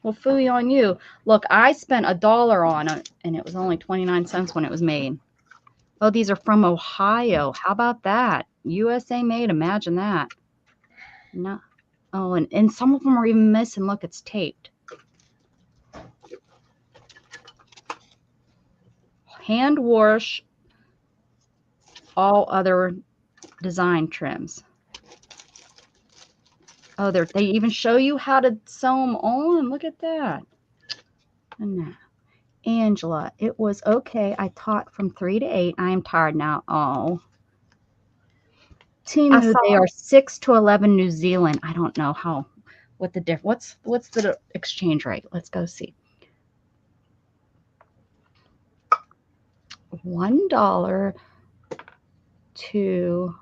Well, phooey on you. Look, I spent $1 on it, and it was only 29 cents when it was made. Oh, these are from Ohio. How about that? USA made. Imagine that. No. Oh, and some of them are even missing. Look, it's taped. Hand wash all other design trims. Oh, they even show you how to sew them on. Look at that. And now, Angela, it was okay. I taught from 3 to 8. I am tired now. Oh. I Timu, saw. they are 6 to 11 New Zealand. I don't know what the what's the exchange rate? Let's go see. $1 to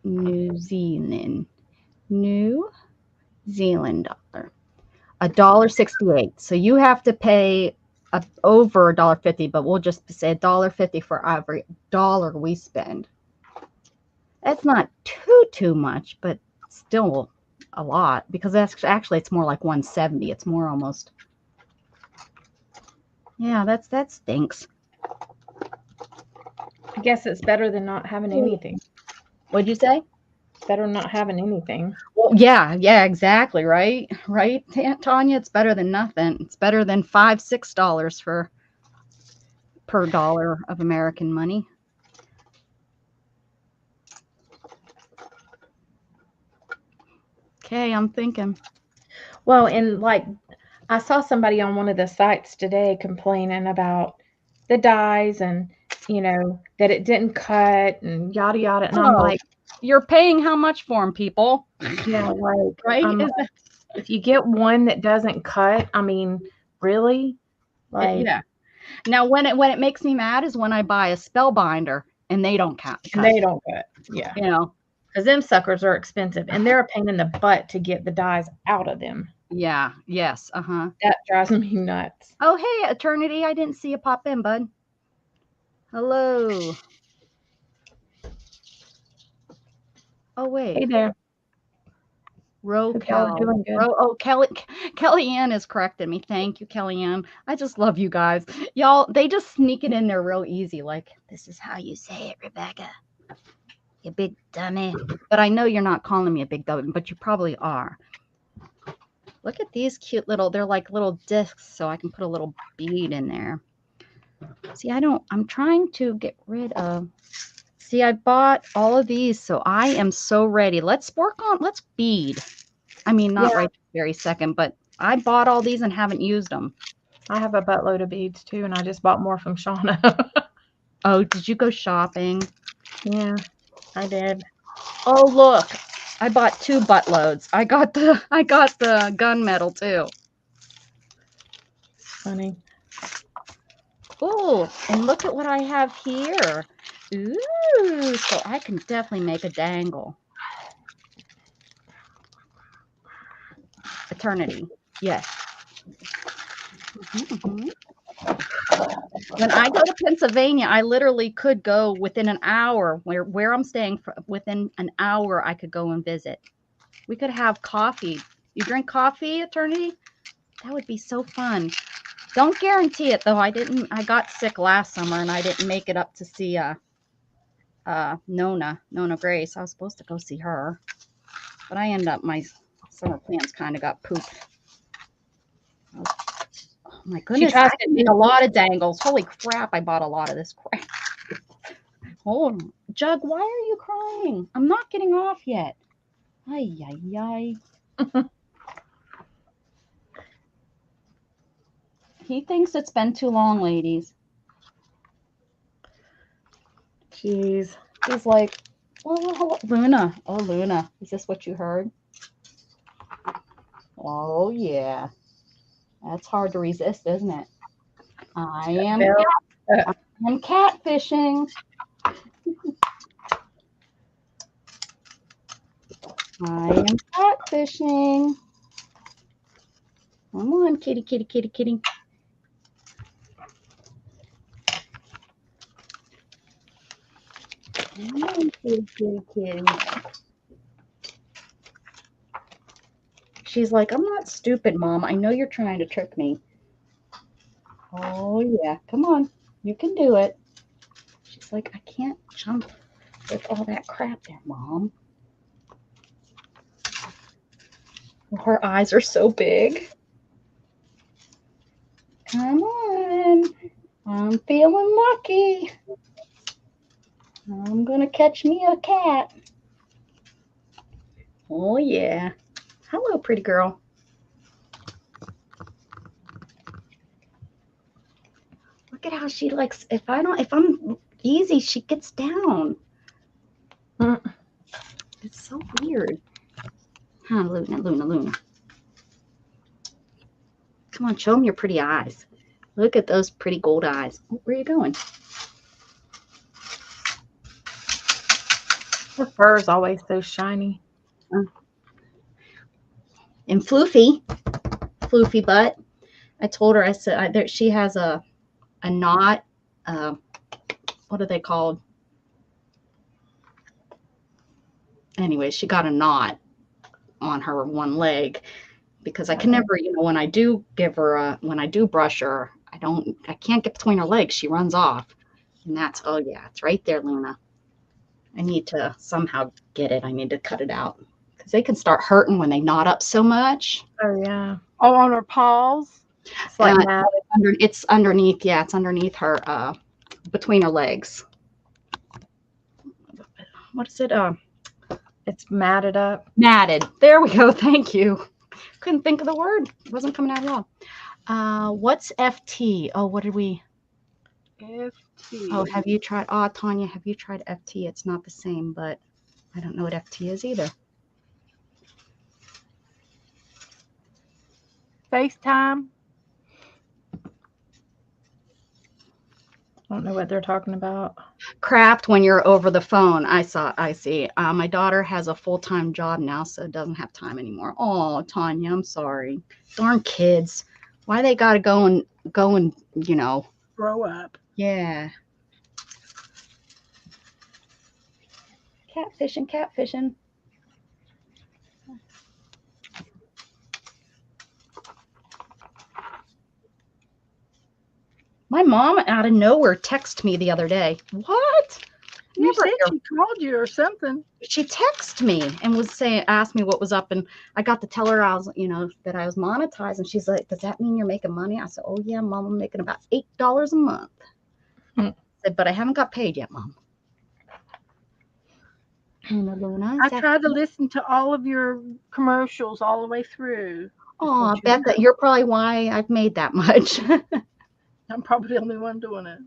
New Zealand. New Zealand dollar. $1.68. So you have to pay over $1.50, but we'll just say $1.50 for every dollar we spend. That's not too much, but still a lot, because that's actually it's more like 170. It's more almost. Yeah, that stinks. I guess it's better than not having anything. What'd you say? It's better not having anything. Well, yeah, exactly, right, Tanya. It's better than nothing. It's better than $5-6 per dollar of American money. Okay, I'm thinking. Well, and like I saw somebody on one of the sites today complaining about the dyes and that it didn't cut and yada yada. And I'm Oh, like, you're paying how much for them, people? yeah, like Right? I'm like, if you get one that doesn't cut, I mean, really? Like Yeah. Now, when it makes me mad is when I buy a spellbinder and they don't cut. they don't cut. Yeah. You know. Because them suckers are expensive and they're a pain in the butt to get the dyes out of them. Yeah. Yes. Uh-huh. That drives me nuts. Oh, hey, Eternity. I didn't see you pop in, bud. Hello. Oh, wait. Hey there. Roll Hope y'all are doing good. Oh, Kellyanne is correcting me. Thank you, Kellyanne. I just love you guys. Y'all, they just sneak it in there real easy. Like, this is how you say it, Rebecca. You big dummy. But I know you're not calling me a big dummy, but you probably are. Look at these cute they're like little discs, so I can put a little bead in there. See, I'm trying to get rid of. See, I bought all of these, so I am so ready. Let's bead. I mean, not right this very second, but I bought all these and haven't used them. I have a buttload of beads too, and I just bought more from Shauna. Oh, did you go shopping? Yeah, I did. Oh, look. I bought 2 buttloads. I got the gunmetal too. Funny. Oh, and look at what I have here. Ooh, so I can definitely make a dangle. Eternity. Yes. Mm-hmm. When I go to Pennsylvania, I literally could go within an hour where I'm staying. Within an hour, I could go and visit. We could have coffee. You drink coffee, Eternity? That would be so fun. Don't guarantee it though. I got sick last summer and I didn't make it up to see Nona Grace. I was supposed to go see her, but I ended up my summer plans kind of got pooped. Oh my goodness, I can make a lot of dangles. Holy crap, I bought a lot of this crap. Oh, Jug, why are you crying? I'm not getting off yet. Ay, ay, ay. He thinks it's been too long, ladies. Jeez. He's like, oh, Luna. Oh, Luna. Is this what you heard? Oh, yeah. That's hard to resist, isn't it? I am catfishing. I am catfishing. Come on, kitty, kitty, kitty, kitty. Come on, kitty, kitty, kitty. She's like, I'm not stupid, Mom. I know you're trying to trick me. Oh, yeah. Come on. You can do it. She's like, I can't jump with all that crap there, Mom. Her eyes are so big. Come on. I'm feeling lucky. I'm going to catch me a cat. Oh, yeah. Hello, pretty girl. Look at how she likes, if I'm easy, she gets down. It's so weird. Huh, Luna, Luna, Luna. Come on, show them your pretty eyes. Look at those pretty gold eyes. Oh, where are you going? Her fur is always so shiny. And Floofy butt. I told her, I said, she has a knot. What are they called? Anyway, she got a knot on her one leg because I can never, when I do give her when I do brush her, I can't get between her legs. She runs off. And oh yeah, it's right there, Luna. I need to somehow get it. I need to cut it out because they can start hurting when they knot up so much. Oh yeah. Oh, on her paws. It's like that. It's underneath. Yeah, it's underneath her, between her legs. What is it? It's matted up. Matted. There we go. Thank you. Couldn't think of the word. It wasn't coming out at all. What's FT? Oh, what did we? FT. Oh, have you tried? Oh, Tanya, have you tried FT? It's not the same, but I don't know what FT is either. FaceTime. I don't know what they're talking about. Craft when you're over the phone. I see. My daughter has a full-time job now, so doesn't have time anymore. Oh, Tanya, I'm sorry. Darn kids. Why they gotta go and Grow up. Yeah. Catfishing. My mom out of nowhere texted me the other day. What? You Never said hear- she called you or something. She texted me and asked me what was up, and I got to tell her that I was monetized, and she's like, "Does that mean you're making money?" I said, "Oh yeah, Mom, I'm making about $8 a month." I said, "But I haven't got paid yet, Mom." Luna, I tried to listen to all of your commercials all the way through. Oh, I bet that you're probably why I've made that much. I'm probably the only one doing it.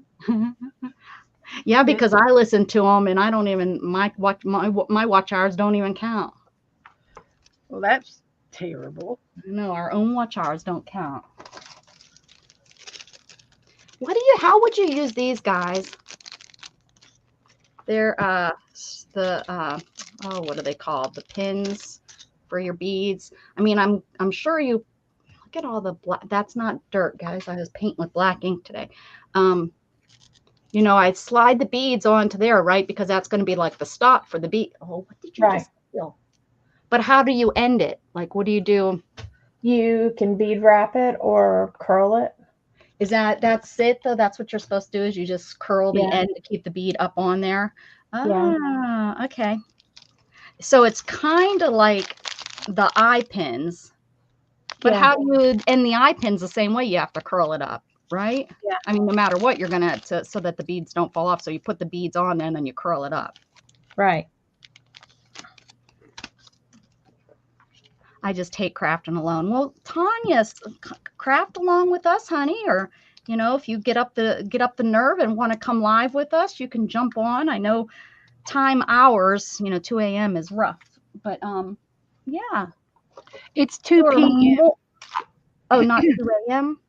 Yeah, because I listen to them, and I don't even my watch hours don't even count. Well, that's terrible. No, our own watch hours don't count. How would you use these guys? They're what are they called? The pins for your beads. I mean, I'm sure you look at all the black. That's not dirt, guys. I was painting with black ink today. I slide the beads onto there, right? Because that's going to be like the stop for the bead. Oh, what did you just feel? But how do you end it? Like, what do you do? You can bead wrap it or curl it. Is that's it though? That's what you're supposed to do, is you just curl the end to keep the bead up on there? Ah, okay. So it's kind of like the eye pins. But how do you end the eye pins the same way? You have to curl it up, right? Yeah. I mean, no matter what, you're going to, so that the beads don't fall off. So you put the beads on there and then you curl it up. Right. I just hate crafting alone. Well, Tanya, craft along with us, honey. Or, if you get up the nerve and want to come live with us, you can jump on. I know hours, 2 a.m. is rough, but yeah. It's 2 p.m. Oh, not 2 a.m.?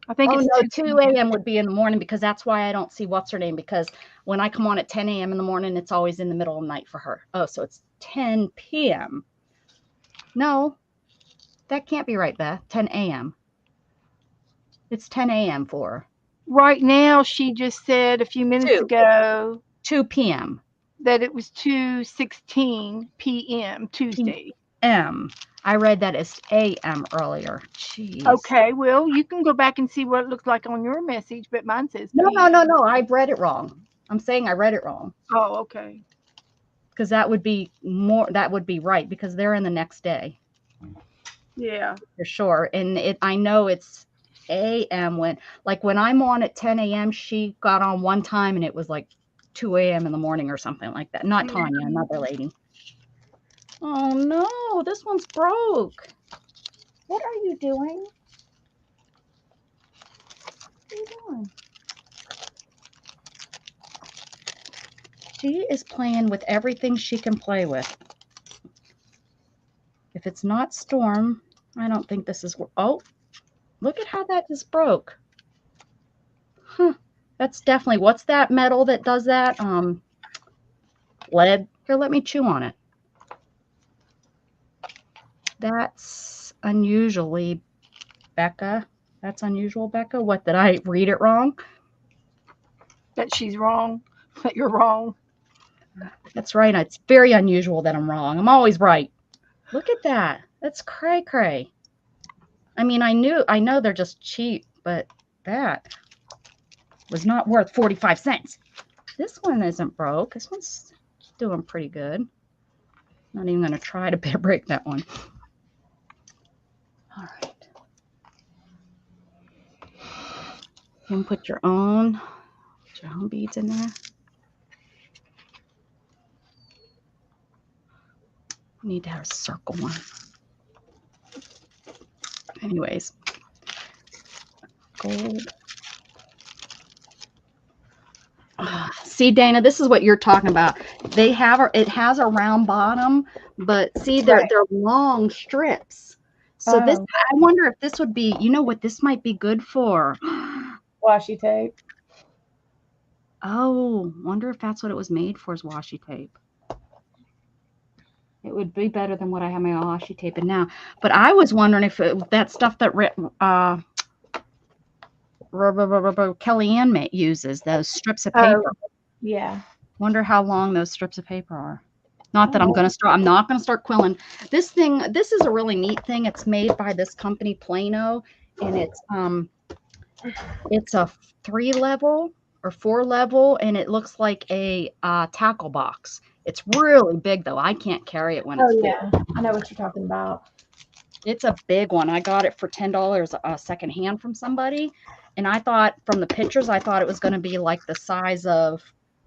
I think it's 2 a.m. would be in the morning, because that's why I don't see what's her name, because when I come on at 10 a.m. in the morning, it's always in the middle of the night for her. Oh, so it's 10 p.m. No, that can't be right, Beth. 10 a.m. It's 10 a.m. for her. Right now, she just said a few minutes ago 2 p.m. that it was 2:16 p.m. Tuesday. I read that as a.m. earlier. Jeez. Okay, well, you can go back and see what it looks like on your message, but mine says No. PM. I read it wrong. I'm saying I read it wrong. Oh, okay. Because that would be right, because they're in the next day. Yeah. For sure. And I know it's a.m. when I'm on at 10 a.m., she got on one time and it was like 2 a.m. in the morning or something like that. Not Tanya, another lady. Oh no, this one's broke. What are you doing? What are you doing? She is playing with everything she can play with. If it's not Storm, I don't think this is. Oh, look at how that just broke. Huh. That's definitely, what's that metal that does that? Lead. Here, let me chew on it. That's unusually, Becca. That's unusual, Becca. What, did I read it wrong? That she's wrong. That you're wrong. That's right. It's very unusual that I'm wrong. I'm always right. Look at that. That's cray cray. I mean, I know they're just cheap, but that was not worth 45 cents. This one isn't broke. This one's doing pretty good. Not even going to try to break that one. All right. You can put your own beads in there. You need to have a circle one. Anyways, gold. See, Dana, this is what you're talking about. It has a round bottom, but see, they're long strips. So this, I wonder if this would be, you know what this might be good for? Washi tape. Oh, wonder if that's what it was made for, is washi tape. It would be better than what I have my washi tape in now. But I was wondering if that stuff that Kellyanne uses, those strips of paper. Yeah. Wonder how long those strips of paper are. Not that I'm not going to start quilling. This is a really neat thing. It's made by this company, Plano, and it's a 3-level or 4-level, and it looks like a tackle box. It's really big, though. I can't carry it when it's big. Yeah. I know what you're talking about. It's a big one. I got it for $10 secondhand from somebody. And I thought, from the pictures, I thought it was going to be like the size of,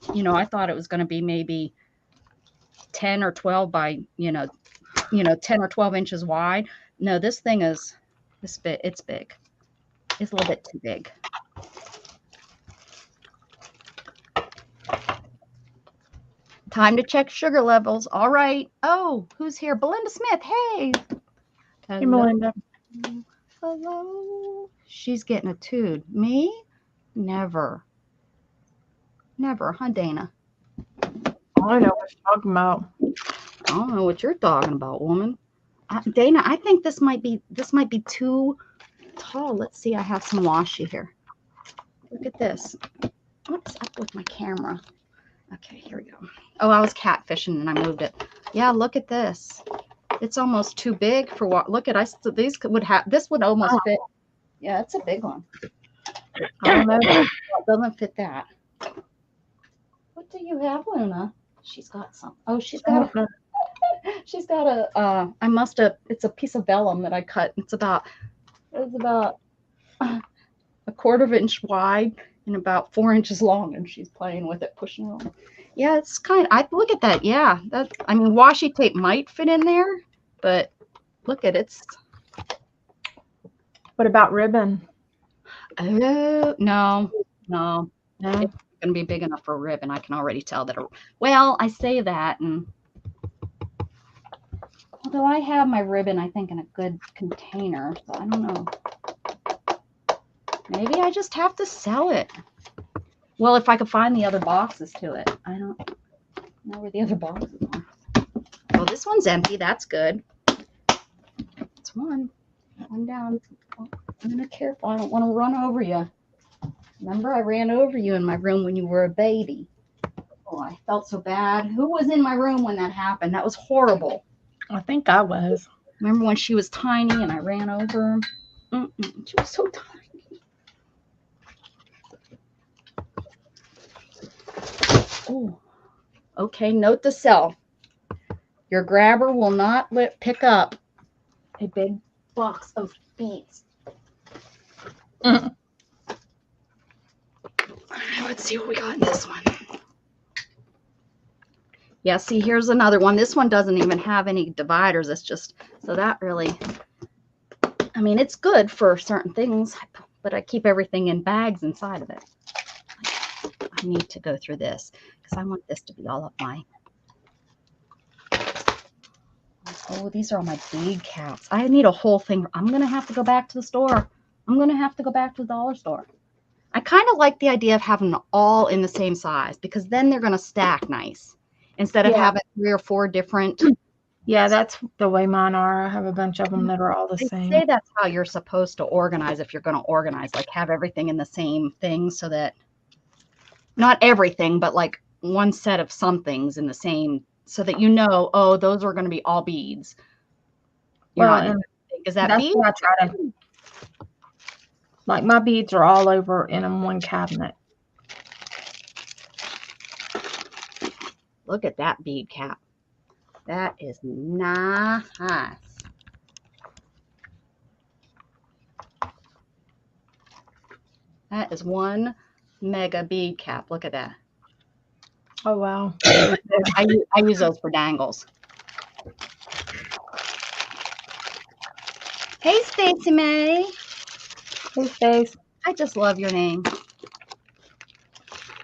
I thought it was going to be maybe 10 or 12 by, 10 or 12 inches wide. No, this thing is this big. It's big. It's a little bit too big. Time to check sugar levels. All right. Oh, who's here? Belinda Smith. Hey. Hey, Melinda. Hello. She's getting a tood. Me? Never. Never, huh, Dana? I know what you're talking about. I don't know what you're talking about, woman. Dana, I think this might be too tall. Let's see. I have some washi here. Look at this. What's up with my camera? Okay, here we go. Oh, I was catfishing and I moved it. Yeah, look at this. It's almost too big for what. Look at these would have. This would almost fit. Yeah, it's a big one. I don't know. It doesn't fit that. What do you have, Luna? She's got some. Oh, she's got a. She's got a. I must have. It's a piece of vellum that I cut. It's about a 1/4 inch wide and about 4 inches long, and she's playing with it, pushing it on. Yeah, it's kind of. I look at that. Yeah, that. I mean, washi tape might fit in there, but look at it. What about ribbon? Oh no. It's going to be big enough for a ribbon. I can already tell that. Well, I say that, and although I have my ribbon, I think in a good container, so I don't know. Maybe I just have to sell it. Well, if I could find the other boxes to it. I don't know where the other boxes are. Well, this one's empty. That's good. That's one down. Oh, I'm going to be careful. I don't want to run over you. Remember, I ran over you in my room when you were a baby. Oh, I felt so bad. Who was in my room when that happened? That was horrible. I think I was. Remember when she was tiny and I ran over her? She was so tiny. Oh, okay. Note to self. Your grabber will not pick up a big box of beads. Let's see what we got in this one. Yeah, see, here's another one. This one doesn't even have any dividers. It's just, so that really, I mean, it's good for certain things, but I keep everything in bags inside of it. I need to go through this because I want this to be all up my. Oh, these are all my bead caps. I need a whole thing. I'm going to have to go back to the store. I'm going to have to go back to the dollar store. I kind of like the idea of having them all in the same size because then they're going to stack nice instead of having 3 or 4 different. Yeah, that's the way mine are. I have a bunch of them that are all the They same. say that's how you're supposed to organize if you're going to organize, like have everything in the same thing so that not everything, but like one set of some things in the same so that you know, oh, those are going to be all beads. You're Well, not and is that that's bead? what I try to. Like my beads are all over in one cabinet. Look at that bead cap. That is nice. That is one mega bead cap. Look at that. Oh wow. I use those for dangles. Hey, Stacey May. Hey, Stace. I just love your name.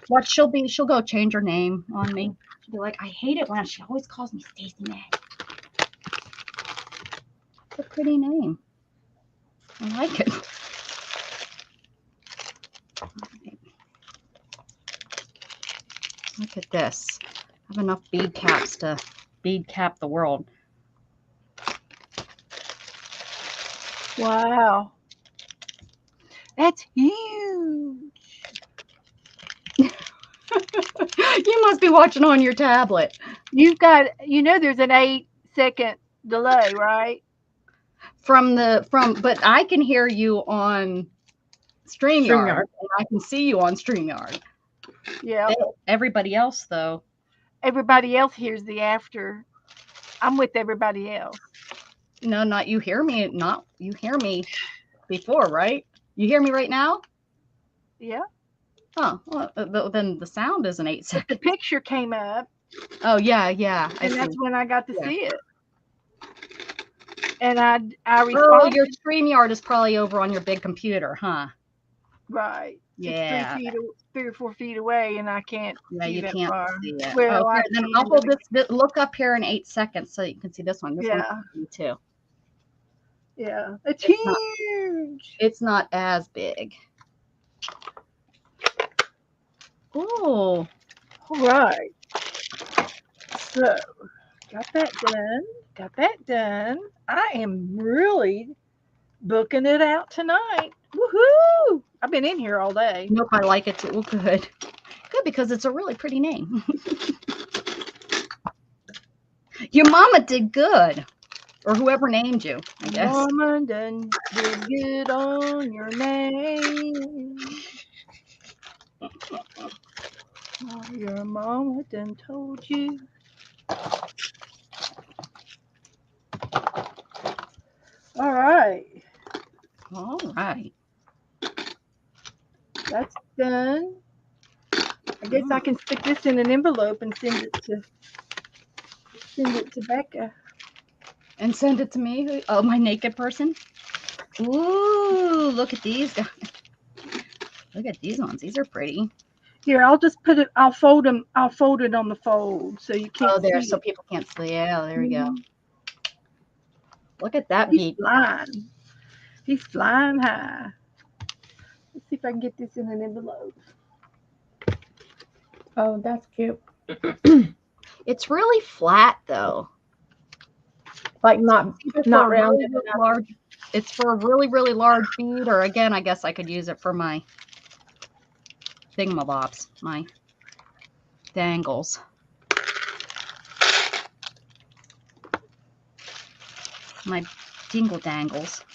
What she'll go change her name on me. She'll be like, I hate it when she always calls me Stacey May. It's a pretty name. I like it. Look at this. I have enough bead caps to bead cap the world. Wow. That's huge. You must be watching on your tablet. You've got, there's an 8-second delay, right? But I can hear you on StreamYard. And I can see you on StreamYard. Yeah. Everybody else, though. Everybody else hears the after. I'm with everybody else. No, not you hear me. Not you hear me before, right? You hear me right now? Yeah. Oh, well, then the sound is an 8 second. The picture came up. Oh yeah. And that's when I got to Yeah. see it. And I Oh, responded. your StreamYard is probably over on your big computer, huh? Right. Yeah. It's 3 or 4 feet away, and I can't Yeah, see you that can't far. see it. Well, here, then I'll hold this. Look up here in 8 seconds so you can see this one. This one's me too. Yeah, it's huge. It's not as big. Oh. All right. So, got that done. I am really booking it out tonight. Woohoo! I've been in here all day. Nope, I like it too. Oh, good. Good, because it's a really pretty name. Your mama did good. Or whoever named you, I guess. Mama done did good on your name. Your mama done told you. All right. All right. That's done. I guess I can stick this in an envelope and send it to Becca. And send it to me? Oh, my naked person? Ooh, look at these guys. Look at these ones. These are pretty. Here, I'll just put it. I'll fold them. I'll fold it on the fold so you can't. Oh, there, see so it. people can't see. Yeah, there we go. Look at that He's bead. flying. He's flying high. Let's see if I can get this in an envelope. Oh, that's cute. It's really flat though. Like not rounded. Really large. It's for a really, really large bead, or again, I guess I could use it for my thingamabobs, my dangles. My dingle dangles.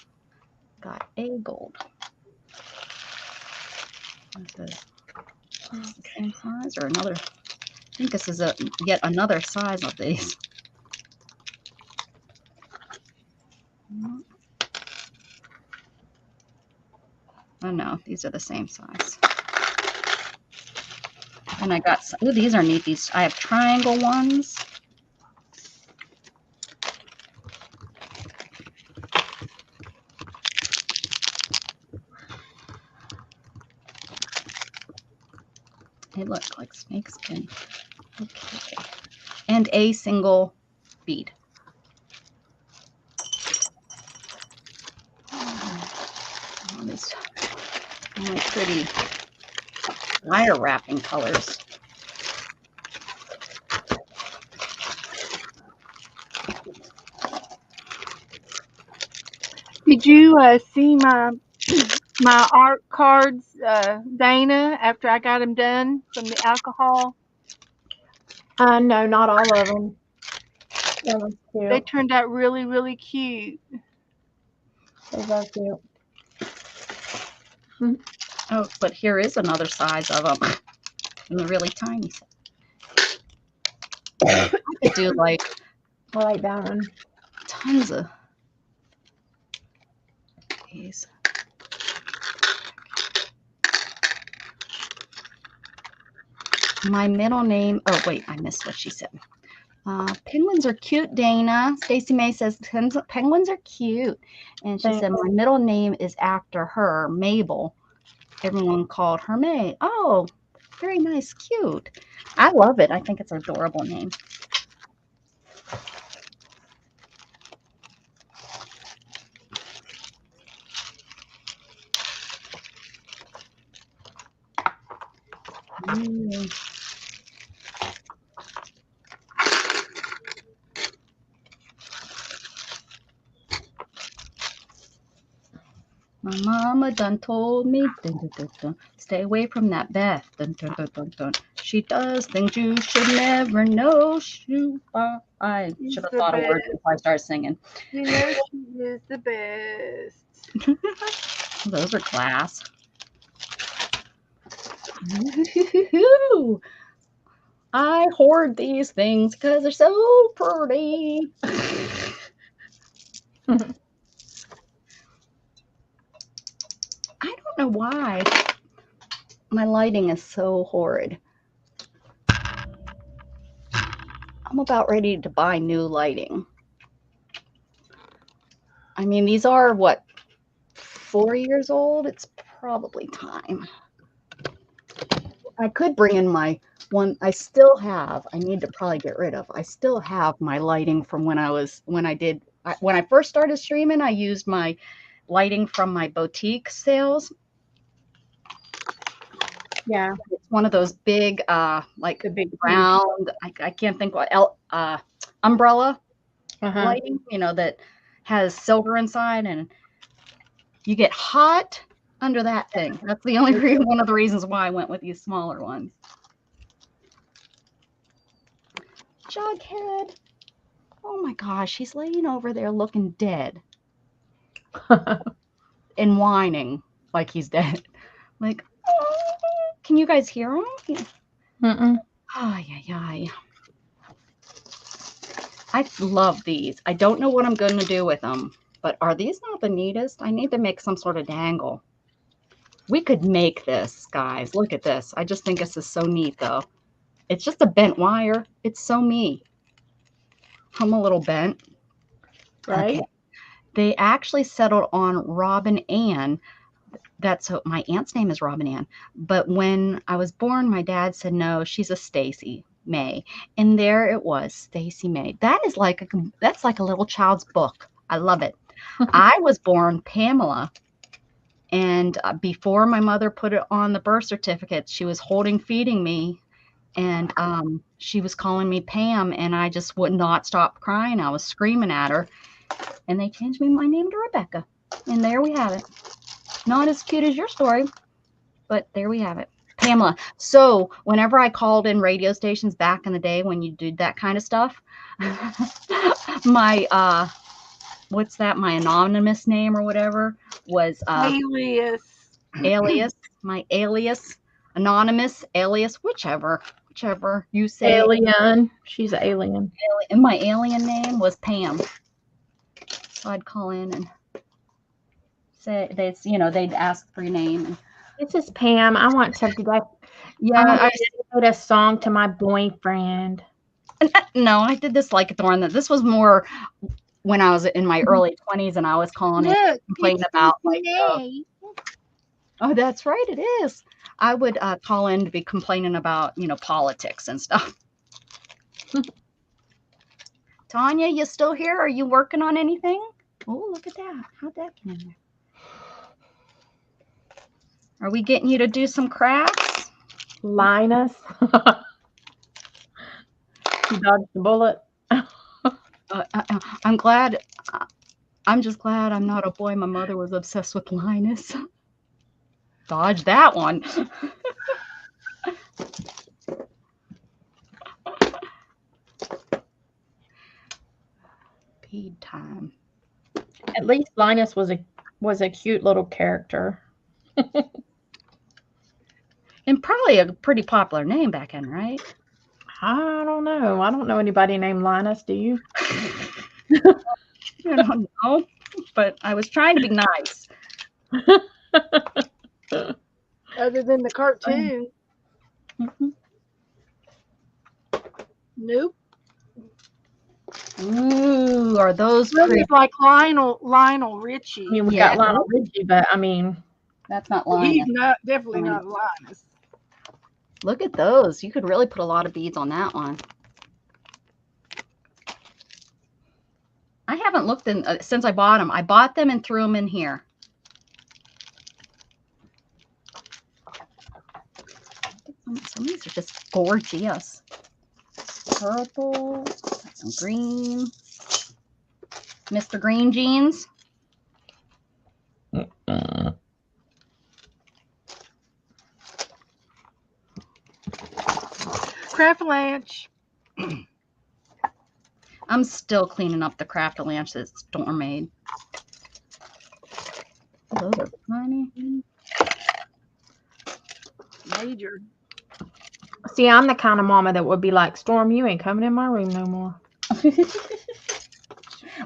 Got a gold. Is this the same size or another? I think this is yet another size of these. Oh no, these are the same size. And I got some, ooh, these are neat. These I have triangle ones. look like snakeskin. Okay. And a single bead. All these really pretty wire wrapping colors. Did you see my my art cards, Dana? After I got them done from the alcohol, No, not all of them. That was they cute. turned out really, really cute. Those are cute. Oh, but here is another size of them. And they're really tiny. I could do like I like that one. tons of these. My middle name, oh wait, I missed what she said. Penguins are cute, Dana. Stacy May says penguins are cute. And she said, my middle name is after her, Mabel. Everyone called her May. Oh, very nice, cute. I love it. I think it's an adorable name. My mama done told me, dun, dun, dun, dun, stay away from that Beth. Dun, dun, dun, dun, dun. She does things you should never know. I should have thought of words before I started singing. You know she is the best. Those are class. I hoard these things because they're so pretty. I don't know why my lighting is so horrid. I'm about ready to buy new lighting. I mean, these are what, 4 years old? It's probably time. I could bring in my one I still have. I need to probably get rid of. I still have my lighting from when I first started streaming. I used my lighting from my boutique sales. Yeah. It's one of those big, like The big round, I can't think what, umbrella lighting, that has silver inside, and you get hot under that thing. That's the only one of the reasons why I went with these smaller ones. Jughead. Oh my gosh, he's laying over there looking dead. And whining like he's dead. Like, oh, can you guys hear him? Ay, ay, ay. I love these. I don't know what I'm going to do with them, but are these not the neatest? I need to make some sort of dangle. We could make this, guys. Look at this. I just think this is so neat, though. It's just a bent wire. It's so me. I'm a little bent. Right. Okay. They actually settled on Robin Ann. That's my aunt's name is Robin Ann. But when I was born, my dad said, no, she's a Stacy May. And there it was, Stacy May. That's like a little child's book. I love it. I was born Pamela. And before my mother put it on the birth certificate, she was feeding me. And she was calling me Pam. And I just would not stop crying. I was screaming at her. And they changed my name to Rebecca. And there we have it. Not as cute as your story, but there we have it. Pamela. So whenever I called in radio stations back in the day when you did that kind of stuff, my, what's that? My anonymous name or whatever was alias, my alias, anonymous, alias, whichever you say. Alien. She's an alien. And my alien name was Pam. So I'd call in and say, they'd ask for your name. This is Pam. I want to do that. Yeah, I wrote a song to my boyfriend. No, I did this like during this was more when I was in my early 20s and I was calling it complaining about like, oh, that's right, it is. I would call in to be complaining about, politics and stuff. Tanya, you still here? Are you working on anything? Oh, look at that. How'd that get in there? Are we getting you to do some crafts? Linus. You dodged the bullet. I'm glad. I'm just glad I'm not a boy. My mother was obsessed with Linus. Dodge that one. Bead time. At least Linus was a cute little character. And probably a pretty popular name back then, right? I don't know. I don't know anybody named Linus. Do you? I don't know, but I was trying to be nice. Other than the cartoon. Mhm. Nope. Ooh, are those Really pretty? like Lionel Richie. I mean, we Yeah. got Lionel Richie, but I mean, That's not He's Linus. definitely not Linus. Look at those. You could really put a lot of beads on that one. I haven't looked in since I bought them. I bought them and threw them in here. Some of these are just gorgeous. Purple, got some green. Mr. Green Jeans. Craft-a-lanch. I'm still cleaning up the craft-a-lanch that Storm made. Those are tiny. Major. see, I'm the kind of mama that would be like, Storm, you ain't coming in my room no more.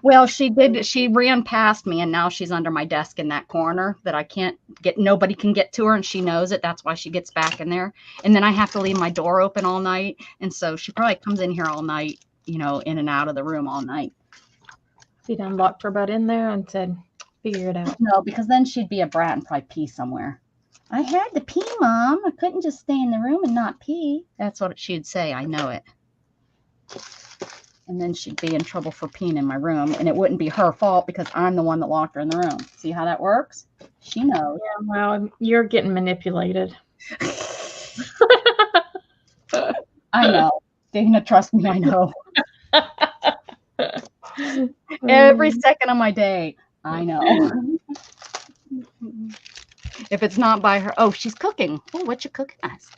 Well, she did. She ran past me, and now she's under my desk in that corner that I can't get. Nobody can get to her, and she knows it. That's why she gets back in there. And then I have to leave my door open all night, and so she probably comes in here all night, in and out of the room all night. He done locked her butt in there and said, figure it out. No, because then she'd be a brat and probably pee somewhere. I had to pee, Mom. I couldn't just stay in the room and not pee. That's what she'd say. I know it. And then she'd be in trouble for peeing in my room, and it wouldn't be her fault because I'm the one that locked her in the room. See how that works? She knows. Yeah, well, you're getting manipulated. I know. Dana, trust me, I know. Every second of my day, I know. If it's not by her, oh, she's cooking. Oh, what you cooking us?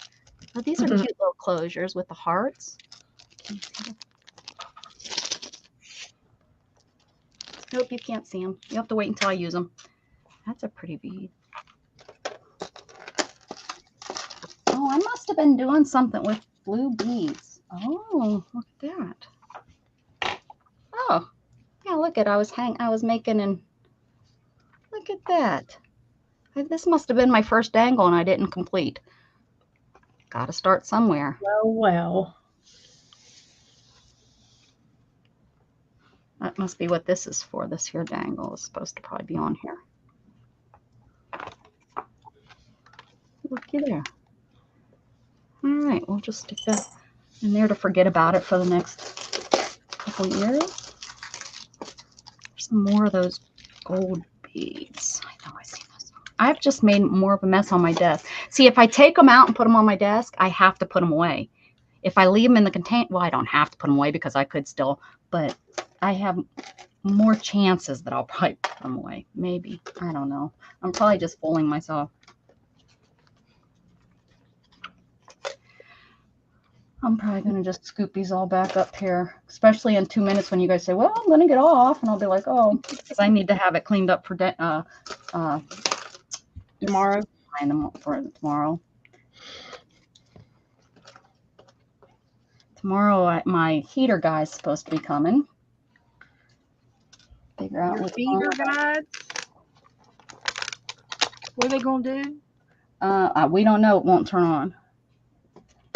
Oh, these are cute little closures with the hearts. Nope, you can't see them. You have to wait until I use them. That's a pretty bead. Oh, I must have been doing something with blue beads. Oh, look at that. Oh, yeah, look at I was making and look at that. This must have been my first angle and I didn't complete. Got to start somewhere. Well. That must be what this is for. This here dangle is supposed to probably be on here. Looky there. All right, we'll just stick that in there to forget about it for the next couple years. There's some more of those gold beads. I know I see those. I've just made more of a mess on my desk. See, if I take them out and put them on my desk, I have to put them away. If I leave them in the container, well, I don't have to put them away because I could still, but I have more chances that I'll probably put them away. Maybe. I don't know. I'm probably just fooling myself. I'm probably going to just scoop these all back up here, especially in 2 minutes when you guys say, well, I'm going to get off. And I'll be like, oh, because I need to have it cleaned up for Tomorrow. For tomorrow. Tomorrow, my heater guy's supposed to be coming. Figure out Your what's feeder on. guides. What are they gonna do? We don't know. It won't turn on.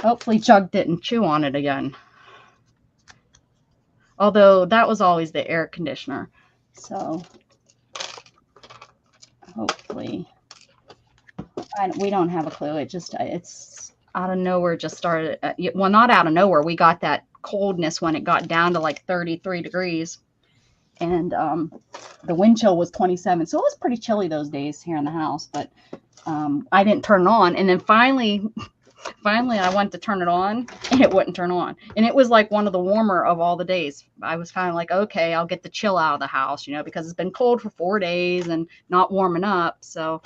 Hopefully, Chug didn't chew on it again. Although that was always the air conditioner, so hopefully We don't have a clue. It's out of nowhere. Just started. Well, not out of nowhere. We got that coldness when it got down to like 33 degrees, and the wind chill was 27. So it was pretty chilly those days here in the house. But I didn't turn it on, and then finally I went to turn it on, and it wouldn't turn on. And it was like one of the warmer of all the days. I was kind of like, okay, I'll get the chill out of the house, because it's been cold for 4 days and not warming up. So.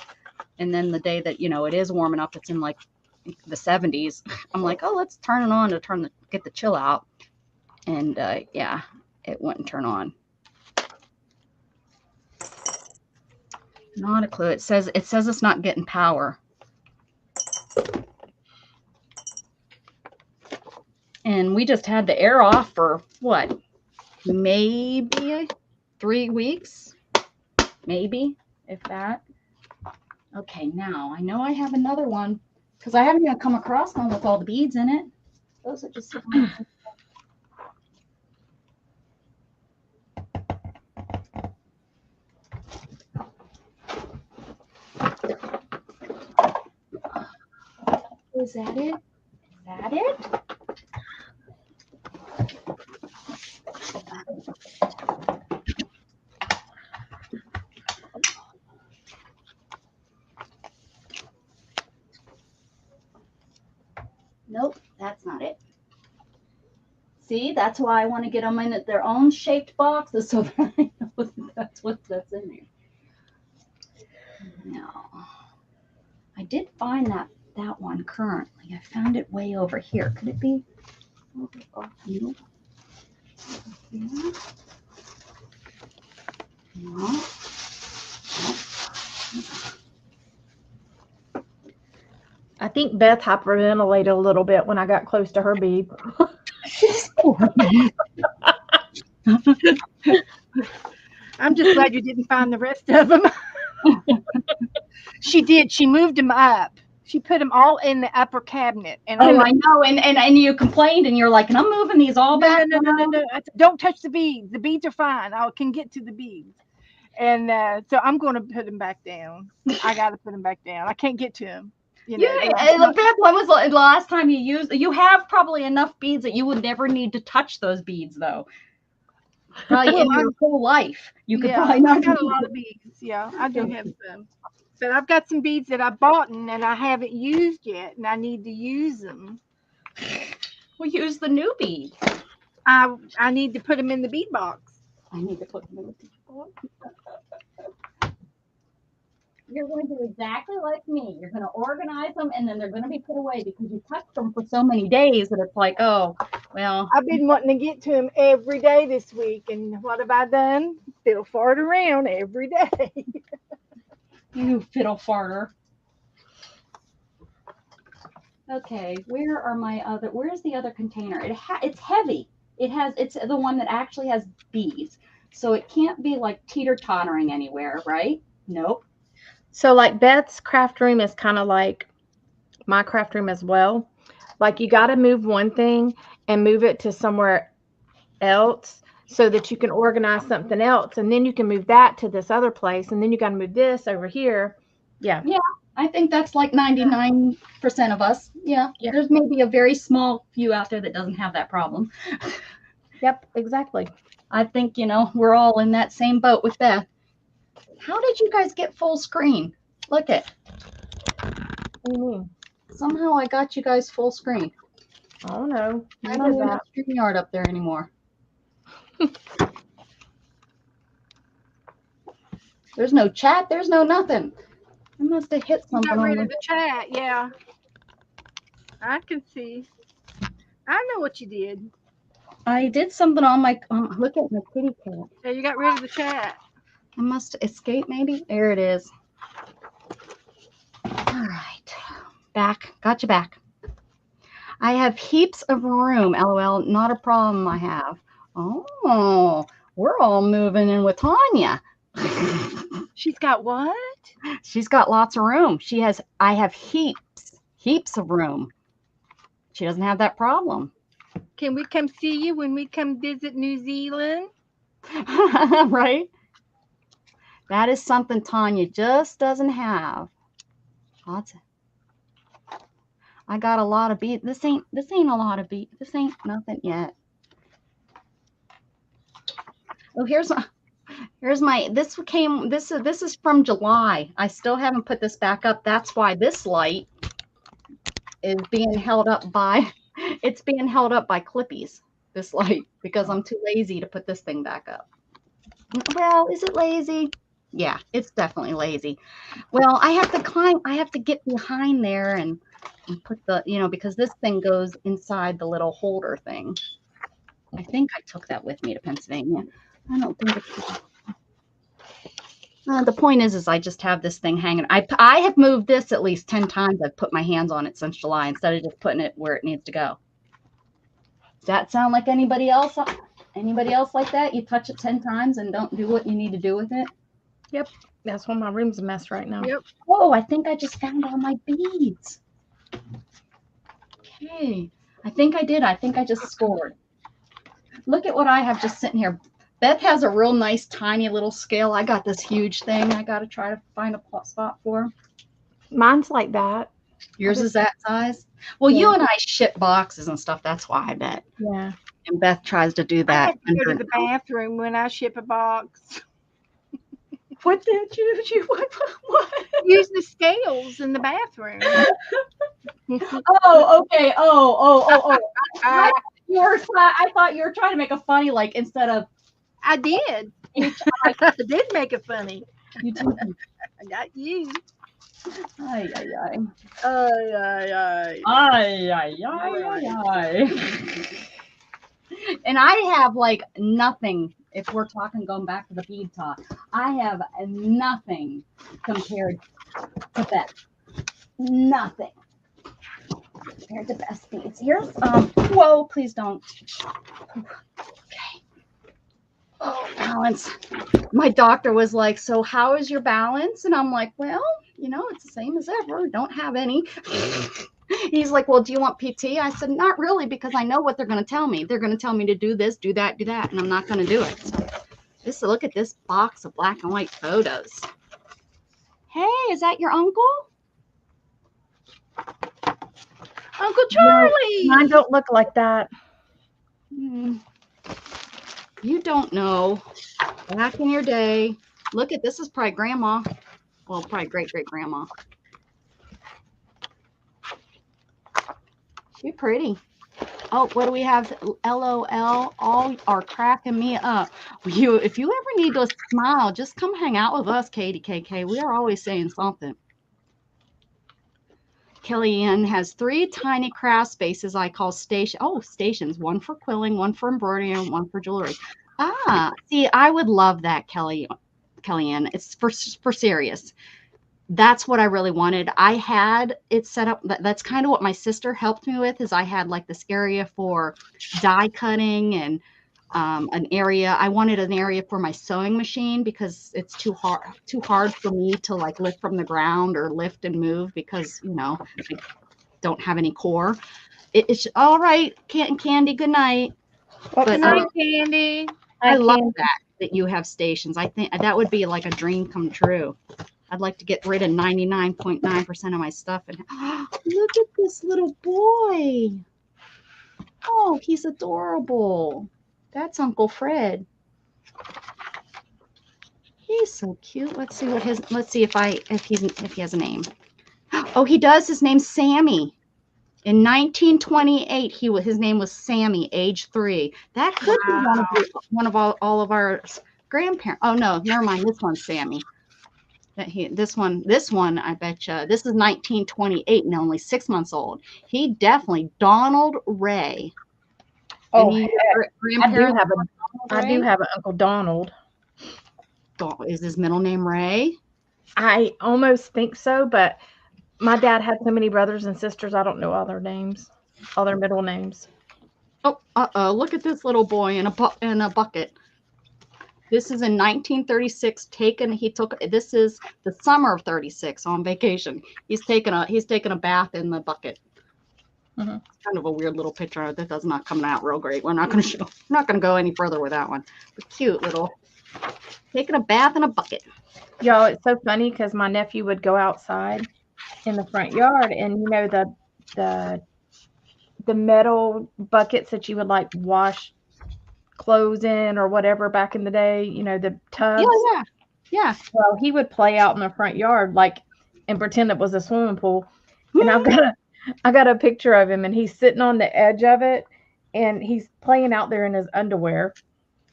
And then the day that, it is warming up, it's in like the 70s. I'm like, oh, let's turn it on to get the chill out. And yeah, it wouldn't turn on. Not a clue. It says it's not getting power. And we just had the air off for what? Maybe 3 weeks? Maybe, if that. Okay, now I know I have another one because I haven't even come across one with all the beads in it. Those are just. Is that it? Is that it? Nope, that's not it. See, that's why I want to get them in their own shaped boxes so that I know that's in there. No, I did find that one currently. I found it way over here. Could it be over here? No. I think Beth hyperventilated a little bit when I got close to her bead. I'm just glad you didn't find the rest of them. She did. She moved them up. She put them all in the upper cabinet. And I know. And you complained, and you're like, and I'm moving these all back. No. Don't touch the beads. The beads are fine. I can get to the beads. And so I'm going to put them back down. I got to put them back down. I can't get to them. Beth, when was the last time you used? You have probably enough beads that you would never need to touch those beads, though. Probably in your whole life, you could probably not. I got a lot of beads. Yeah, I do have some. But I've got some beads that I bought and I haven't used yet, and I need to use them. Well, use the new bead. I need to put them in the bead box. I need to put them in the bead box. You're going to do exactly like me. You're going to organize them, and then they're going to be put away because you touched them for so many days that it's like, oh, well. I've been wanting to get to them every day this week, and what have I done? Fiddle fart around every day. You fiddle farter. Okay, where's the other container? It's heavy. It's the one that actually has beads. So it can't be like teeter-tottering anywhere, right? Nope. So like Beth's craft room is kind of like my craft room as well. Like you got to move one thing and move it to somewhere else so that you can organize something else. And then you can move that to this other place. And then you got to move this over here. Yeah. Yeah. I think that's like 99% of us. Yeah. There's maybe a very small few out there that doesn't have that problem. Yep, exactly. I think, we're all in that same boat with Beth. How did you guys get full screen? Look it. What do you mean? Somehow I got you guys full screen. I don't know. I don't even have StreamYard up there anymore. There's no chat. There's no nothing. I must have hit something. Got rid of the chat. Yeah. I can see. I know what you did. I did something on my, look at my kitty cat. Yeah, you got rid of the chat. I must escape maybe. There it is. All right. Back. Got you back. I have heaps of room. LOL. Not a problem I have. Oh, we're all moving in with Tanya. She's got what? She's got lots of room. I have heaps of room. She doesn't have that problem. Can we come see you when we come visit New Zealand? Right? That is something Tanya just doesn't have. Lots. I got a lot of beads. This ain't a lot of beads. This ain't nothing yet. Oh, here's my this is from July. I still haven't put this back up. That's why this light is being held up by it's being held up by Clippies, this light, because I'm too lazy to put this thing back up. Well, is it lazy? Yeah, it's definitely lazy. Well, I have to get behind there and put the, because this thing goes inside the little holder thing. I think I took that with me to Pennsylvania. I don't think it's the point is I just have this thing hanging. I have moved this at least 10 times. I've put my hands on it since July instead of just putting it where it needs to go. Does that sound like anybody else? Anybody else like that? You touch it 10 times and don't do what you need to do with it? Yep. That's why my room's a mess right now. Yep. Oh, I think I just found all my beads. Okay. I think I did. I think I just scored. Look at what I have just sitting here. Beth has a real nice tiny little scale. I got this huge thing I got to try to find a spot for. Mine's like that. Yours is that size? Well, Yeah. you and I ship boxes and stuff. That's why I bet. Yeah. And Beth tries to do I that. have to go to the bathroom when I ship a box. What did you what? Use the scales in the bathroom. Oh, okay. Oh. I thought you were trying to make a funny, like, instead of I did. I did make it funny. you do. I got you. Ay, ay, ay. Ay. Ay, ay, ay. And I have like nothing. If we're going back to the bead talk, I have nothing compared to Beth. Nothing compared to Beth's beads. Here's whoa, please don't. Okay. Oh, balance. My doctor was like, so how is your balance? And I'm like, well, it's the same as ever. Don't have any. He's like, well, do you want PT? I said, not really, because I know what they're going to tell me. They're going to tell me to do this, do that, and I'm not going to do it. So look at this box of black and white photos. Hey, is that your uncle? Uncle Charlie. Mine don't look like that. You don't know. Back in your day. Look at this is probably grandma. Well, probably great-great-grandma. She's pretty. Oh, what do we have? LOL. All are cracking me up. If you ever need to smile, just come hang out with us, Katie KK. We are always saying something. Kellyanne has 3 tiny craft spaces I call stations. One for quilling, one for embroidery, and one for jewelry. See, I would love that, Kellyanne. It's for serious. That's what I really wanted. I had it set up. That's kind of what my sister helped me with. Is I had like this area for die cutting and an area. I wanted an area for my sewing machine because it's too hard for me to like lift from the ground or lift and move because I don't have any core. It's all right, Candy. Good night. Good night, Candy. I love that you have stations. I think that would be like a dream come true. I'd like to get rid of 99.9% of my stuff. And look at this little boy. Oh, he's adorable. That's Uncle Fred. He's so cute. Let's see if he has a name. Oh, he does. His name's Sammy. In 1928, his name was Sammy, age 3. That could be one of all of our grandparents. Oh no, never mind. This one's Sammy. This one, I bet you. This is 1928 and only 6 months old. He definitely Donald Ray. Oh, I do have an Uncle Donald. Is his middle name Ray? I almost think so, but my dad had so many brothers and sisters. I don't know all their names, all their middle names. Oh, look at this little boy in a bucket. This is in 1936. This is the summer of 36 on vacation. He's taken a bath in the bucket. Mm-hmm. It's kind of a weird little picture. That does not come out real great. We're not going to go any further with that one. But cute little taking a bath in a bucket. Y'all, it's so funny because my nephew would go outside in the front yard, and the the metal buckets that you would like wash clothes in or whatever back in the day, the Yeah, tubs. yeah, yeah. Well, he would play out in the front yard like and pretend it was a swimming pool. And I got a picture of him, and he's sitting on the edge of it, and he's playing out there in his underwear.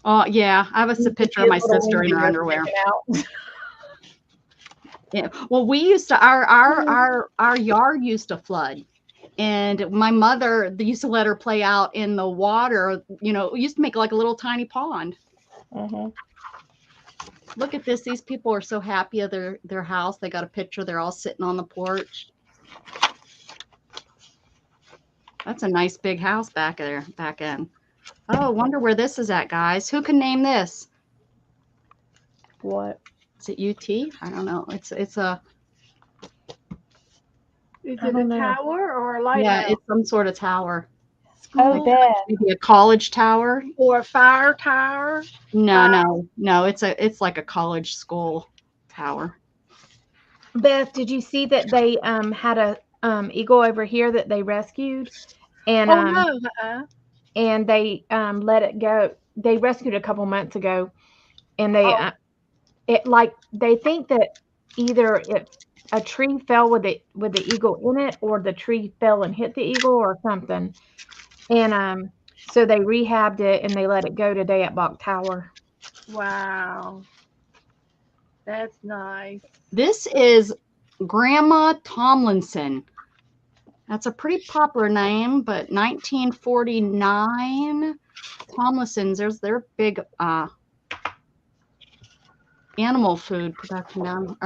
Oh, yeah. I have a picture of my sister in her underwear. Out. Yeah. Well, we used to our yard used to flood, and my mother used to let her play out in the water. We used to make like a little tiny pond. Mhm. Look at this. These people are so happy of their house. They got a picture. They're all sitting on the porch. That's a nice big house back there, back in. Oh, wonder where this is at, guys. Who can name this? What? Is it UT? I don't know. It's a Is I it a don't know. tower or a yeah, lighthouse it's some sort of tower. Oh, Beth. Maybe a college tower. or a fire tower? No. It's like a college school tower. Beth, did you see that they had a eagle over here that they rescued, and Oh no. Uh-uh. and they let it go. They rescued it a couple months ago, and they Oh. it like they think that either a tree fell with the eagle in it, or the tree fell and hit the eagle or something. And so they rehabbed it and they let it go today at Bach Tower. Wow. That's nice. This is Grandma Tomlinson. That's a pretty proper name, but 1949 Tomlinson's. There's their big animal food production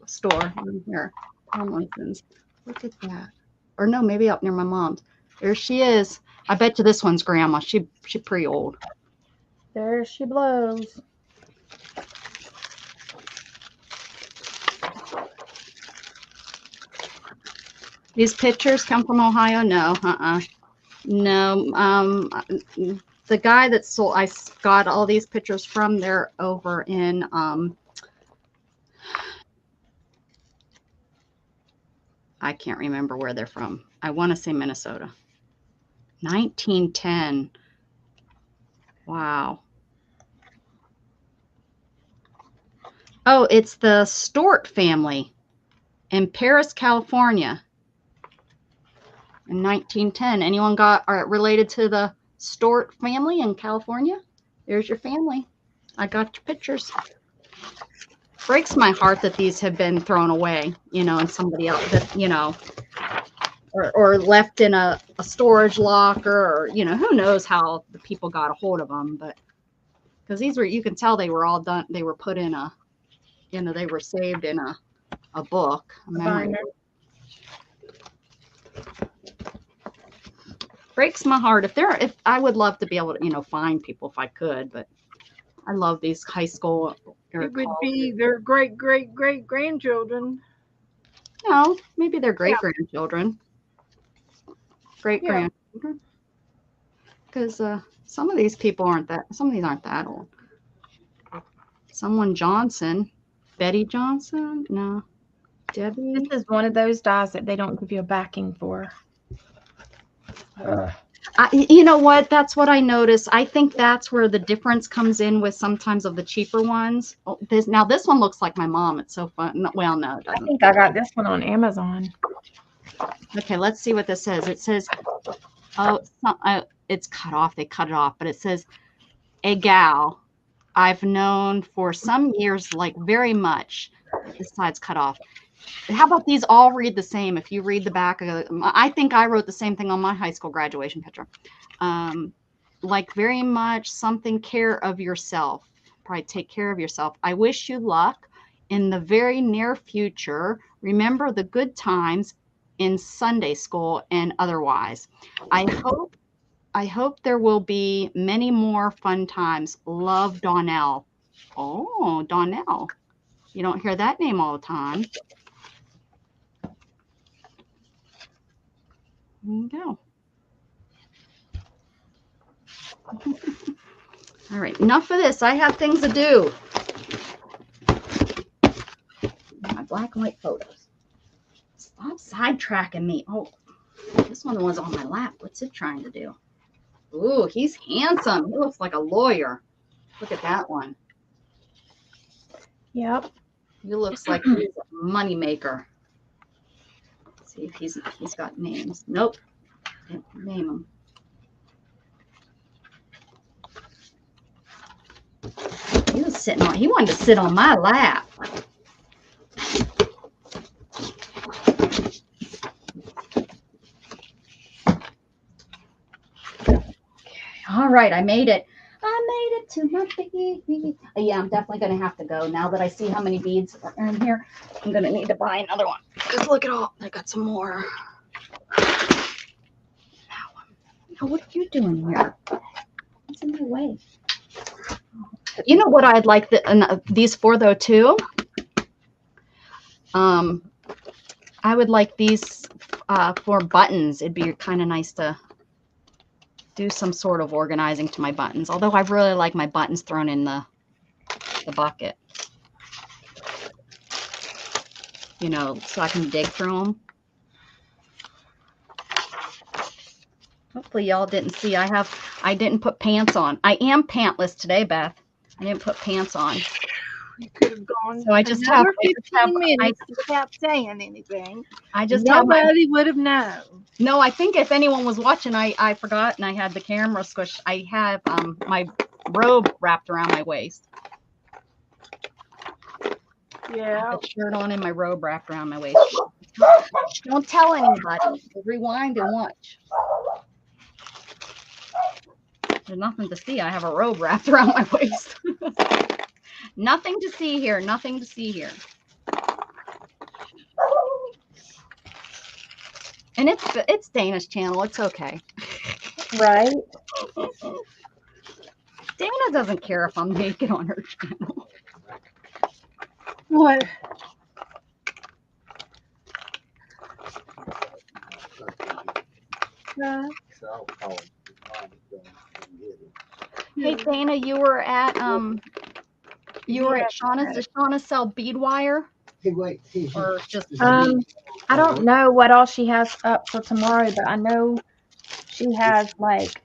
store in here. Tomlinson's. Look at that. Or no, maybe up near my mom's. There she is. I bet you this one's Grandma. She pretty old. There she blows. These pictures come from Ohio? No, no. The guy that sold, I got all these pictures from, they're over in I can't remember where they're from. I want to say Minnesota. 1910. Wow. Oh, it's the Stort family in Paris, California. In 1910. Anyone are related to the Stort family in California? There's your family. I got your pictures. Breaks my heart that these have been thrown away, and somebody else that, or left in a storage locker, or, who knows how the people got a hold of them, but because these were, you can tell they were all done. They were put in they were saved in a book. Breaks my heart. If I would love to be able to, find people if I could, but I love these high school. It would be their great grandchildren. No, maybe they're great grandchildren. Great grandchildren. Because some of these people aren't that. Some of these aren't that old. Someone Johnson, Betty Johnson. No, Debbie. This is one of those dyes that they don't give you a backing for. You know what? That's what I noticed. I think that's where the difference comes in with sometimes of the cheaper ones. Oh, this one looks like my mom. It's so fun. Well, no, it doesn't. I think I got this one on Amazon. Okay, let's see what this says. It says, it's cut off. They cut it off, but it says, a gal I've known for some years, like very much. This side's cut off. How about these all read the same? If you read the back of I think I wrote the same thing on my high school graduation picture. Like very much something, care of yourself. Probably take care of yourself. I wish you luck in the very near future. Remember the good times in Sunday school and otherwise. I hope there will be many more fun times. Love, Donnell. Oh, Donnell. You don't hear that name all the time. There you go. All right, enough of this. I have things to do. My black and white photos. Stop sidetracking me. Oh, this one was on my lap. What's it trying to do? Ooh, he's handsome. He looks like a lawyer. Look at that one. Yep. He looks like he's a moneymaker. Let's see if he's got names. Nope. Can't name him. He was sitting on. He wanted to sit on my lap. All right, I made it. I made it to my bead. Yeah, I'm definitely going to have to go. Now that I see how many beads are in here, I'm going to need to buy another one. Because look at all, I got some more. Now, what are you doing here? What's in my way? You know what I'd like these for, though, too? I would like these for buttons. It'd be kind of nice to do some sort of organizing to my buttons. Although I really like my buttons thrown in the bucket. You know, so I can dig through them. Hopefully y'all didn't see. I didn't put pants on. I am pantless today, Beth. I didn't put pants on. You could have gone. So I just have another 15 minutes without saying anything. I just have my, Nobody would have known. no, I think if anyone was watching, I forgot and I had the camera squished. I have my robe wrapped around my waist. Yeah. The shirt on and my robe wrapped around my waist. Don't tell anybody. Rewind and watch. There's nothing to see. I have a robe wrapped around my waist. Nothing to see here. Nothing to see here. And it's Dana's channel. It's okay. Right. Dana doesn't care if I'm naked on her channel. What? Hey Dana, you were at Shauna's. Does Shauna sell bead wire? Hey, wait. Or just I don't know what all she has up for tomorrow, but I know she has like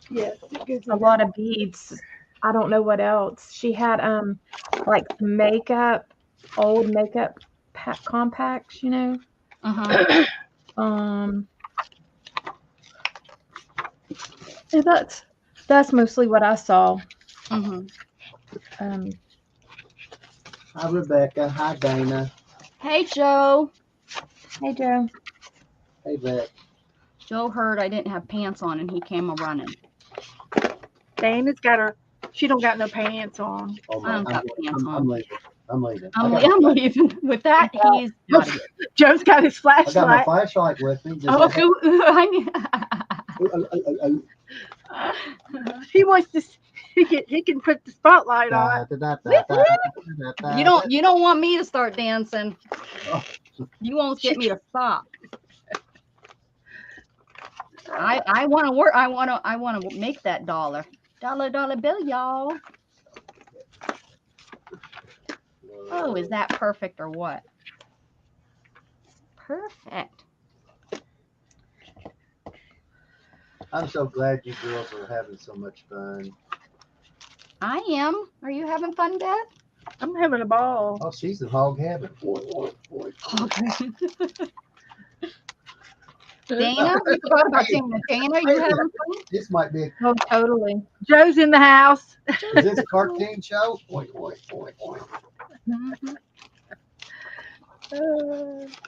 Yes. a lot of beads. I don't know what else. She had like makeup, old makeup compacts, you know. uh-huh. Yeah, that's mostly what I saw. Mm-hmm. Hi, Rebecca. Hi, Dana. Hey Joe. Hey Joe. Hey, Beck. Joe heard I didn't have pants on and he came a running. Dana's got her. She don't got no pants on. Oh, I don't got pants I'm on. leaving. I'm leaving. I'm leaving. With that, he's out of here. Joe's got his I got my flashlight. flashlight with me. Just He wants to. He can put the spotlight on. You don't want me to start dancing. You won't get me to stop. I want to work. I want to make that dollar bill, y'all. Oh, is that perfect or what? Perfect. I'm so glad you girls are having so much fun. I am. Are you having fun, Beth? I'm having a ball. Oh, she's in hog heaven. Dana, we forgot about Dana. Dana, you having fun? This might be. Oh, totally. Joe's in the house. Is this a cartoon show? Mhm.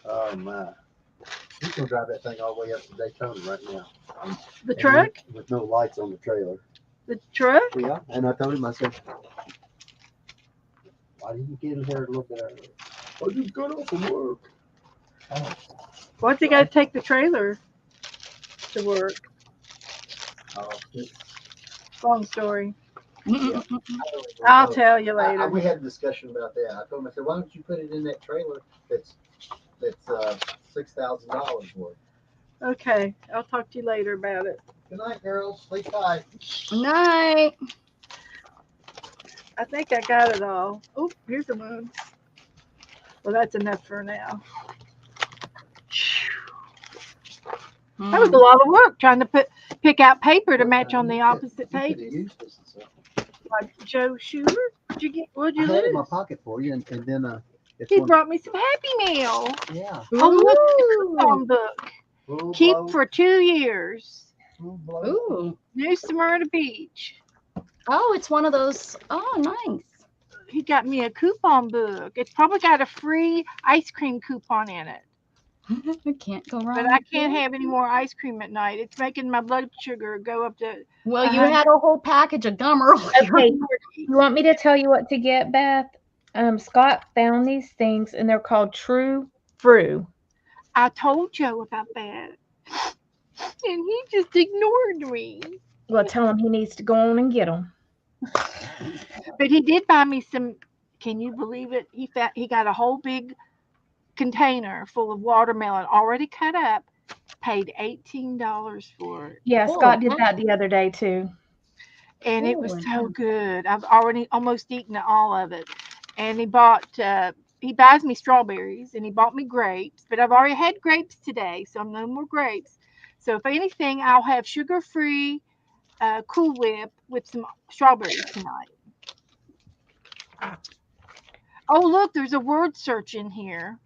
Oh my! He's gonna drive that thing all the way up to Daytona right now. The truck? With no lights on the trailer. The truck? Yeah, and I told him, I said, why didn't you get in here a little bit early? I just got off from work. Oh, Why'd you gotta take the trailer to work? oh, Long story. I don't even I'll know. tell you later. We had a discussion about that. I told him, I said, why don't you put it in that trailer that's $6,000 worth? Okay, I'll talk to you later about it. Good night, girls. Sleep tight. Night. I think I got it all. Oh, here's the moon. Well, that's enough for now. That was a lot of work trying to pick out paper to match on the opposite You could have pages. used this and stuff. Like Joe Schumer, what'd I you had it in my lose? pocket for you, and then it's He one. brought me some Happy Meal. Yeah. Oh, look, the Ooh. coupon book. Full Keep blow, for 2 years. full blow. Ooh. New Smyrna Beach. Oh, it's one of those. Oh, nice. He got me a coupon book. It's probably got a free ice cream coupon in it. I can't go wrong. But I with can't that. have any more ice cream at night. It's making my blood sugar go up to Well, you 100. had a whole package of gum earlier. Okay, you want me to tell you what to get, Beth? Scott found these things, and they're called True Brew. I told Joe about that. And he just ignored me. Well, tell him he needs to go on and get them. But he did buy me some. Can you believe it? He got a whole big container full of watermelon already cut up. Paid $18 for it, Yeah, Holy Scott did cow. that the other day too. and it was Holy so cow. good. I've already almost eaten all of it. And he bought. He buys me strawberries, and he bought me grapes. But I've already had grapes today, so I'm no more grapes. So if anything, I'll have sugar-free Cool Whip with some strawberries tonight. Oh, look, there's a word search in here.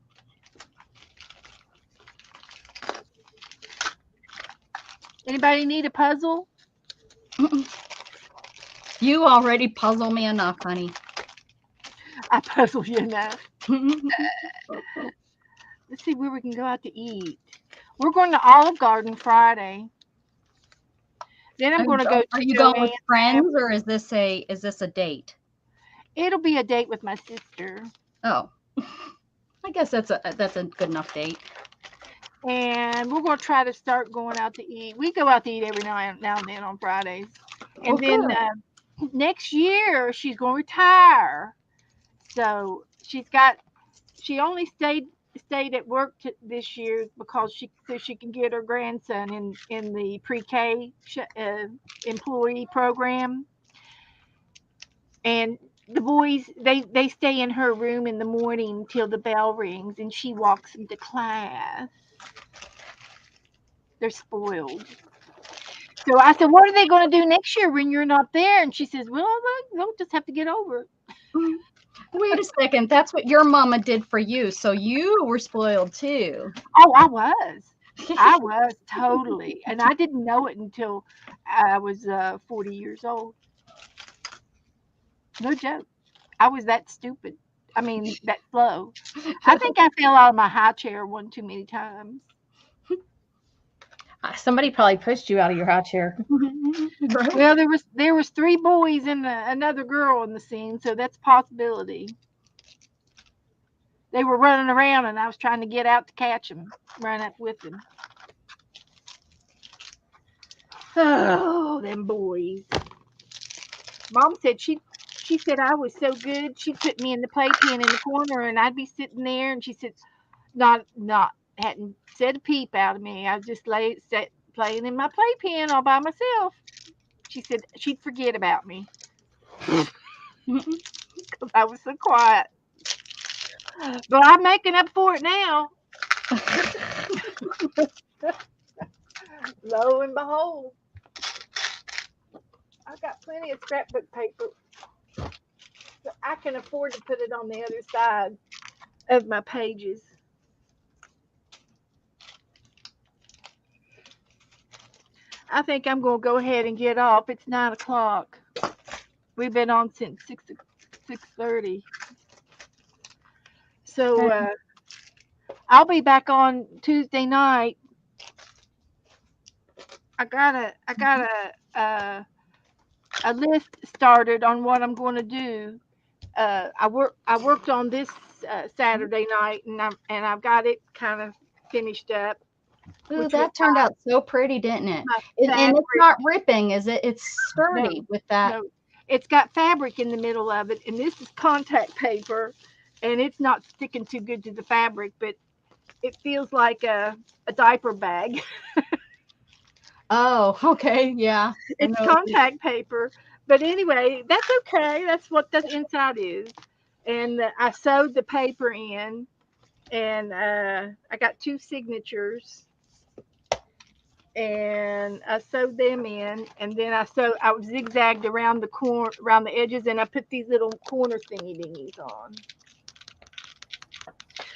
Anybody need a puzzle? You already puzzle me enough, honey. I puzzle you enough. Let's see where we can go out to eat. We're going to Olive Garden Friday. Then I'm going to go Are to you going with Joanne. friends, or is this a date? It'll be a date with my sister. Oh, I guess that's a good enough date. And we're going to try to start going out to eat. We go out to eat every now and then on Fridays. And Oh, then good. next year, she's going to retire. So she only stayed at work this year because so she can get her grandson in the pre-K employee program. And the boys they stay in her room in the morning till the bell rings, and she walks them to class. They're spoiled. So I said, "What are they going to do next year when you're not there?" And she says, "Well, they'll just have to get over it." Wait a second. That's what your mama did for you. So you were spoiled too. Oh, I was totally, and I didn't know it until I was 40 years old. No joke. I was that stupid. I mean, that slow. I think I fell out of my high chair one too many times. Somebody probably pushed you out of your high chair. Right? Well, there was 3 boys and another girl in the scene, so that's a possibility. They were running around, and I was trying to get out to catch them, run up with them. Oh, them boys. Mom said she said I was so good. She'd put me in the playpen in the corner, and I'd be sitting there, and she said not hadn't said a peep out of me. I was just playing in my playpen all by myself. She said she'd forget about me because I was so quiet. But I'm making up for it now. Lo and behold, I've got plenty of scrapbook paper. So I can afford to put it on the other side of my pages. I think I'm going to go ahead and get off. It's 9 o'clock. We've been on since 6:30. So I'll be back on Tuesday night. I got a list started on what I'm going to do. I worked on this Saturday night, and I've got it kind of finished up. Ooh, Which that turned out so pretty, didn't it? And it's not ripping, is it? It's sturdy with that. No, it's got fabric in the middle of it, and this is contact paper, and it's not sticking too good to the fabric, but it feels like a diaper bag. Oh, okay, yeah. It's contact paper, but anyway, that's okay. That's what the inside is. And I sewed the paper in, and I got 2 signatures. and I sewed them in, and then I zigzagged around the edges, and I put these little corner thingy dingies on.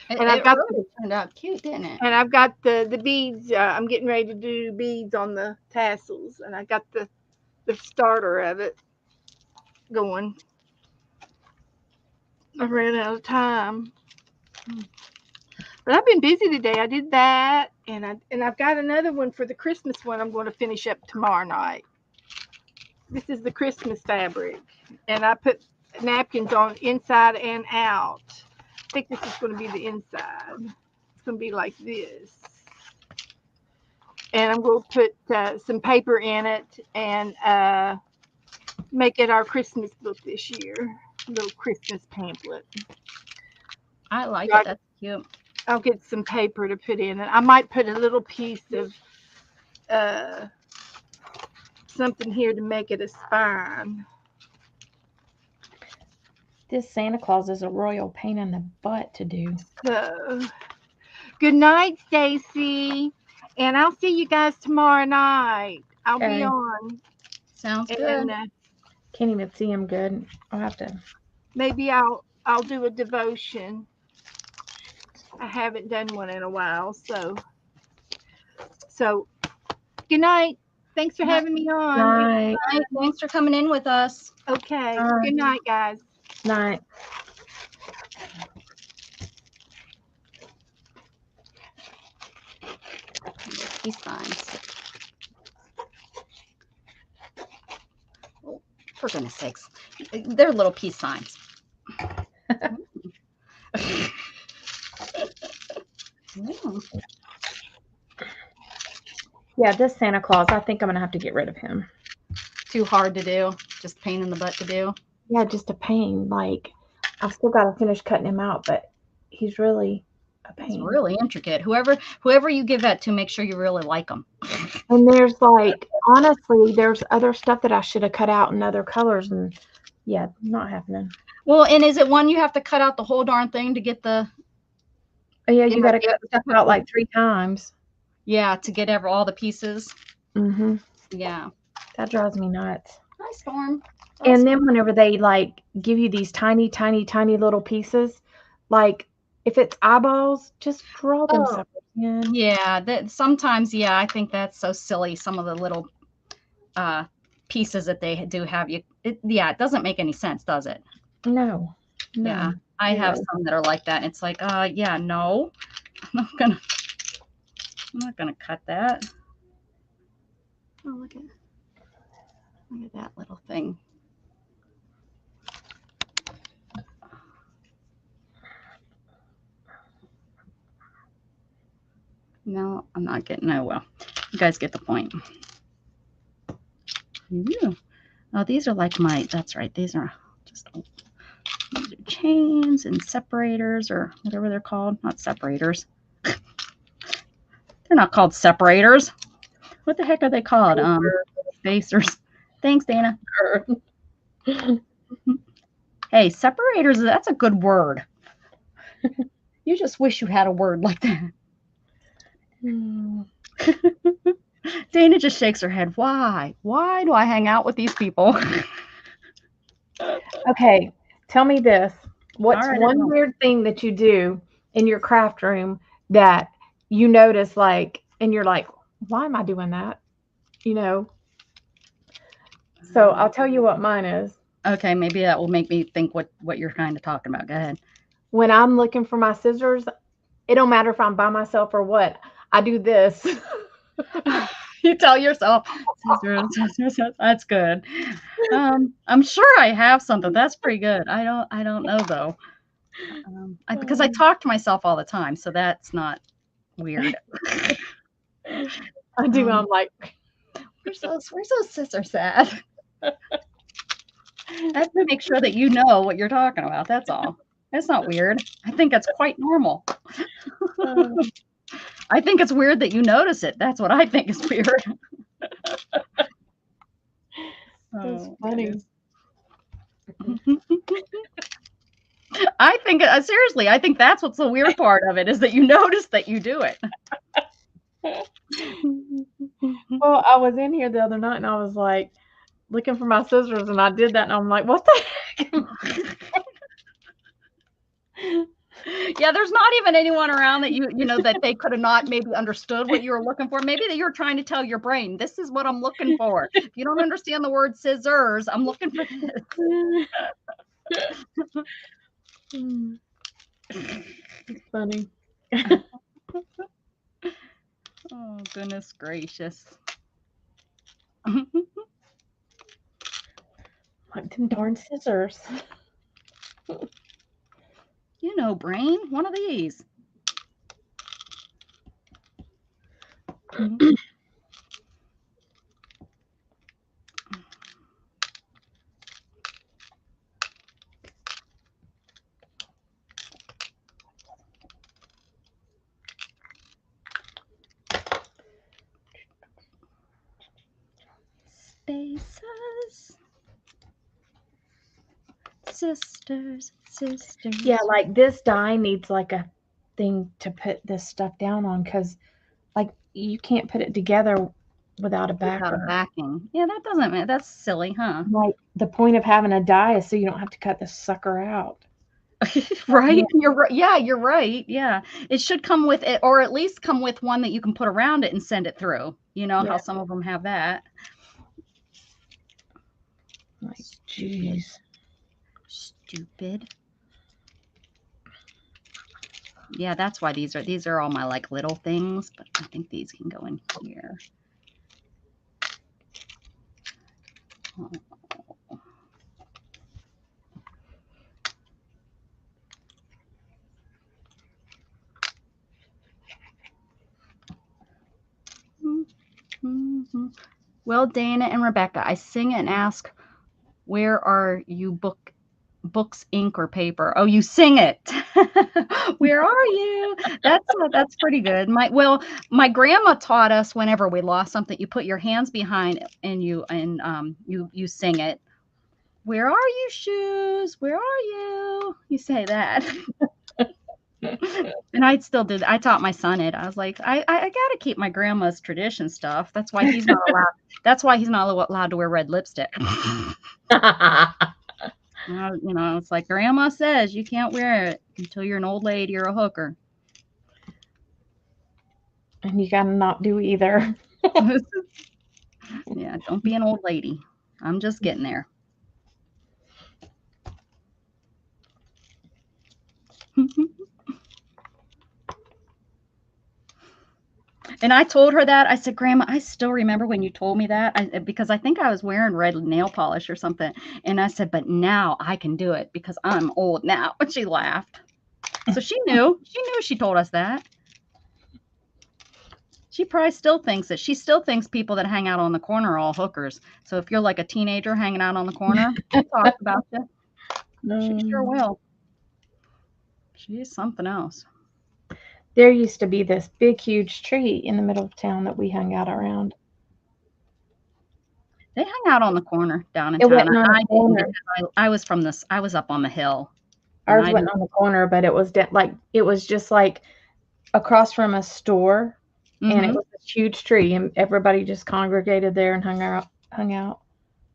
And I've It got really turned out cute, didn't it? And I've got the beads. I'm getting ready to do beads on the tassels, and I got the starter of it going. I ran out of time, but I've been busy today. I did that, and I've got another one for the Christmas one. I'm going to finish up tomorrow night. This is the Christmas fabric, and I put napkins on inside and out. I think this is going to be the inside. It's going to be like this. And I'm going to put some paper in it and make it our Christmas book this year. A little Christmas pamphlet. I like it. That's cute. I'll get some paper to put in it. I might put a little piece of something here to make it a spine. This Santa Claus is a royal pain in the butt to do. So, good night, Stacy. And I'll see you guys tomorrow night. I'll be Okay. on. Sounds good. And Can't even see him good. I'll have to. maybe I'll do a devotion. I haven't done one in a while, so good night. Thanks for having me on. Night. Hey, thanks for coming in with us. Okay. Bye. Good night, guys. Night. Peace signs. Oh, for goodness sakes. They're little peace signs. Ooh. Yeah, this Santa Claus, I think I'm going to have to get rid of him. Too hard to do. Just pain in the butt to do. Yeah, just a pain. Like, I've still got to finish cutting him out, but he's really a It's pain. really intricate. Whoever you give that to, make sure you really like them. And there's like, honestly, there's other stuff that I should have cut out in other colors, and yeah, not happening. Well, and is it one you have to cut out the whole darn thing to get the? Oh yeah, You you know, got to cut stuff out like 3 times. Yeah, to get all the pieces. Mm-hmm. Yeah. That drives me nuts. Hi, Storm. And then whenever they like give you these tiny, tiny, tiny little pieces, like if it's eyeballs, just draw them separate. Yeah, that sometimes, yeah, I think that's so silly. Some of the little pieces that they do have it doesn't make any sense, does it? No. Yeah, I have some that are like that. It's like, yeah, no, I'm not gonna cut that. Oh, look at that little thing. No, I'm not getting. No, well, you guys get the point. Yeah. Oh, these are like that's right. These are just chains and separators or whatever they're called. Not separators. They're not called separators. What the heck are they called? Spacers. Thanks, Dana. Hey, separators, that's a good word. You just wish you had a word like that. Dana just shakes her head. Why? Why do I hang out with these people? Okay, tell me this. What's All right, one weird thing that you do in your craft room that you notice, like, and you're like, why am I doing that? You know? So I'll tell you what mine is. Okay, maybe that will make me think what you're kind of talking about. Go ahead. When I'm looking for my scissors, it don't matter if I'm by myself or what. I do this. You tell yourself, scissors, that's good. I'm sure I have something. That's pretty good. I don't know though. Because I talk to myself all the time, so that's not weird. I do. I'm like, we're so scissor sad. I have to make sure that you know what you're talking about. That's all. That's not weird. I think it's quite normal. I think it's weird that you notice it. That's what I think is weird. that's funny. I think seriously, I think that's what's the weird part of it is that you notice that you do it. Well, I was in here the other night and I was like looking for my scissors and I did that and I'm like, what the heck? Yeah, there's not even anyone around that you know that they could have not maybe understood what you were looking for. Maybe that you're trying to tell your brain, this is what I'm looking for. If you don't understand the word scissors, I'm looking for this. It's funny. Oh, goodness gracious. Like them darn scissors. You know, brain, one of these. Spaces. Sisters. Yeah, like this die needs like a thing to put this stuff down on because like you can't put it together without a Without a backer. backing. Yeah, that doesn't, that's silly, huh? Like the point of having a die is so you don't have to cut the sucker out. Right? You're right. Yeah, you're right. Yeah. It should come with it, or at least come with one that you can put around it and send it through. You know how Yeah. some of them have that. Like, jeez. Stupid. Yeah, that's why these are all my like little things, but I think these can go in here. Oh. Mhm. Well, Dana and Rebecca, I sing and ask, where are you books, ink, or paper? Oh, you sing it. Where are you? That's pretty good. My grandma taught us whenever we lost something, you put your hands behind and you sing it. Where are you, shoes? Where are you? You say that. And I still did. I taught my son it. I was like, I gotta keep my grandma's tradition stuff. That's why he's not allowed. That's why he's not allowed to wear red lipstick. You know, it's like grandma says you can't wear it until you're an old lady or a hooker. And you gotta not do either. Yeah, don't be an old lady. I'm just getting there. And I told her that. I said, Grandma, I still remember when you told me that because I think I was wearing red nail polish or something. And I said, but now I can do it because I'm old now. And she laughed. So she knew. She told us that. She probably still thinks that. She still thinks people that hang out on the corner are all hookers. So if you're like a teenager hanging out on the corner, she'll talk about you. She sure will. She's something else. There used to be this big, huge tree in the middle of town that we hung out around. They hung out on the corner down in It town. wasn't on I the didn't corner. because I was from this. I was up on the hill. And Ours I wasn't on the corner, but it was like it was just like across from a store, and it Mhm. was this huge tree, and everybody just congregated there and hung out.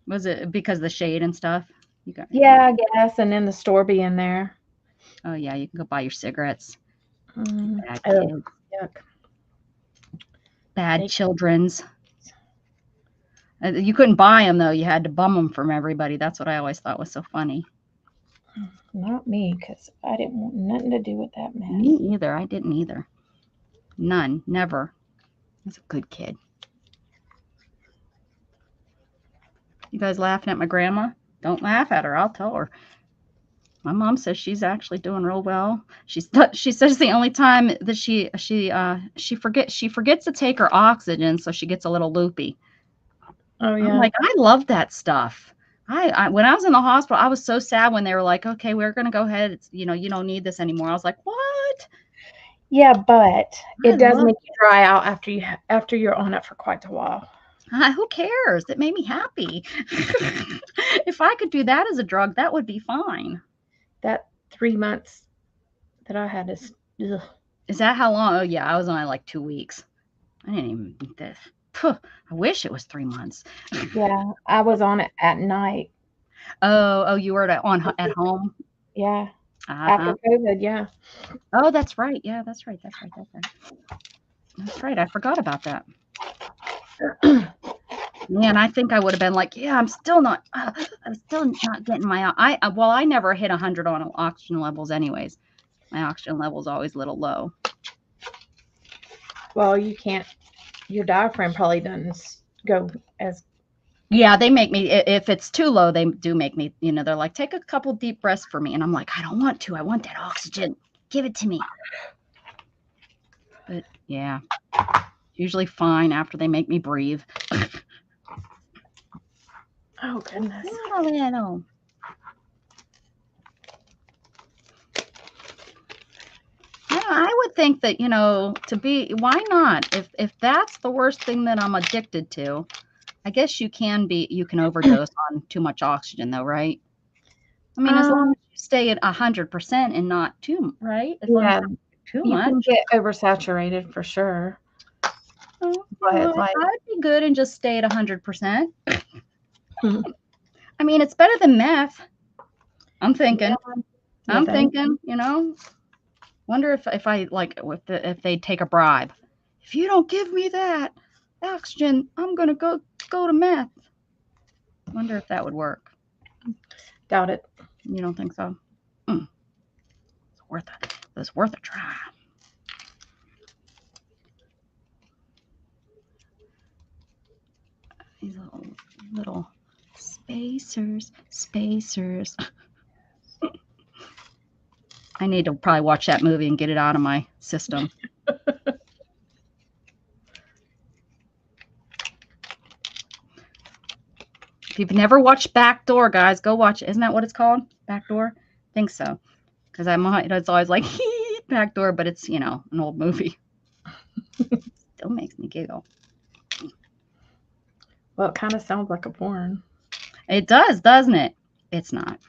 Was it because of the shade and stuff? You got Yeah, I guess, and then the store being there. Oh yeah, you can go buy your cigarettes. Bad Oh, kids. yuck. Bad They- children's. You couldn't buy them though. You had to bum them from everybody. That's what I always thought was so funny. Not me, because I didn't want nothing to do with that mess. Me either. I didn't either. None. Never. I was a good kid. You guys laughing at my grandma? Don't laugh at her. I'll tell her. My mom says she's actually doing real well. She says the only time that she forgets to take her oxygen, so she gets a little loopy. Oh I'm yeah. like, I love that stuff. I when I was in the hospital, I was so sad when they were like, okay, we're gonna go ahead. It's, you know, you don't need this anymore. I was like, what? Yeah, but I it does love make you dry out after you're on it for quite a while. Who cares? It made me happy. If I could do that as a drug, that would be fine. That 3 months that I had is ugh. Is that how long? Oh yeah, I was only like 2 weeks. I didn't even eat this. Phew, I wish it was 3 months. Yeah, I was on it at night. Oh, you were at home? Yeah, Uh-huh. after COVID. Yeah. Oh, that's right. Yeah, that's right. That's right. That's right. That's right. I forgot about that. Man, I think I would have been like, yeah, I'm still not getting my I never hit 100 on oxygen levels anyways. My oxygen level's always a little low. Well, you can't. Your diaphragm probably doesn't go as. Yeah, they make me if it's too low, they do make me, they're like, take a couple deep breaths for me. And I'm like, I don't want to. I want that oxygen. Give it to me. But yeah, usually fine after they make me breathe. Oh goodness. Little. Yeah, I would think that, why not? If that's the worst thing that I'm addicted to, I guess you can overdose on too much oxygen though, right? I mean, as long as you stay at 100% and not too, right? As long as Yeah, not too you can much. get oversaturated for sure. Oh, But like, I'd be good and just stay at 100%. Mhm. I mean, it's better than meth. I'm thinking. you I'm think? thinking, wonder if I like if they take a bribe. If you don't give me that oxygen, I'm gonna go to meth. Wonder if that would work. Doubt it. You don't think so? Mm, it's worth a try. These little spacers. I need to probably watch that movie and get it out of my system. If you've never watched Backdoor, guys, go watch it. Isn't that what it's called? Backdoor? I think so. Because it's always like Backdoor, but it's, an old movie. Still makes me giggle. Well, it kind of sounds like a porn. It does, doesn't it? It's not.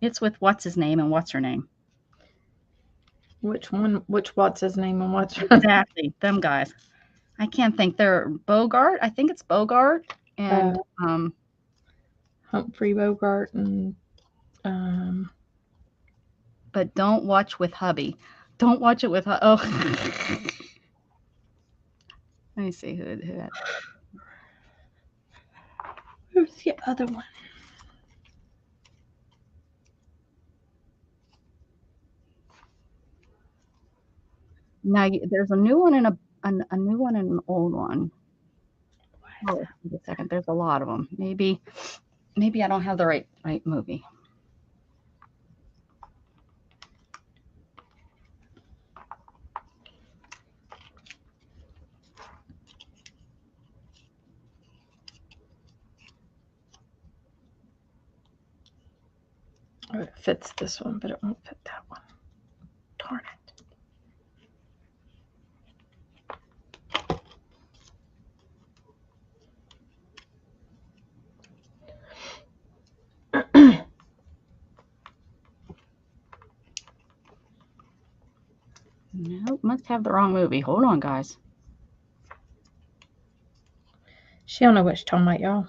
It's with what's his name and what's her name. Which one? Which what's his name and what's Exactly. Them guys. I can't think. They're Bogart. I think it's Bogart and Humphrey Bogart and but don't watch with hubby. Don't watch it with oh. Let me see who that. who's the other one? Now there's a new one and a new one and an old one. Oh, wait a second. There's a lot of them. Maybe I don't have the right movie. Oh, it fits this one, but it won't fit that one. Darn it. Nope, must have the wrong movie. Hold on, guys. She don't know what she's talking about, y'all.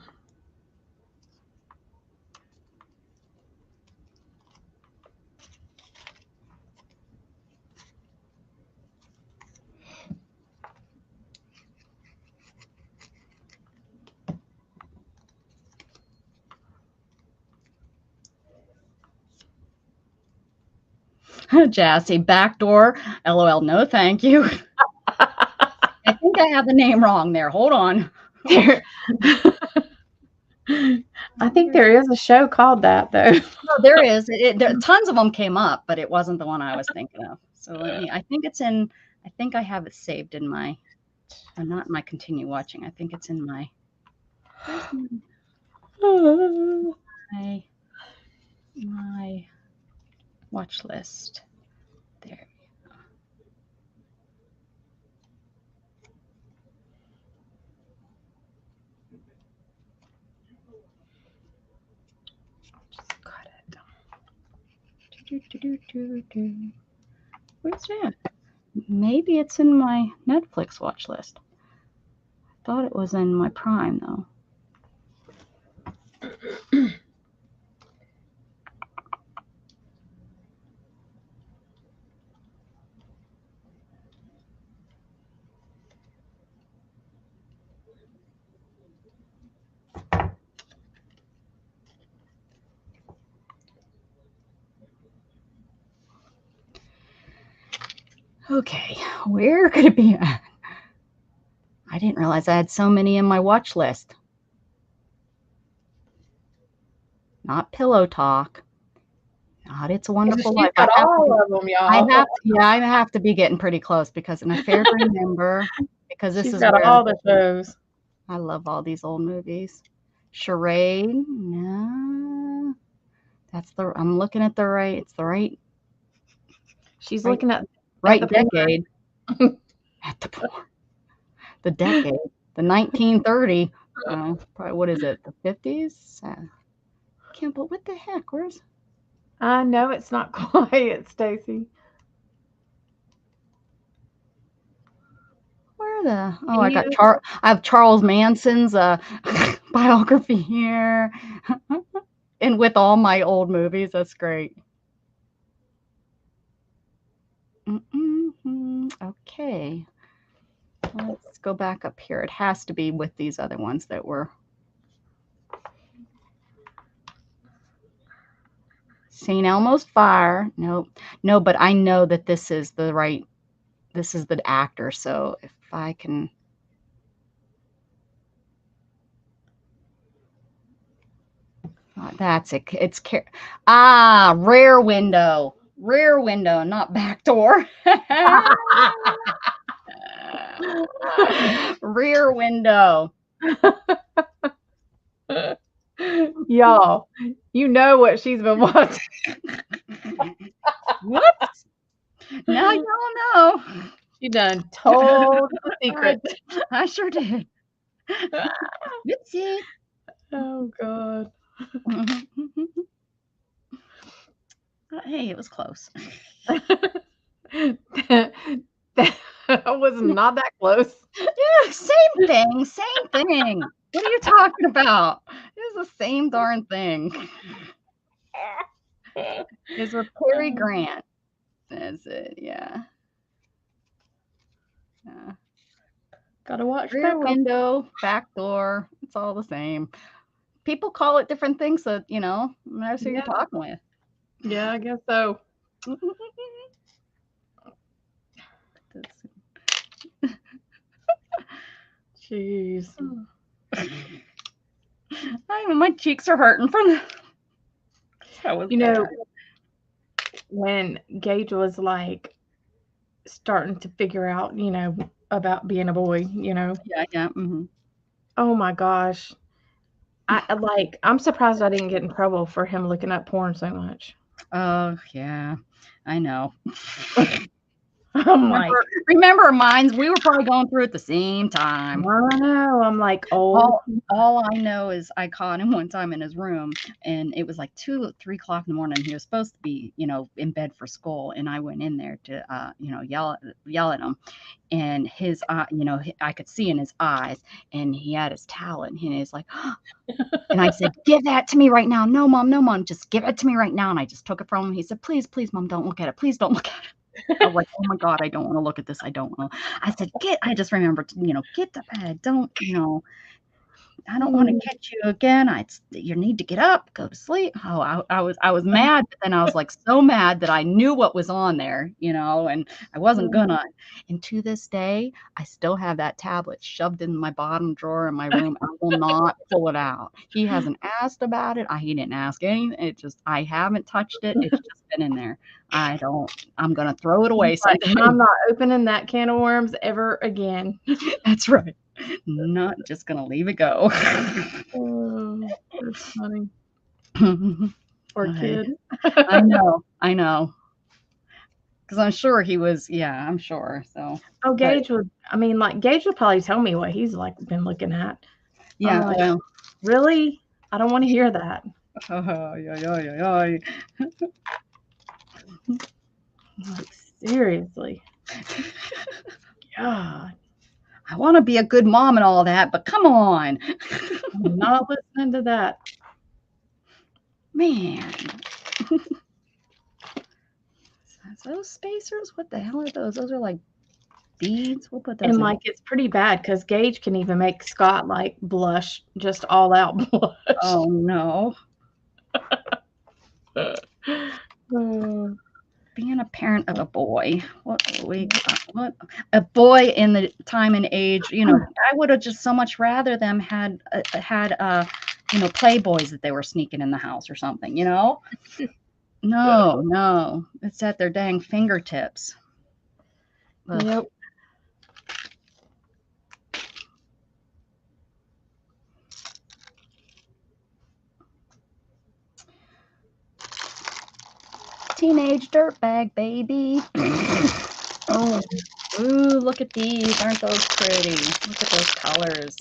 Jassy, Backdoor. LOL. No, thank you. I think I have the name wrong there. Hold on. I think there is a show called that though. No, there is. Tons of them came up, but it wasn't the one I was thinking of. So I think it's in. I think I have it saved in my. Not in my continue watching. I think it's in my. My watch list. There. Just got it. Where's that? Maybe it's in my Netflix watch list. I thought it was in my Prime though. Okay, where could it be at? I didn't realize I had so many in my watch list. Not Pillow Talk. Not It's a Wonderful She's Life. got all of them, y'all. I have to be getting pretty close because an affair to remember. Because this She's is got where all the shows. I love all these old movies. Charade. No, I'm looking at the right. It's the right. She's Right. looking at Right the porn. decade. At the porn. The decade. The 1930. Probably what is it? The 50s. Can't. But what the heck? Where's? I know it's not quiet, Stacy. Where the? Oh, I have Charles Manson's biography here, and with all my old movies. That's great. Okay, let's go back up here. It has to be with these other ones that were. St. Elmo's Fire. Nope. No, but I know that this is the right. This is the actor. So if I can. That's it. It's Rare Window. Rear Window, not back door. Rear Window. Y'all, you know what she's been watching. Whoops. Now you all know. She done told the secret. I sure did. Whoopsie. Oh God. Hey, it was close. that was not that close. Yeah, same thing. Same thing. What are you talking about? It's the same darn thing. It's with Cary Grant. That's it. Yeah. Gotta watch Rear that. window, back door. It's all the same. People call it different things, so that's who you're talking with. Yeah, I guess so. Jeez. My cheeks are hurting from the. That was bad. When Gage was like starting to figure out, about being a boy, Yeah. Mm-hmm. Oh my gosh. I'm surprised I didn't get in trouble for him looking at porn so much. Oh yeah, I know. I'm like, remember mines? We were probably going through at the same time. I know. I'm like, oh. All I know is I caught him one time in his room, and it was like 2, 3 o'clock in the morning. He was supposed to be, in bed for school, and I went in there to, yell at him, and his, I could see in his eyes, and he had his towel, and he's like, and I said, "Give that to me right now." "No, mom, just give it to me right now." And I just took it from him. He said, "Please, mom, don't look at it. Please don't look at it." I was like, "Oh my God, I don't want to look at this. I don't want to." I said, I just remembered, get the bed. Don't, I don't want to catch you again. You need to get up, go to sleep. Oh, I was mad, but then I was like so mad that I knew what was on there, and I wasn't gonna. And to this day, I still have that tablet shoved in my bottom drawer in my room. I will not pull it out. He hasn't asked about it. He didn't ask anything. I haven't touched it. It's just been in there. I'm gonna throw it away someday. I'm not opening that can of worms ever again. That's right. Not just gonna leave it go. Oh, that's funny. Poor kid. I know. Because I'm sure he was. Yeah, I'm sure. So. Oh, Gage would probably tell me what he's been looking at. Yeah. Like, well. Really? I don't want to hear that. Yeah. Seriously. God, I want to be a good mom and all that, but come on. I'm not listening to that. Man. Those spacers? What the hell are those? Those are like beads. We'll put those And in. like it's pretty bad because Gage can even make Scott like blush, just all out blush. Oh no. Being a parent of a boy. What a boy in the time and age, you know, I would have just so much rather them had playboys that they were sneaking in the house or something, you know? No. It's at their dang fingertips. Ugh. Yep. Teenage dirtbag baby. Oh, Ooh, look at these. Aren't those pretty? Look at those colors.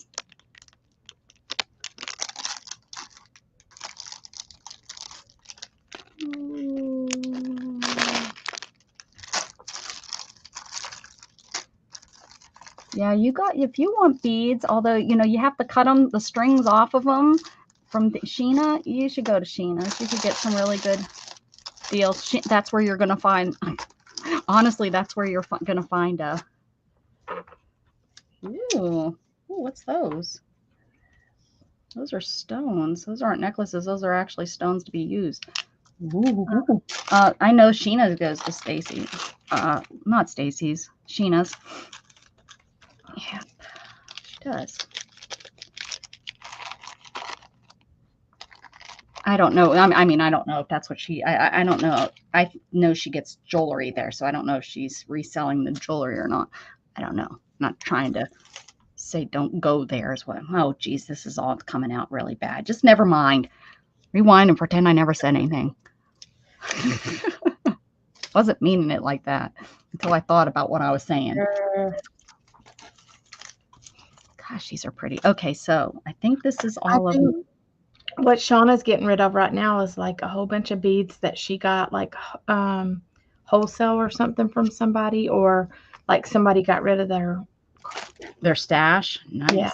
Ooh. Yeah, if you want beads, although, you have to cut the strings off of them from Sheena, you should go to Sheena's. You could get some really good deals. That's where you're going to find, honestly, that's where you're going to find ooh, what's those? Those are stones. Those aren't necklaces. Those are actually stones to be used. Ooh. I know Sheena's goes to Stacy. Not Stacy's. Sheena's. Yeah, she does. I don't know. I mean, I don't know if that's what I don't know. I know she gets jewelry there, so I don't know if she's reselling the jewelry or not. I don't know. I'm not trying to say don't go there as well. Oh, geez, this is all coming out really bad. Just never mind. Rewind and pretend I never said anything. Wasn't meaning it like that until I thought about what I was saying. Gosh, these are pretty. Okay, so I think this is all of them. What Shauna's getting rid of right now is like a whole bunch of beads that she got like wholesale or something from somebody, or like somebody got rid of their stash. Nice. Yeah.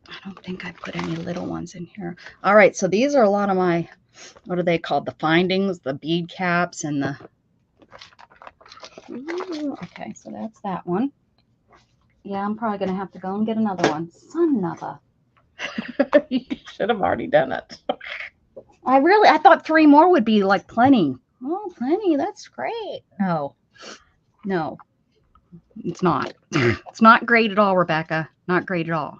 I don't think I put any little ones in here. All right, so these are a lot of my, what are they called? The findings, the bead caps, and the. Ooh, okay, so that's that one. Yeah, I'm probably gonna have to go and get another one. Son of a. You should have already done it. I thought 3 more would be like plenty. Oh, plenty. That's great. No, it's not. It's not great at all, Rebecca. Not great at all.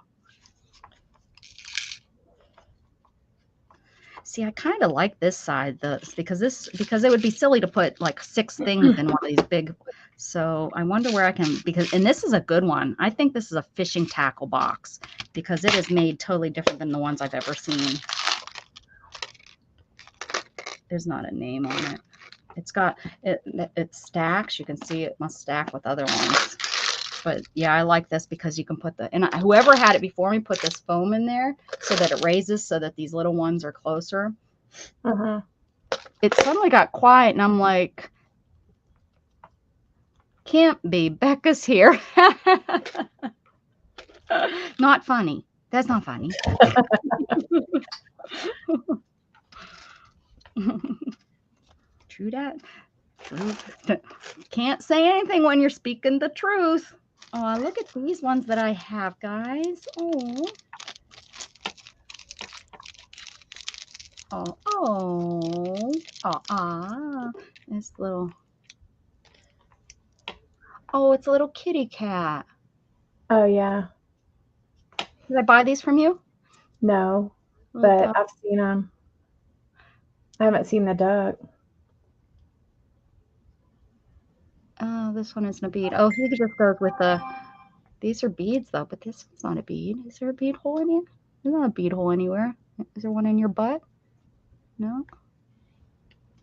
See, I kind of like this side, because it would be silly to put like 6 things in one of these big. So I wonder where I can, and this is a good one. I think this is a fishing tackle box because it is made totally different than the ones I've ever seen. There's not a name on it. It's got, it stacks. You can see it must stack with other ones. But yeah, I like this because you can put whoever had it before me put this foam in there so that it raises so that these little ones are closer. Uh-huh. It suddenly got quiet and I'm like, can't be. Becca's here. Not funny. That's not funny. True that. True. Can't say anything when you're speaking the truth. Oh, look at these ones that I have, guys. Oh. This little. Oh, it's a little kitty cat. Oh, yeah. Did I buy these from you? No, but I've seen them. I haven't seen the duck. Oh, this one isn't a bead. Oh, he just goes with these are beads though, but this one's not a bead. Is there a bead hole in here? There's not a bead hole anywhere. Is there one in your butt? No.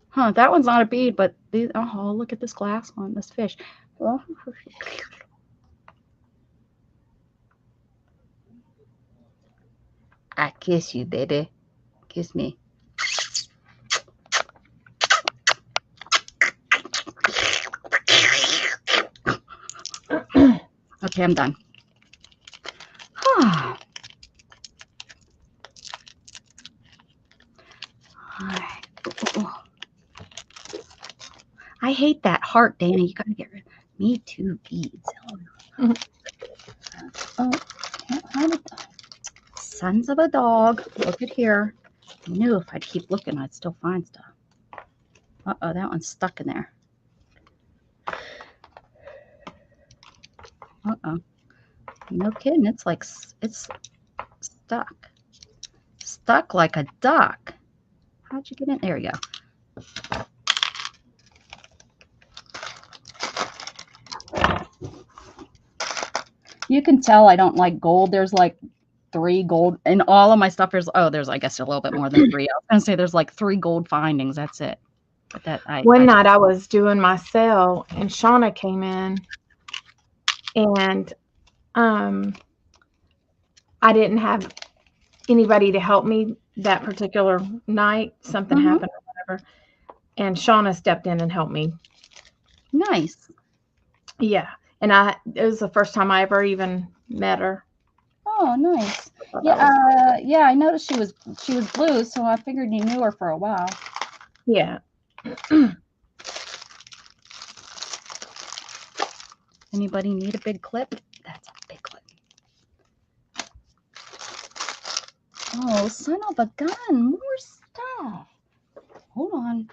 Huh, that one's not a bead, but these, oh, look at this glass one, this fish. Oh. I kiss you, baby. Kiss me. Okay, I'm done. Alright. I hate that heart, Dana. You gotta get rid. Me too, beads. Oh, how did sons of a dog? Look at here. I knew if I'd keep looking, I'd still find stuff. Uh-oh, that one's stuck in there. Uh-oh. No kidding. It's like it's stuck. Stuck like a duck. How'd you get in? There you go. You can tell I don't like gold. There's like 3 gold in all of my stuff. There's I guess a little bit more than 3. I was gonna say there's like 3 gold findings. That's it. But that One night I was doing my sale and Shauna came in and I didn't have anybody to help me that particular night. Something happened or whatever. And Shauna stepped in and helped me. Nice. Yeah. And it was the first time I ever even met her. Oh, nice. Yeah, yeah, I noticed she was blue, so I figured you knew her for a while. Yeah. Anybody need a big clip? That's a big clip. Oh, son of a gun, more stuff. Hold on.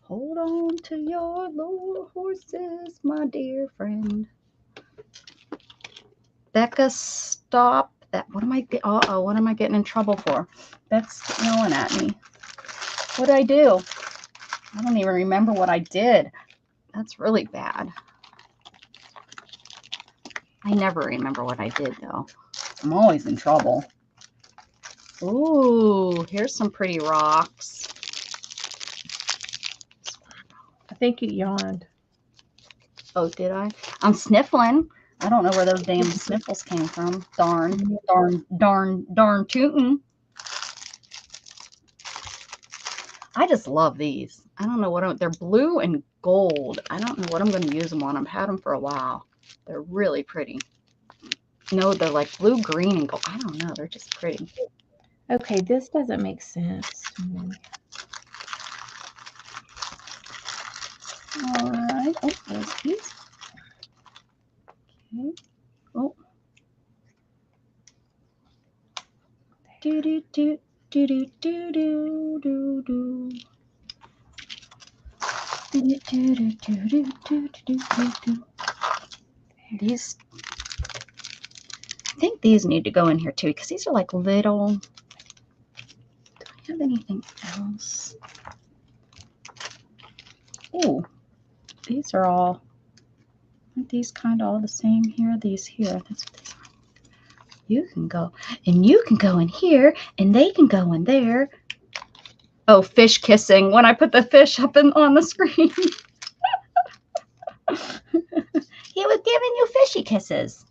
Hold on to your low horses, my dear friend. Becca, stop that. What am I getting in trouble for? That's yelling at me. What did I do? I don't even remember what I did. That's really bad. I never remember what I did, though. I'm always in trouble. Ooh, here's some pretty rocks. I think you yawned. Oh, did I? I'm sniffling. I don't know where those damn sniffles came from. Darn tootin'. I just love these. I don't know what they're blue and gold. I don't know what I'm going to use them on. I've had them for a while. They're really pretty. No, they're like blue, green, and gold. I don't know. They're just pretty. Okay, this doesn't make sense. All right. Oh, there's these. Okay. Oh. Do do do do do do do do do. These, I think these need to go in here too because these are like little. Do I have anything else? Oh, these are all. Aren't these kind of all the same here? These here. That's what these are. You can go, and you can go in here, and they can go in there. Oh, fish kissing. When I put the fish up on the screen. He was giving you fishy kisses.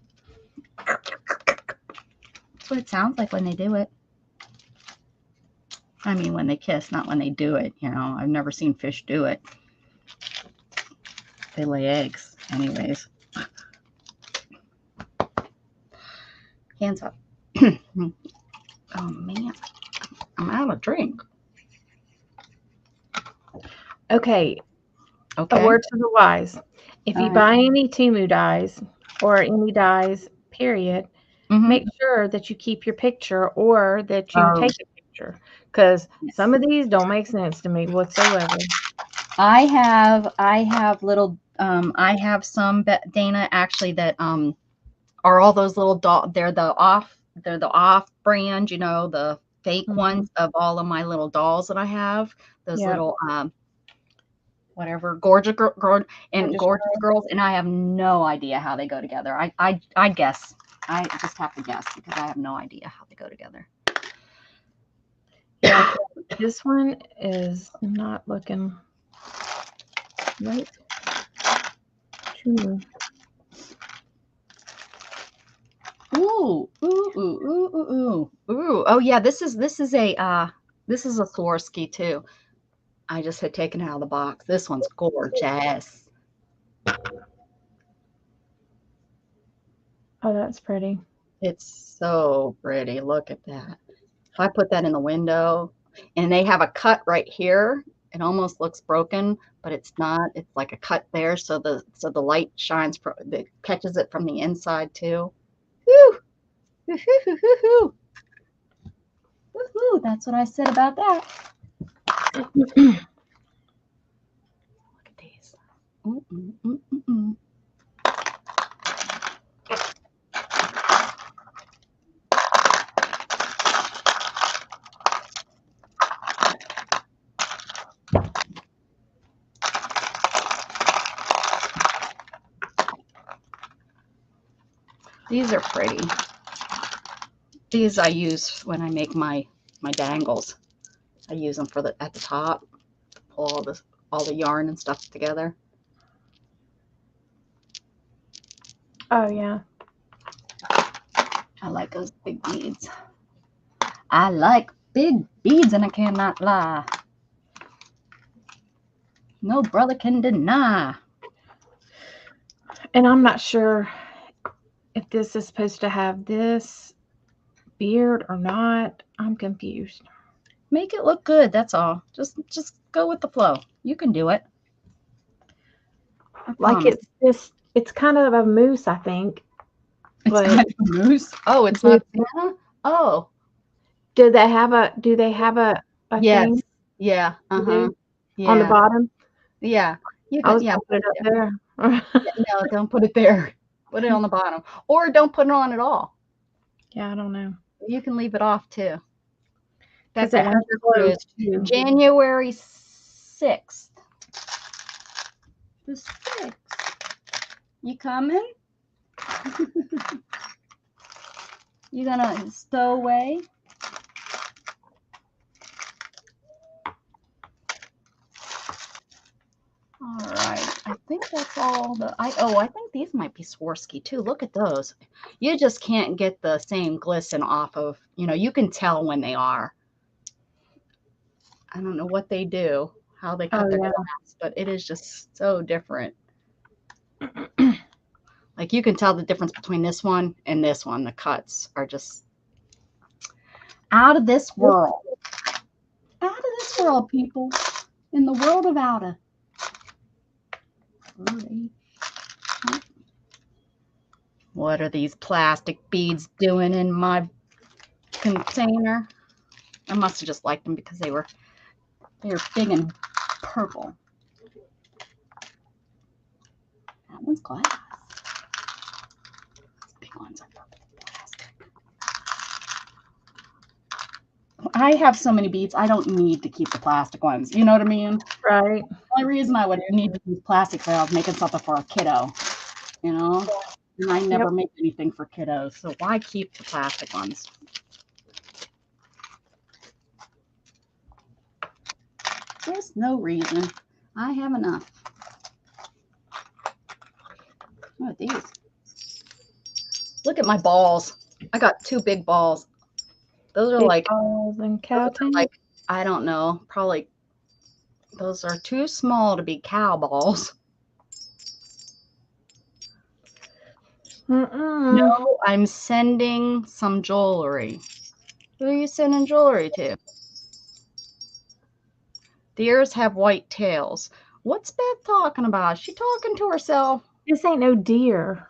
That's what it sounds like when they do it. I mean, when they kiss, not when they do it. You know, I've never seen fish do it. They lay eggs, anyways. Hands up. Oh, man. I'm out of drink. Okay. Okay. A word to the wise. If you buy any Temu dies or any dies, period, make sure that you keep your picture or that you take a picture because some of these don't make sense to me whatsoever. I have little I have some, Dana, actually, that are all those little they're the off brand, you know, the fake ones of all of my little dolls that I have. Those little whatever, gorgeous girls, and I have no idea how they go together. I guess. I just have to guess because I have no idea how they go together. Yeah, this one is not looking right. Ooh, ooh, ooh, ooh, ooh, ooh, ooh. Oh yeah, this is a Swarovski too. I just had taken it out of the box. This one's gorgeous. Oh, that's pretty. It's so pretty. Look at that. If I put that in the window, and they have a cut right here, it almost looks broken, but it's not. It's like a cut there, so the light shines, it catches it from the inside too. Woo! Woo-hoo-hoo-hoo-hoo. Woohoo! That's what I said about that. Look at these. Mm-mm-mm-mm-mm. These are pretty. These I use when I make my dangles. I use them for at the top to pull all the yarn and stuff together. Oh, yeah. I like those big beads. I like big beads, and I cannot lie. No brother can deny. And I'm not sure if this is supposed to have this beard or not. I'm confused. Make it look good, that's all. Just go with the flow. You can do it. Like it's kind of a moose, I think. It's But kind of a moose. Oh, it's not Santa? Oh. do they have a Yes. thing? Yeah. Uh-huh. Yeah. On the bottom? Yeah. You I can, was yeah, put it up there. no, don't put it there. Put it on the bottom. Or don't put it on at all. Yeah, I don't know. You can leave it off too. Because it has clothes too. January 6th. The 6th. You coming? You gonna stow away? All right. I think that's all I think these might be Swarovski too. Look at those. You just can't get the same glisten off of, you can tell when they are. I don't know what they do, how they cut their glass, but it is just so different. Like you can tell the difference between this one and this one. The cuts are just out of this world. Out of this world, people. In the world of outer. What are these plastic beads doing in my container? I must have just liked them because they were big and purple. That one's glass. These big ones are purple plastic. I have so many beads, I don't need to keep the plastic ones. You know what I mean? Right. The only reason I would need to use plastic is I was making something for a kiddo, And I never make anything for kiddos, so why keep the plastic ones? There's no reason. I have enough. What are these? Look at my balls. I got 2 big balls. Those are Big balls and cow tank. I don't know, probably those are too small to be cow balls. No, I'm sending some jewelry. Who are you sending jewelry to? Deers have white tails. What's Beth talking about? Is she talking to herself? This ain't no deer.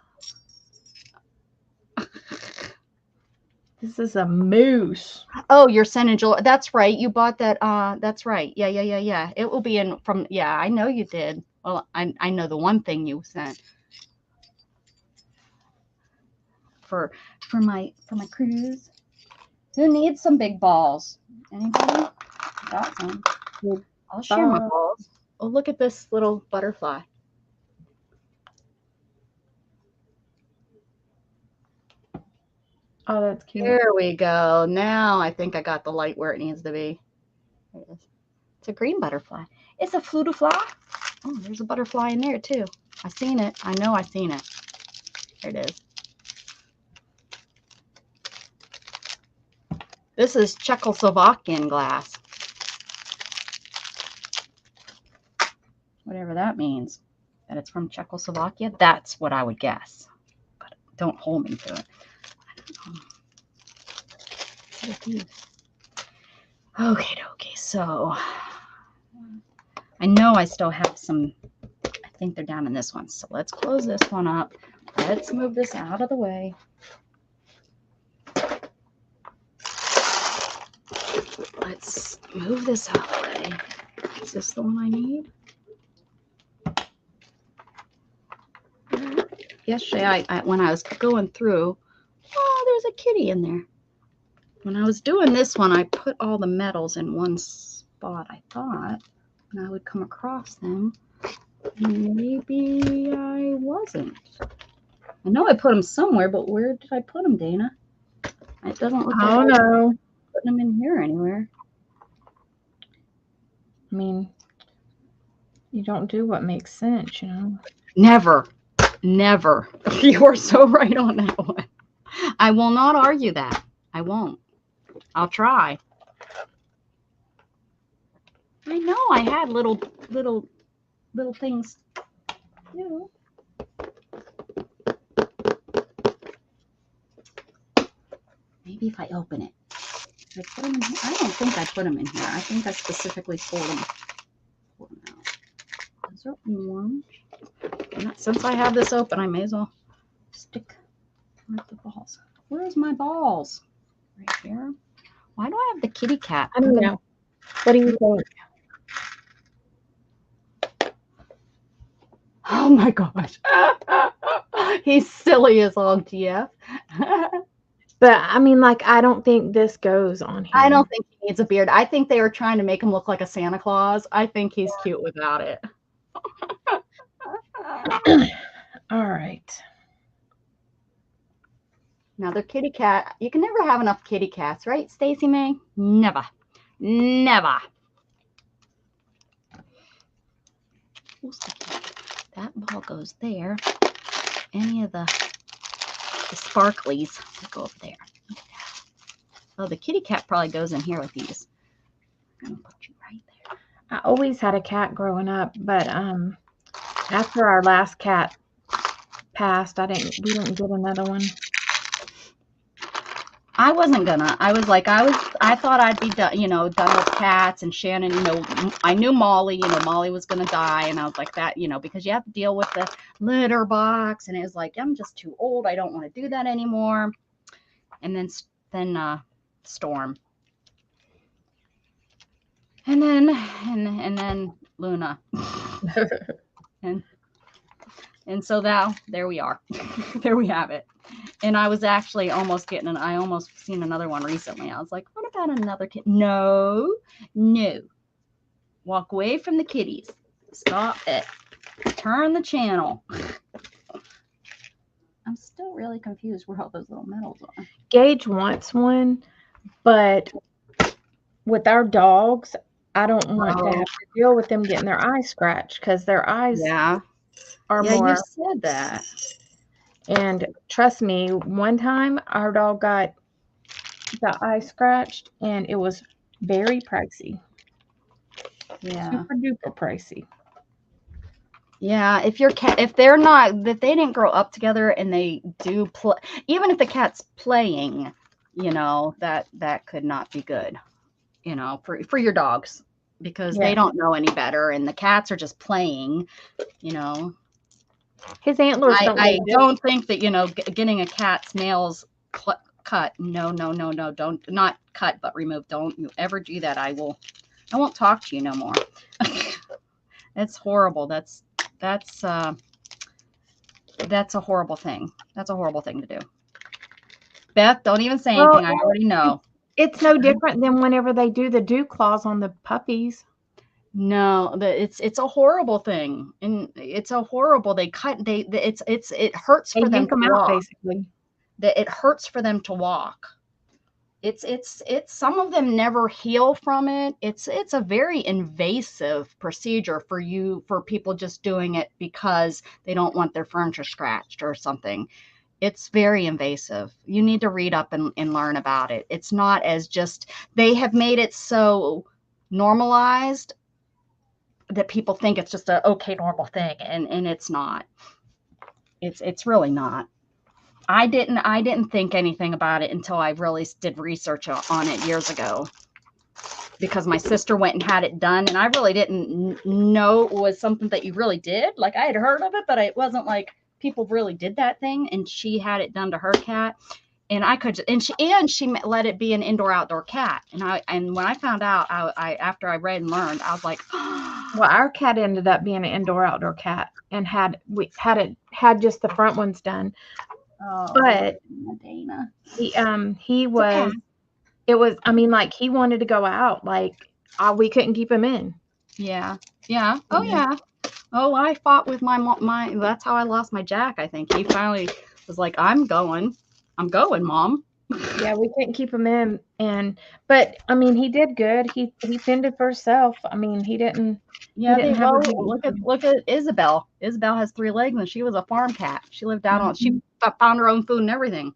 This is a moose. Oh, you're sending jewelry. That's right. You bought that. That's right. Yeah. It will be in from. Yeah, I know you did. Well, I know the one thing you sent for my cruise. Who needs some big balls? Anybody? Got some. I'll share my balls. Oh, look at this little butterfly. Oh, that's cute. There we go. Now I think I got the light where it needs to be. There it is. It's a green butterfly. It's a flutterfly. Oh, there's a butterfly in there too. I seen it. I know I seen it. There it is. This is Czechoslovakian glass. Whatever that means. That it's from Czechoslovakia. That's what I would guess. But Don't hold me to it. Okay. So I know I still have some. I think they're down in this one. So let's close this one up. Let's move this out of the way. Let's move this out of the way. Is this the one I need? Yesterday, when I was going through, oh, there's a kitty in there. When I was doing this one, I put all the metals in one spot, I thought, and I would come across them. Maybe I wasn't. I know I put them somewhere, but where did I put them, Dana? It doesn't look like I don't know. putting them in here anywhere. I mean, you don't do what makes sense, you know. Never. You are so right on that one. I will not argue that. I won't. I'll try. I know I had little things. You know. Maybe if I open it. Did I put them in here? I don't think I put them in here. I think I specifically pulled them out. Those are orange. Since I have this open, I may as well stick the balls. Where's my balls? Right here. Why do I have the kitty cat? I don't know. What do you think? Oh my gosh. He's silly as all GF. But I mean, like, I don't think this goes on here. I don't think he needs a beard. I think they were trying to make him look like a Santa Claus. I think he's cute without it. All right. Another kitty cat. You can never have enough kitty cats, right, Stacy May? Never. That ball goes there. Any of the sparklies go up there. Oh, the kitty cat probably goes in here with these. I'm gonna put you right there. I always had a cat growing up, but after our last cat passed, we didn't get another one. I wasn't gonna. I thought I'd be done, done with cats. And Shannon, I knew Molly, Molly was gonna die, and I was like that, because you have to deal with the litter box, and it was like, I'm just too old. I don't want to do that anymore. And then Storm, and then Luna, and so now there we are. There we have it. And I was actually almost I almost seen another one recently. I was like, what about another kid? No. Walk away from the kitties. Stop it. Turn the channel. I'm still really confused where all those little medals are. Gage wants one, but with our dogs, I don't want to have to deal with them getting their eyes scratched because their eyes are more. You said that. And trust me, one time our dog got the eye scratched, and it was very pricey. Yeah. Super duper pricey. Yeah, if they didn't grow up together and they do play, even if the cat's playing, that could not be good, for your dogs, because they don't know any better, and the cats are just playing, His antlers I don't think that, getting a cat's nails cut. No, don't, not cut, but remove. Don't you ever do that. I won't talk to you no more. It's horrible. That's a horrible thing. That's a horrible thing to do. Beth, don't even say anything. I already know. It's no different than whenever they do the dew claws on the puppies. No, it's a horrible thing, and it's a horrible. It hurts for them to walk. Basically. It hurts for them to walk. It's some of them never heal from it. It's a very invasive procedure for people just doing it because they don't want their furniture scratched or something. It's very invasive. You need to read up and learn about it. It's not as just, they have made it so normalized that people think it's just a okay normal thing, and it's not. It's really not. I didn't think anything about it until I really did research on it years ago, because my sister went and had it done, and I really didn't know it was something that you really did. Like, I had heard of it, but it wasn't like people really did that thing. And she had it done to her cat, and I could, and she let it be an indoor outdoor cat. And when I found out, I after I read and learned, I was like, Well, our cat ended up being an indoor outdoor cat, and had just the front ones done. oh, But Dana, he was, it was, I mean, like, he wanted to go out, like, we couldn't keep him in. yeah, yeah, oh Mhm. yeah. Oh, I fought with my mom. That's how I lost my Jack. I think he finally was like, I'm going, Mom. Yeah, we couldn't keep him in, but I mean, he did good. He fended for himself. I mean, he didn't have a big Look at Isabel. Isabel has 3 legs, and she was a farm cat. She lived out on. She Mhm. found her own food and everything.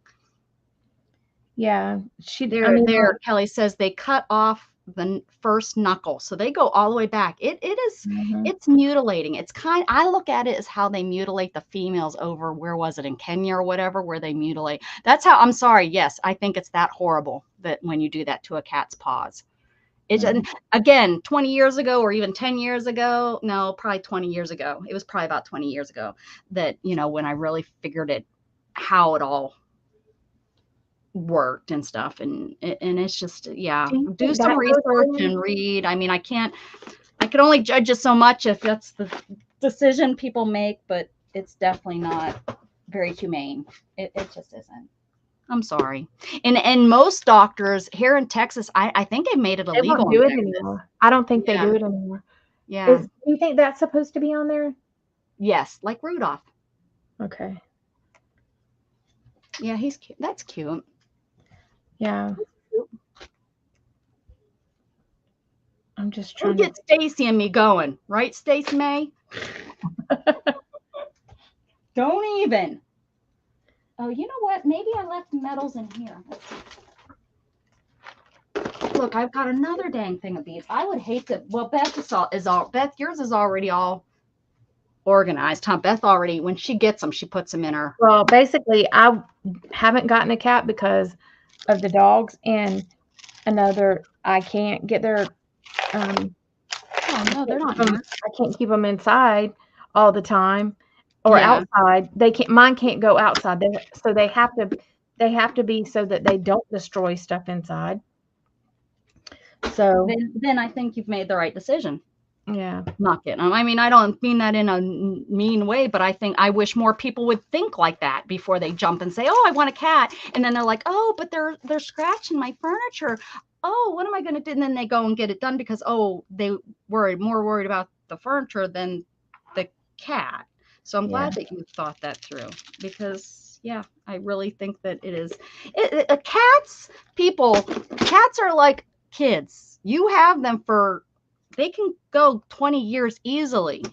Yeah, I There, mean, there. Kelly says they cut off the first knuckle, so they go all the way back. mhm. It's mutilating. I look at it as how they mutilate the females over, where was it, in Kenya or whatever, where they mutilate. That's how. I'm sorry. Yes, I think it's that horrible that when you do that to a cat's paws. It's Mhm. again 20 years ago, or even 10 years ago. No, probably 20 years ago. It was probably about 20 years ago that, when I really figured it, how it all worked and stuff. And it's just, yeah, Do you do think some that goes research in? and read. I mean, I can only judge you so much if that's the decision people make, but it's definitely not very humane. It just isn't. I'm sorry. And most doctors here in Texas, I think they made it They illegal won't in do it Texas. anymore. I don't think they Yeah. do it anymore. Yeah. Do you think that's supposed to be on there? Yes, like Rudolph. Okay. Yeah, he's cute. That's cute. Yeah. I'm just We'll trying to. get Stacy and me going, right, Stacy May? Don't even. Oh, you know what? Maybe I left medals in here. Look, I've got another dang thing of beads. I would hate to. Well, Beth Beth, yours is already all organized, huh? Beth already, when she gets them, she puts them in her. Well, basically, I haven't gotten a cat because of the dogs, and I can't get their Oh no, they're not I here. can't keep them inside all the time or Yeah. outside. Mine can't go outside. So they have to be so that they don't destroy stuff inside. So Then I think you've made the right decision. yeah. Not getting them. I mean, I don't mean that in a mean way, but I wish more people would think like that before they jump and say, "Oh, I want a cat," and then they're like, "Oh, but they're scratching my furniture. Oh, what am I going to do?" And then they go and get it done because they were more worried about the furniture than the cat. So I'm glad that you thought that through, because yeah, I really think that it is. Cats are like kids. You have them they can go 20 years easily.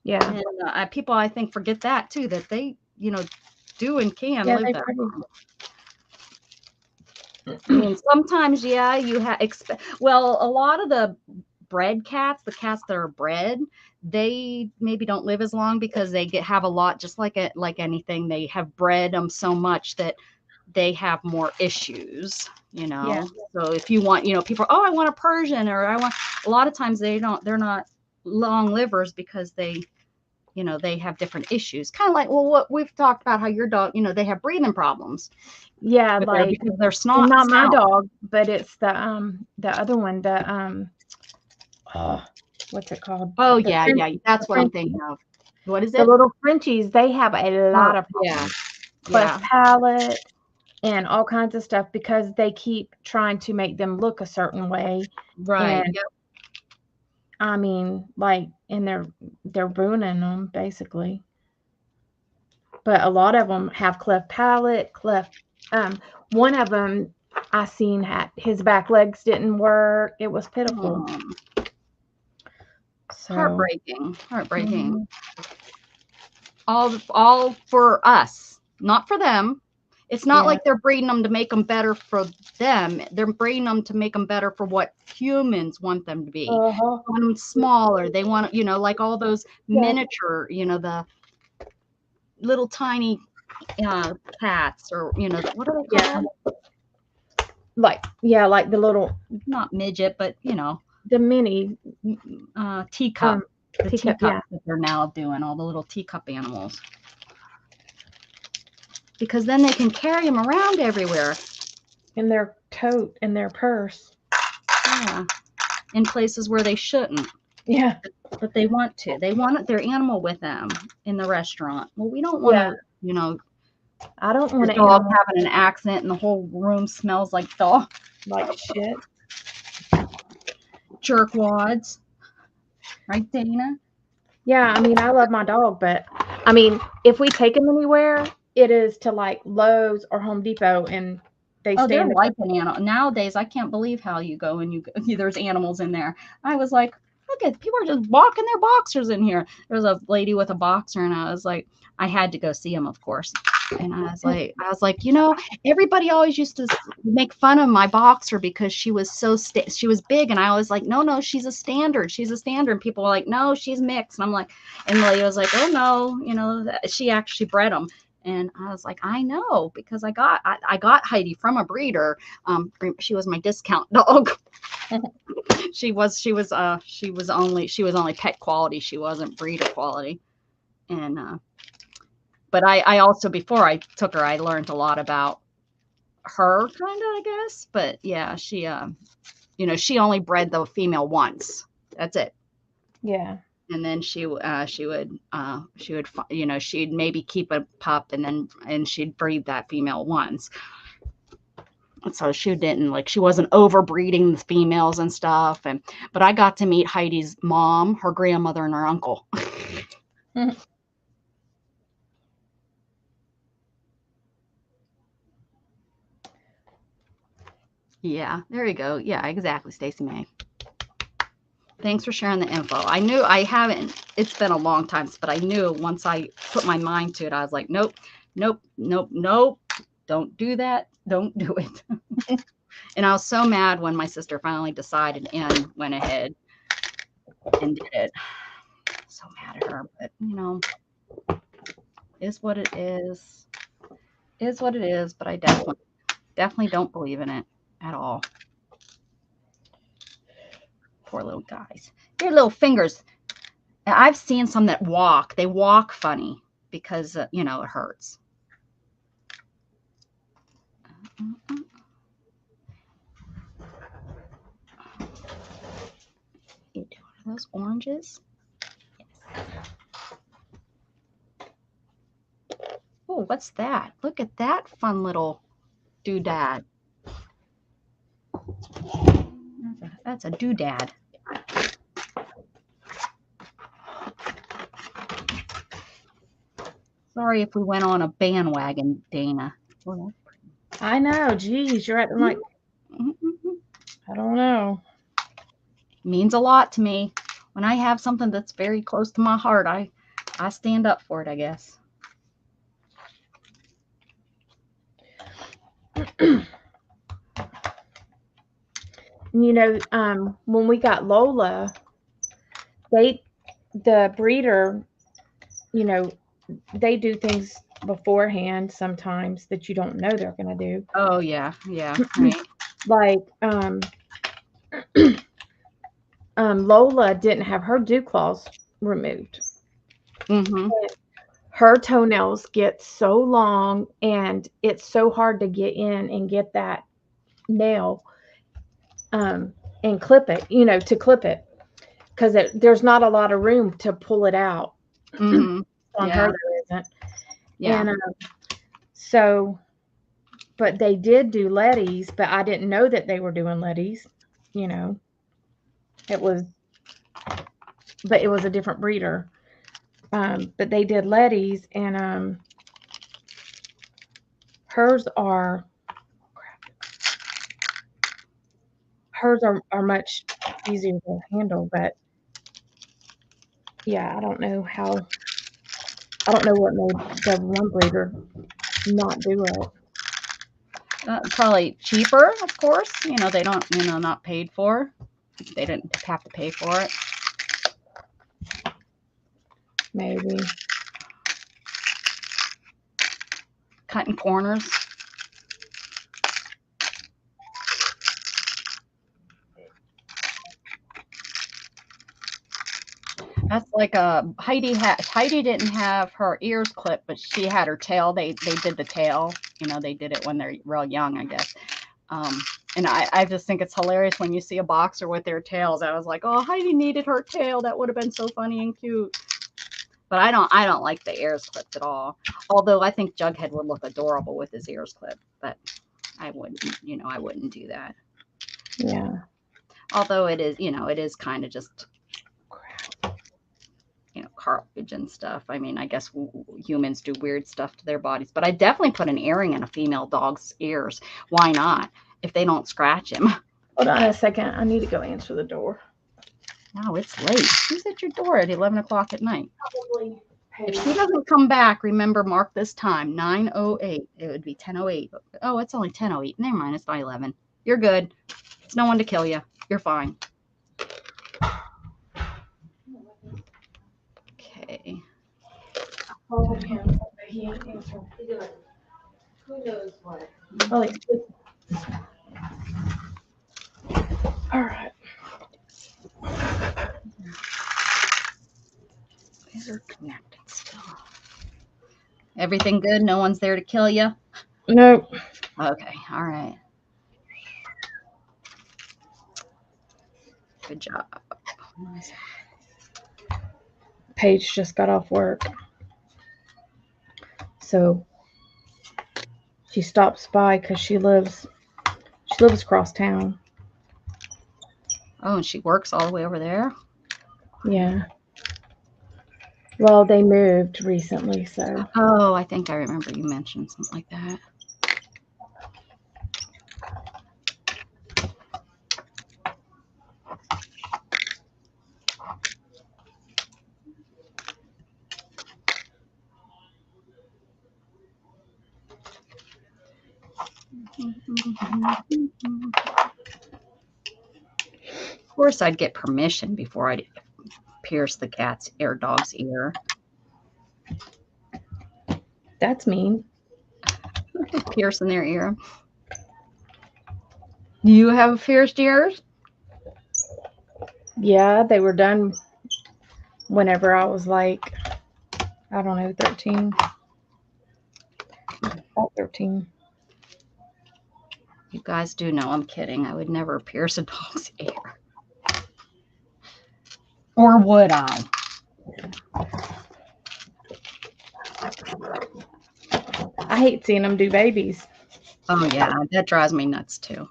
Yeah. And people, I think, forget that too, that they, do and can Yeah, live they that pretty. long. I mean, sometimes, yeah, you have, well, a lot of the bred cats, the cats that are bred, they maybe don't live as long because they have a lot, just like anything, they have bred them so much that they have more issues, Yeah. So if you want, people, oh, I want a Persian, or a lot of times they're not long livers because they have different issues. Kind of like, well, what we've talked about, how your dog, they have breathing problems. Yeah, Because they're snot. not my dog, but it's the other one, what's it called? Oh, The yeah, French- yeah. That's the what I'm French- thinking of. What is The it? little Frenchies, they have a lot of Yeah. problems. Cleft palate and all kinds of stuff because they keep trying to make them look a certain way. Right. And I mean, like, and they're ruining them basically. But a lot of them have cleft palate, one of them I seen had his back legs didn't work. It was pitiful. So Heartbreaking. mhm. All for us, not for them. It's not Yeah. like they're breeding them to make them better for them. They're breeding them to make them better for what humans want them to be. Uh-huh. They want them smaller. They want, like all those Yeah. miniature, little tiny cats, or what are they Yeah. called? like the little, Not midget, but the mini teacup. The teacup, teacup yeah. that they're now doing, all the little teacup animals. Because then they can carry them around everywhere. In their tote, in their purse. Yeah. In places where they shouldn't. Yeah. But they want to. They want their animal with them in the restaurant. Well, we don't want to, I don't want the to dog having an accident and the whole room smells like dog. like shit. Jerkwads. Right, Dana? Yeah, I mean, I love my dog, but I mean, if we take him anywhere, it is to like Lowe's or Home Depot, and they Oh, stay they're in the like an animal. Nowadays, I can't believe how you go and there's animals in there. I was like, look at people are just walking their boxers in here. There was a lady with a boxer, and I was like, I had to go see him, of course. And I was like, everybody always used to make fun of my boxer because she was she was big, and I always like, no, she's a standard. She's a standard. And people were like, no, she's mixed. And I'm like, and the lady was like, oh no, she actually bred them. And I was like, I know, because I got Heidi from a breeder. She was my discount dog. she was only pet quality. She wasn't breeder quality. And but I also, before I took her, I learned a lot about her, kind of, I guess. But yeah, she only bred the female once. That's it. Yeah. And then she'd she'd maybe keep a pup, and she'd breed that female once. So she wasn't overbreeding the females and stuff. But I got to meet Heidi's mom, her grandmother, and her uncle. Yeah, there you go. Yeah, exactly, Stacey May. Thanks for sharing the info. I knew I haven't. It's been a long time, but I knew once I put my mind to it, I was like, nope. Don't do that. Don't do it. And I was so mad when my sister finally decided and went ahead and did it. So mad at her, but is what it is. Is what it is, but I definitely don't believe in it at all. Poor little guys. Their little fingers. I've seen some that walk. They walk funny because, it hurts. Are those oranges? Yes. Oh, what's that? Look at that fun little doodad. That's a doodad. Sorry if we went on a bandwagon, Dana. Oh, I know. Geez, you're acting like, I don't know. Means a lot to me. When I have something that's very close to my heart, I stand up for it, I guess. When we got Lola, the breeder, they do things beforehand sometimes that you don't know they're going to do. Oh, yeah, right. Like, Lola didn't have her dew claws removed. Mm-hmm. Her toenails get so long, and it's so hard to get in and get that nail and clip it, to clip it, because there's not a lot of room to pull it out. Mm-hmm. On her there isn't. Yeah. And but they did do Letties, but I didn't know that they were doing Letties. It was a different breeder. But they did Letties, and hers are much easier to handle. But yeah, I don't know what made the one breeder not do it. Probably cheaper, of course. They don't, not paid for. They didn't have to pay for it. Maybe. cutting corners. That's like Heidi didn't have her ears clipped, but she had her tail. They did the tail. They did it when they're real young, I guess. And I just think it's hilarious when you see a boxer with their tails. I was like, oh, Heidi needed her tail. That would have been so funny and cute. But I don't like the ears clipped at all. Although I think Jughead would look adorable with his ears clipped, but I wouldn't do that. Yeah. Although it is kind of just cartilage and stuff. I mean, I guess humans do weird stuff to their bodies, but I definitely put an earring in a female dog's ears. Why not? If they don't scratch him. Hold on a second. I need to go answer the door. Wow, it's late. Who's at your door at 11 o'clock at night? Probably. If she doesn't come back, remember, mark this time, 9:08. It would be 10:08. Oh, it's only 10:08. Never mind, it's by 11. You're good. It's no one to kill you. You're fine. Okay. Called him, but he ain't answered. Who knows what? Oh, he's sleeping. All right. They're connected still. Everything good? No one's there to kill you? Nope. Okay, all right. Good job. Paige just got off work. So she stops by because she lives across town. Oh, and she works all the way over there? Yeah. Well, they moved recently, so. Oh, I think I remember you mentioned something like that. Of course, I'd get permission before I'd pierce the dog's ear. That's mean. Piercing their ear. You have pierced ears? Yeah, they were done whenever I was like, I don't know, 13. About 13. You guys do know I'm kidding. I would never pierce a dog's ear. Or would I? I hate seeing them do babies. Oh, yeah. That drives me nuts, too.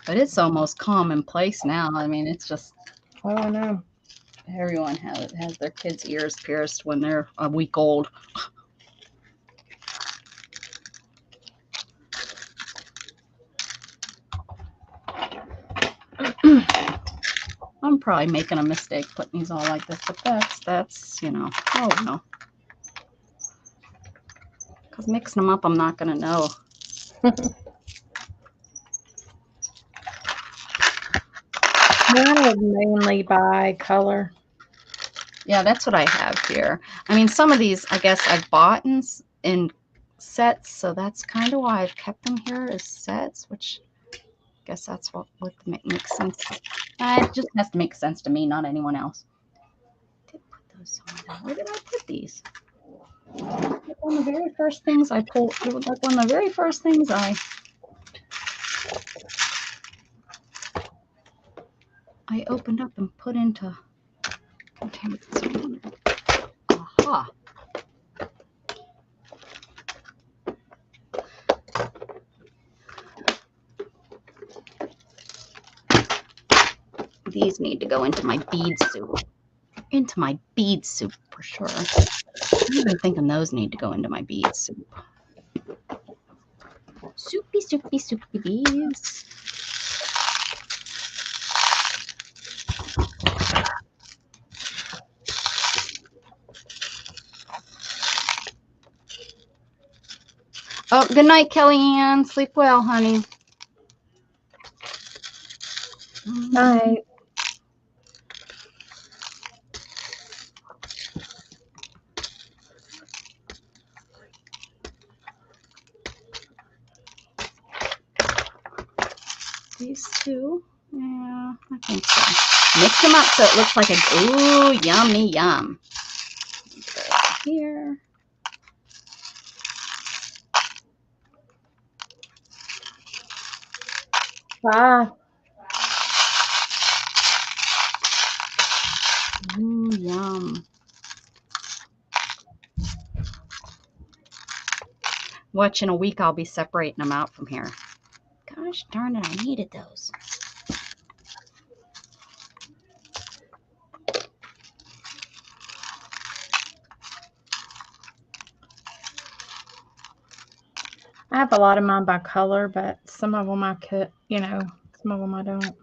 But it's almost commonplace now. I mean, it's just Oh, I know. everyone has their kids' ears pierced when they're a week old. I'm probably making a mistake putting these all like this, but that's oh no. Because mixing them up, I'm not going to know. Mine would mainly by color. Yeah, that's what I have here. I mean, some of these, I guess, I've bought in sets, so that's kind of why I've kept them here as sets, which I guess that's what makes sense. It just has to make sense to me, not anyone else. I did put those somewhere. Where did I put these? Like one of the very first things I pulled. It was like one of the very first things I opened up and put into containers. Aha. These need to go into my bead soup. Into my bead soup for sure. I'm even thinking those need to go into my bead soup. Soupy, soupy, soupy beads. Oh, good night, Kellyanne. Sleep well, honey. Night. these two. Yeah, I think so. Mix them up so it looks like a, ooh, yummy, yum. Here. Bye. Ooh, yum. Watch, in a week I'll be separating them out from here. Gosh darn it, I needed those. I have a lot of mine by color, but some of them I could, some of them I don't.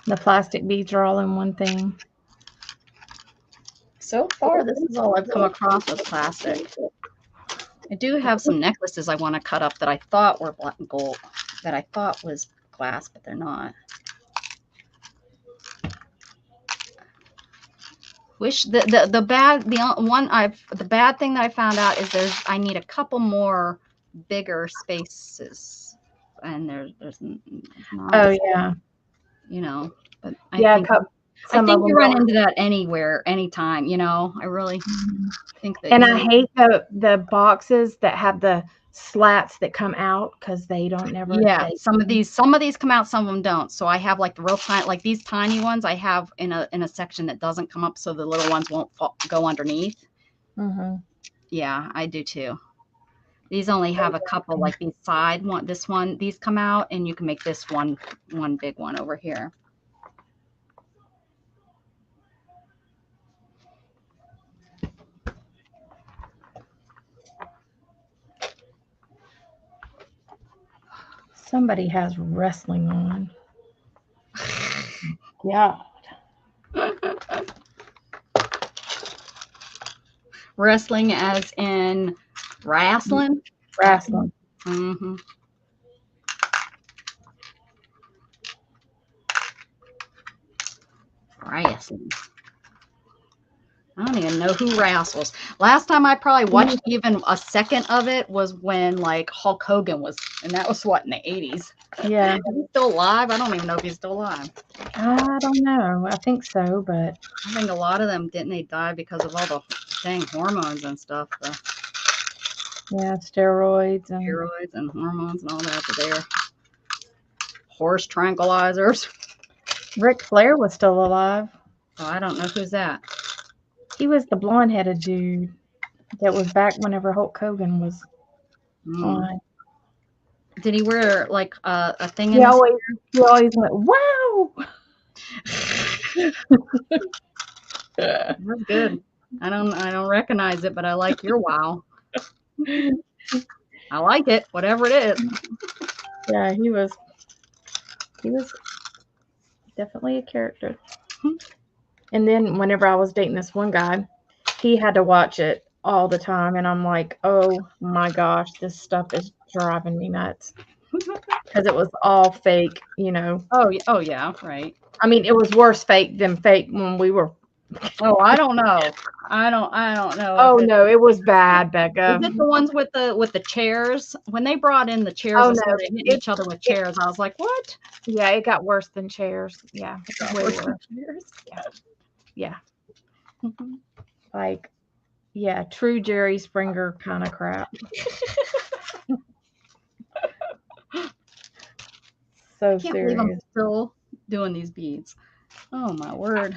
The plastic beads are all in one thing. So far, this is all I've come across with plastic. I do have some necklaces I want to cut up that I thought were black and gold, that I thought was glass, but they're not. Wish the bad thing that I found out is I need a couple more bigger spaces, and there's not. Oh yeah, But yeah. I think you run into that anywhere, anytime. I really think that. And I hate the boxes that have the slats that come out because they don't never. Yeah, some of these come out, some of them don't. So I have like the real tiny, like these tiny ones. I have in a section that doesn't come up, so the little ones won't go underneath. Mm-hmm. Yeah, I do too. These only have a couple, like these side one. This one, these come out, and you can make this one big one over here. Somebody has wrestling on. Yeah. Wrestling as in wrestling? Wrestling. Mm-hmm. Wrestling. I don't even know who wrestles. Last time I probably watched even a second of it was when like Hulk Hogan was, and that was what, in the 80s. Yeah. Is he still alive? I don't even know if he's still alive. I don't know. I think so, but I think a lot of them didn't they die because of all the dang hormones and stuff. Yeah, steroids and hormones and all that. They're horse tranquilizers. Ric Flair was still alive. Oh, I don't know who's that. He was the blonde-headed dude that was back whenever Hulk Hogan was on. Did he wear like a thing? He always went, wow. That's good. I don't recognize it, but I like your wow. I like it, whatever it is. Yeah, he was definitely a character. And then whenever I was dating this one guy, he had to watch it all the time, and I'm like, oh my gosh, this stuff is driving me nuts. Because it was all fake, Oh yeah, right. I mean, it was worse fake than fake when we were. Oh, I don't know. I don't know. Oh no, it was bad, Becca. Is it the ones with the chairs? When they brought in the chairs and started hitting each other with chairs, I was like, what? Yeah, it got worse than chairs. Yeah, way worse. Yeah. Mm-hmm. Like, yeah, true Jerry Springer kind of crap. So I can't believe I'm serious. still doing these beads. Oh my word.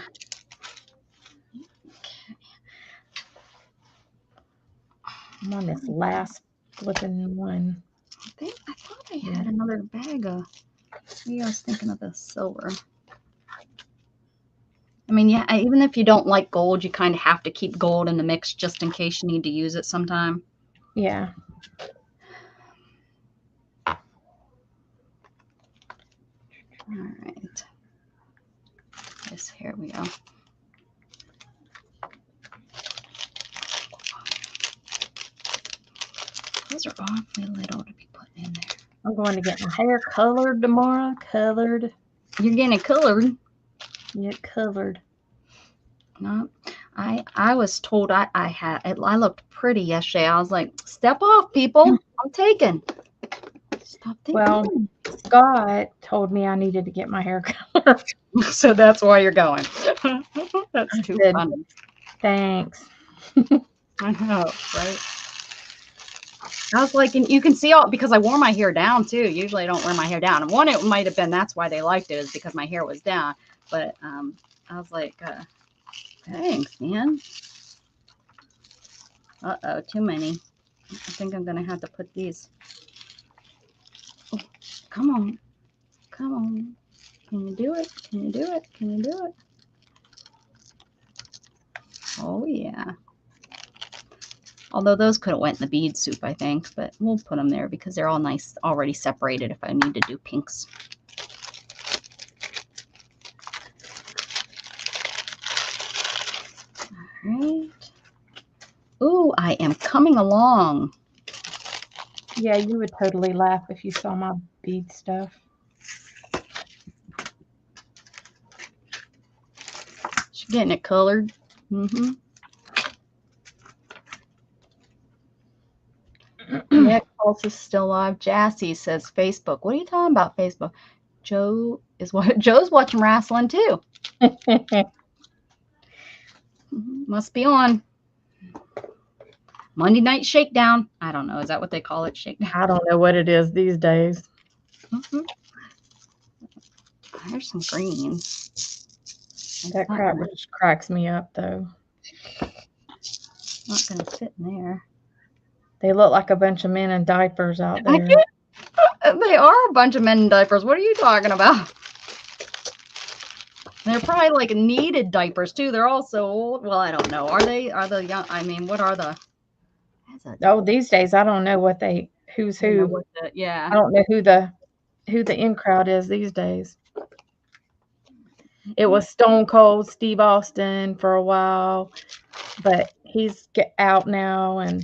I'm on this last flipping one. I thought I had another bag of. Maybe I was thinking of the silver. I mean, yeah, even if you don't like gold, you kind of have to keep gold in the mix just in case you need to use it sometime. Yeah. All right. Yes, here we go. Those are awfully little to be putting in there. I'm going to get my hair colored tomorrow. Colored. You're getting it colored. Yeah, colored. No, I was told I looked pretty yesterday. I was like, step off, people. I'm taking. Stop taking. Well, Scott told me I needed to get my hair color. So that's why you're going. That's too said- funny. Thanks. I know, right? I was like, and you can see all because I wore my hair down too. Usually I don't wear my hair down. And one, it might have been that's why they liked it is because my hair was down. But I was like, thanks, man. Uh-oh, too many. I think I'm gonna have to put these. Oh, come on. Come on. Can you do it? Can you do it? Can you do it? Oh yeah. Although those could have went in the bead soup, I think, but we'll put them there because they're all nice, already separated if I need to do pinks. All right. Ooh, I am coming along. Yeah, you would totally laugh if you saw my bead stuff. She's getting it colored. Mm-hmm. Nick Pulse is still live. Jassy says Facebook. What are you talking about, Facebook? Joe's watching wrestling too. Must be on. Monday Night Shakedown. I don't know. Is that what they call it? Shakedown. I don't know what it is these days. Mm-hmm. There's some greens. That crap just cracks me up, though. Not going to fit in there. They look like a bunch of men in diapers out I there. can't. They are a bunch of men in diapers. What are you talking about? They're probably like needed diapers too. They're all so old. Well, I don't know. Are they young? I mean, what are the? Oh, these days I don't know what who's who. Yeah. I don't know who the in crowd is these days. It was Stone Cold Steve Austin for a while, but he's out now, and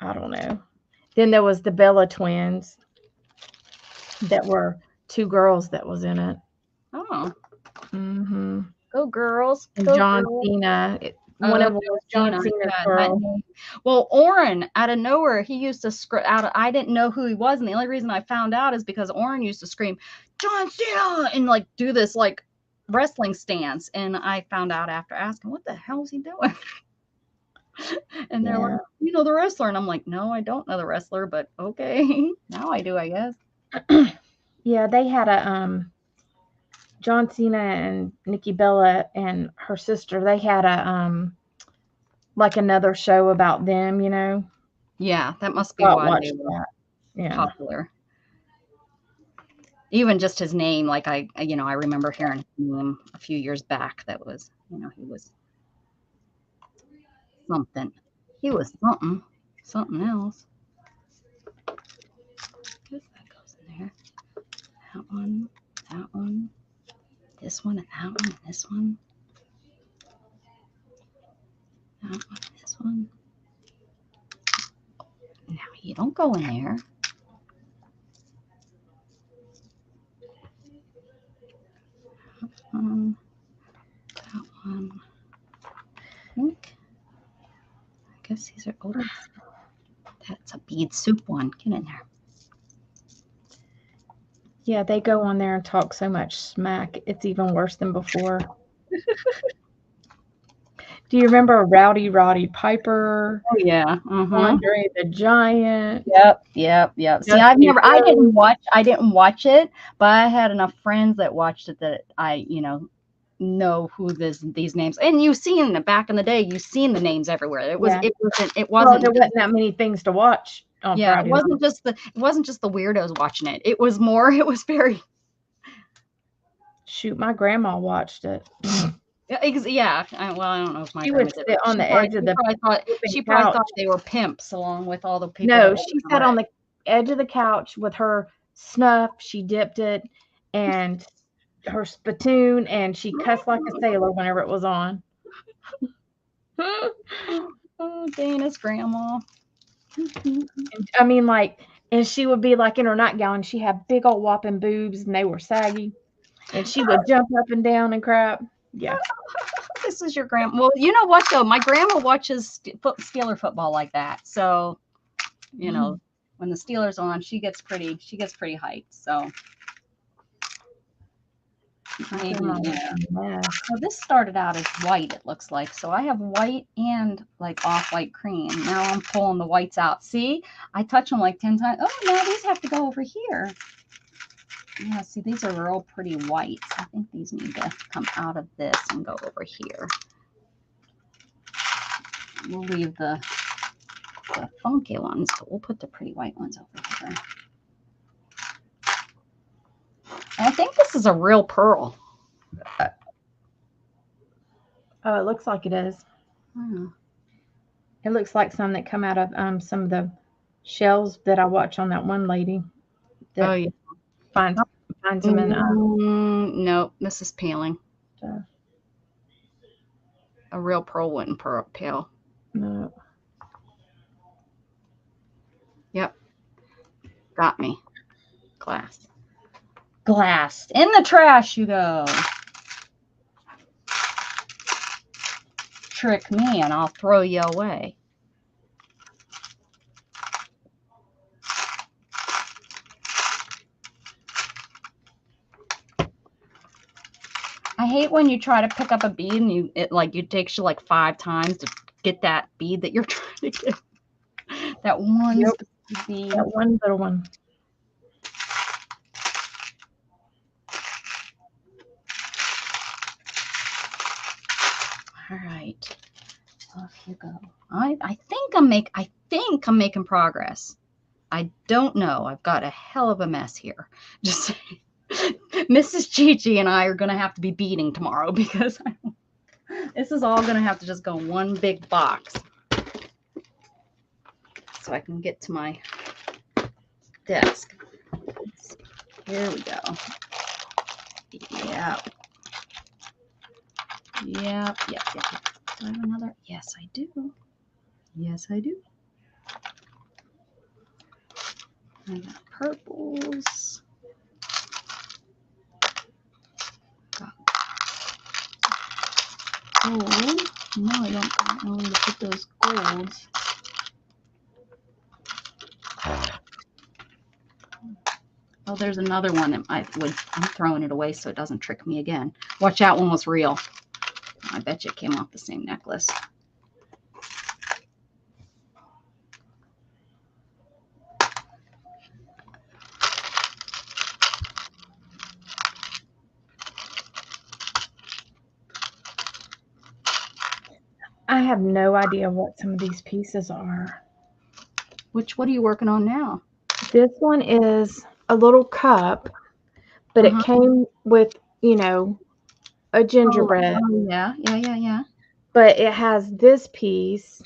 I don't know. Then there was the Bella twins that were two girls that was in it. Oh. Mm-hmm. Go girls. And Go John girls. Cena. One of them was John Cena's girl. Well, Orrin, out of nowhere, he used to scream out. I didn't know who he was, and the only reason I found out is because Orrin used to scream, "John Cena!" and like do this like wrestling stance, and I found out after asking, "What the hell is he doing?" And they're like, "You know the wrestler," and I'm like, "No, I don't know the wrestler, but okay, now I do, I guess." Yeah, they had a John Cena and Nikki Bella and her sister. They had a like another show about them, you know. Yeah, that must be why they were that. popular. Even just his name, like I remember hearing his name a few years back. That was, he was something. He was something else. Guess that goes in there. That one, this one, and that one, and this one. That one, this one. Now you don't go in there. That one. I think. I guess these are old. That's a bead soup one. Get in there. Yeah, they go on there and talk so much smack. It's even worse than before. Do you remember Rowdy Roddy Piper? Oh yeah. Andre the Giant. Yep. See, I didn't watch it, but I had enough friends that watched it that I, know who these names. And you've seen back in the day, you've seen the names everywhere. It wasn't. Well, there wasn't that many things to watch on Friday. It wasn't just the weirdos watching it. It was very. Shoot, my grandma watched it. Yeah. Well, I don't know if my she would sit on the edge of the. She probably thought they were pimps along with all the people. No, she sat on the edge of the couch with her snuff. She dipped it and her spittoon, and she cussed like a sailor whenever it was on. Oh, Dana's grandma. I mean, and she would be like in her nightgown. She had big old whopping boobs, and they were saggy. And she would jump up and down and crap. Yeah. this is your grandma. Well, you know what though? My grandma watches Steeler football like that. So, you know, when the Steelers on, she gets pretty hyped. So maybe, yeah. So this started out as white, it looks like. So I have white and like off-white cream. Now I'm pulling the whites out. See, I touch them like 10 times. Oh, now these have to go over here. Yeah, see, these are real pretty whites. I think these need to come out of this and go over here. We'll leave the funky ones, but we'll put the pretty white ones over here. And I think this is a real pearl. Oh, it looks like it is. Hmm. It looks like some that come out of some of the shells that I watch on that one lady. That Oh, yeah. finds them in. Nope, this is paling. Uh, A real pearl wouldn't pale. no. Yep. Got me. Glass. Glass. In the trash you go. Trick me and I'll throw you away. I hate when you try to pick up a bead and it takes you like 5 times to get that bead that you're trying to get. That one bead. That one little one. All right. Off you go. I think I'm making progress. I don't know. I've got a hell of a mess here. Just saying. Mrs. Chi-Chi and I are going to have to be beating tomorrow because this is all going to have to just go in one big box so I can get to my desk. Here we go. Yep. Yep. Do I have another? Yes, I do. Yes, I do. I got purples. Got gold. No, I don't know where to put those golds. Oh, there's another one that I'm throwing it away so it doesn't trick me again. Watch out, one was real. I bet you it came off the same necklace. I have no idea what some of these pieces are. What are you working on now? This one is a little cup, but it came with, a gingerbread. Oh, yeah. But it has this piece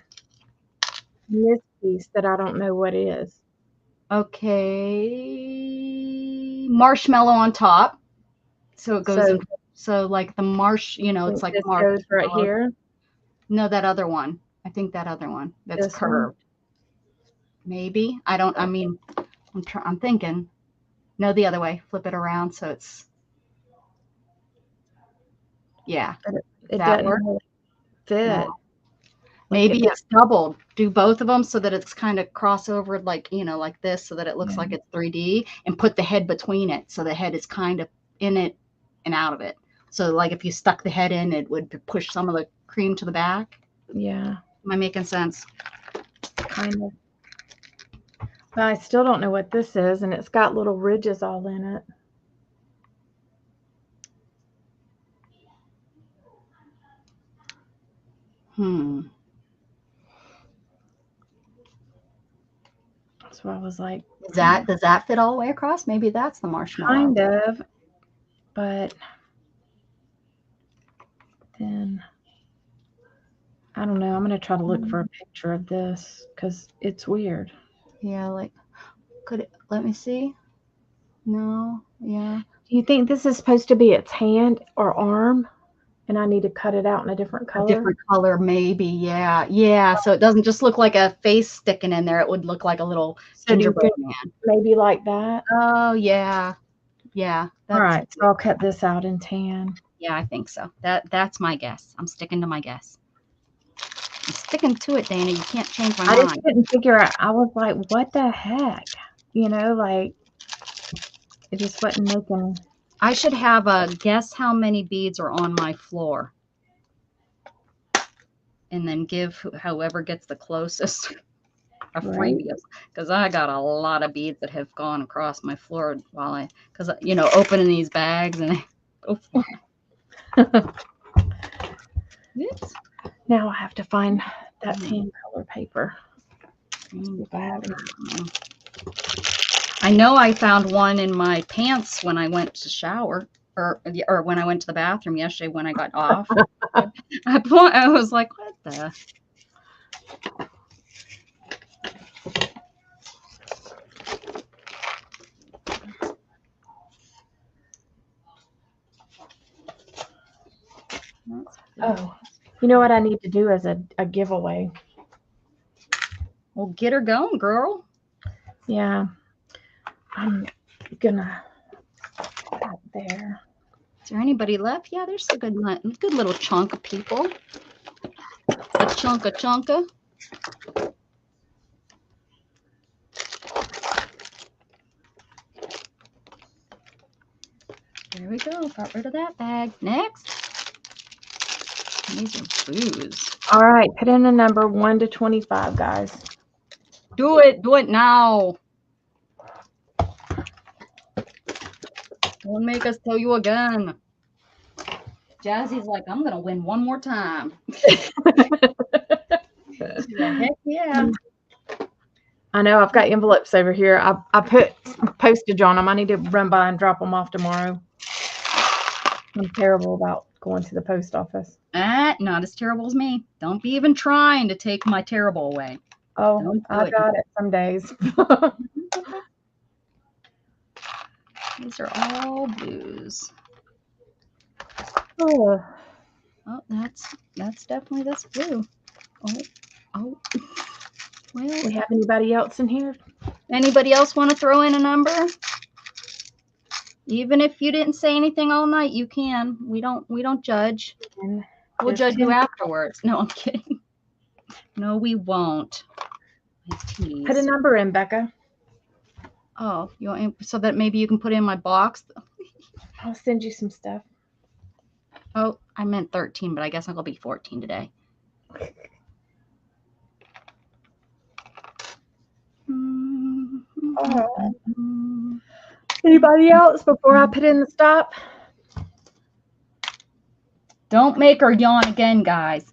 and this piece that I don't know what is. Okay. Marshmallow on top. So it goes in. So like the it's like this goes right here. No, that other one. I think that other one. That's This curved. Maybe. I'm thinking. No, the other way. Flip it around so it's. Yeah. It doesn't work? really fit. No. Maybe it's doubled. Do both of them so that it's kind of crossover like this so that it looks like it's 3D and put the head between it. So the head is kind of in it and out of it. So like if you stuck the head in, it would push some of the cream to the back. Yeah. Am I making sense? Kind of. But I still don't know what this is, and it's got little ridges all in it. So I was like, does that fit all the way across? Maybe that's the marshmallow. Kind of, but then I don't know. I'm going to try to look for a picture of this because it's weird. Yeah, like, let me see. No, yeah. Do you think this is supposed to be its hand or arm? And I need to cut it out in a different color? A different color, maybe, yeah. Yeah, so it doesn't just look like a face sticking in there. It would look like a little gingerbread man. Maybe like that? Oh, yeah. Yeah. All right, so I'll cut this out in tan. Yeah, I think so. That's my guess. I'm sticking to my guess. I'm sticking to it, Dana. You can't change my I just mind. couldn't figure out. I was like, what the heck? You know, like it just wasn't making. I should have a guess how many beads are on my floor. And then give whoever gets the closest a Right. freebie. Because I got a lot of beads that have gone across my floor while because opening these bags and Oops. Now I have to find that tan color paper. See if I have any. I know I found one in my pants when I went to shower or when I went to the bathroom yesterday when I got off. I was like, what the? Oh, you know what I need to do as a giveaway? Well, get her going, girl. Yeah, I'm gonna put that there. Is there anybody left? Yeah, there's a good little chunk of people. A chunka. There we go. Got rid of that bag. Next. These are booze. All right, put in a number 1 to 25, guys. Do it. Do it now. Don't make us tell you again. Jazzy's like, I'm going to win one more time. Heck yeah. I know I've got envelopes over here. I put postage on them. I need to run by and drop them off tomorrow. I'm terrible about going to the post office. Not as terrible as me. Don't be even trying to take my terrible away. Oh, I got it some days. These are all blues. Oh, that's definitely this blue. Oh. Well, we have anybody else in here? Anybody else want to throw in a number? Even if you didn't say anything all night, you can. We don't judge. We'll judge you afterwards. No, I'm kidding. No, we won't. Put a number in, Becca. Oh, you want so that maybe you can put in my box? I'll send you some stuff. Oh, I meant 13, but I guess I'll be 14 today. Anybody else before I put in the stop? Don't make her yawn again, guys.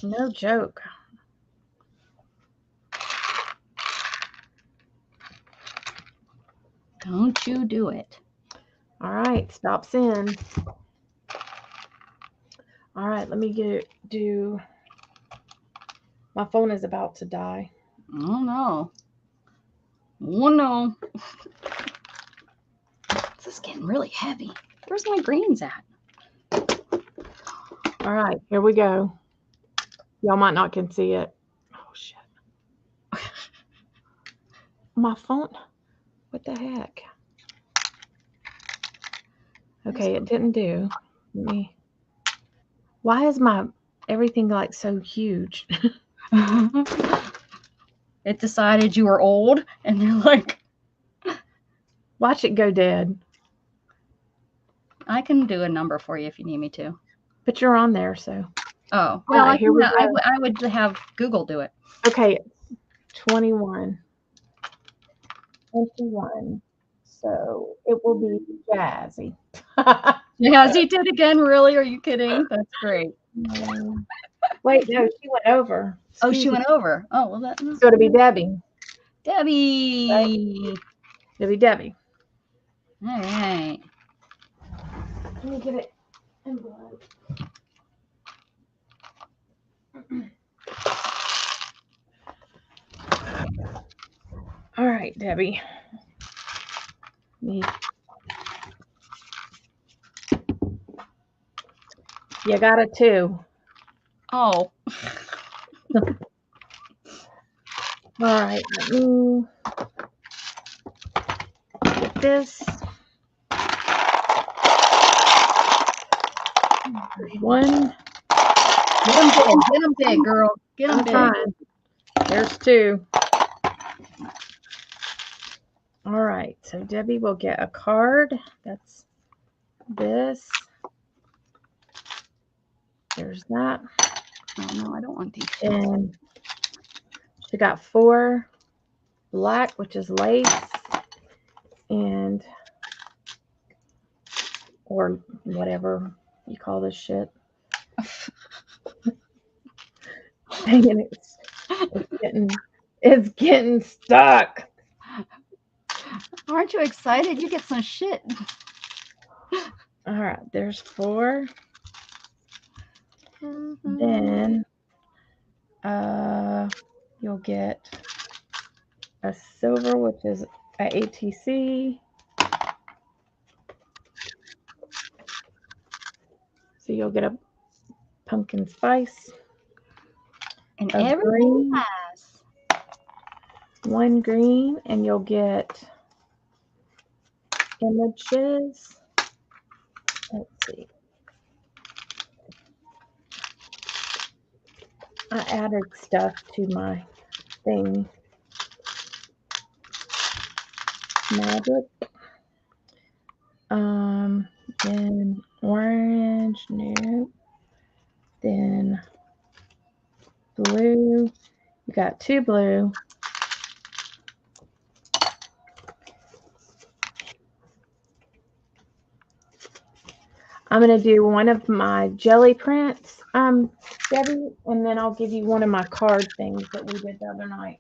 No joke. Don't you do it. All right, stops in. All right, let me do. My phone is about to die. Oh no. Oh no. This is getting really heavy. Where's my greens at? All right, here we go. Y'all might not can see it. Oh shit. My phone. What the heck? Okay, it didn't do. Why is my everything like so huge? It decided you were old and they're like, watch it go dead. I can do a number for you if you need me to. But you're on there, so. Oh, well, right, I would have Google do it. Okay, 21. 21. So it will be Jazzy. Jazzy did again, really? Are you kidding? That's great. Wait, no, she went over. Oh, she went over. Oh, well, So it'll be Debbie. Debbie. Right? It'll be Debbie. All right. Let me get it in blood. All right, Debbie. You got it too. Oh. All right, let me get this. One. Get them big, girl. Get them I'm big. trying. There's 2. All right. So Debbie will get a card. That's this. There's that. Oh no, I don't want these. And she got 4 black, which is lace, and or whatever you call this shit. Dang it, it's getting stuck. Aren't you excited? You get some shit. All right, there's 4. Then you'll get a silver, which is a ATC. So you'll get a pumpkin spice. And A everything green. nice. 1 green, and you'll get images. Let's see. I added stuff to my thing. Magic. Then orange, nope. Then blue. You got 2 blue. I'm going to do one of my jelly prints, Debbie, and then I'll give you one of my card things that we did the other night.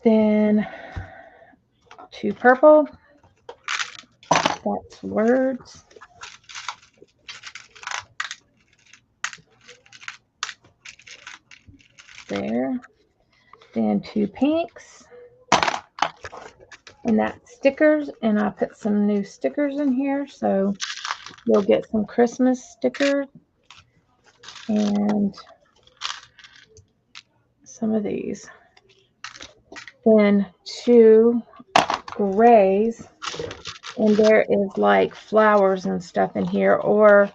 Then 2 purple. That's words. There. Then 2 pinks. And that's stickers. And I put some new stickers in here. So you'll get some Christmas stickers. And some of these. Then 2 grays. And there is like flowers and stuff in here. Or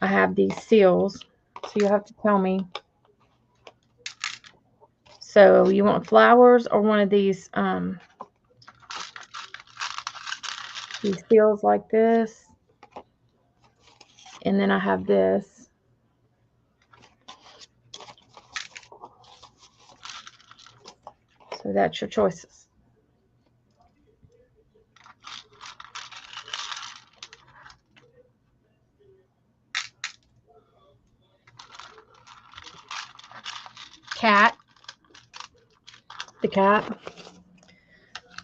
I have these seals. So you'll have to tell me. So you want flowers or one of these seals like this. And then I have this. So that's your choices. Cat. The cat.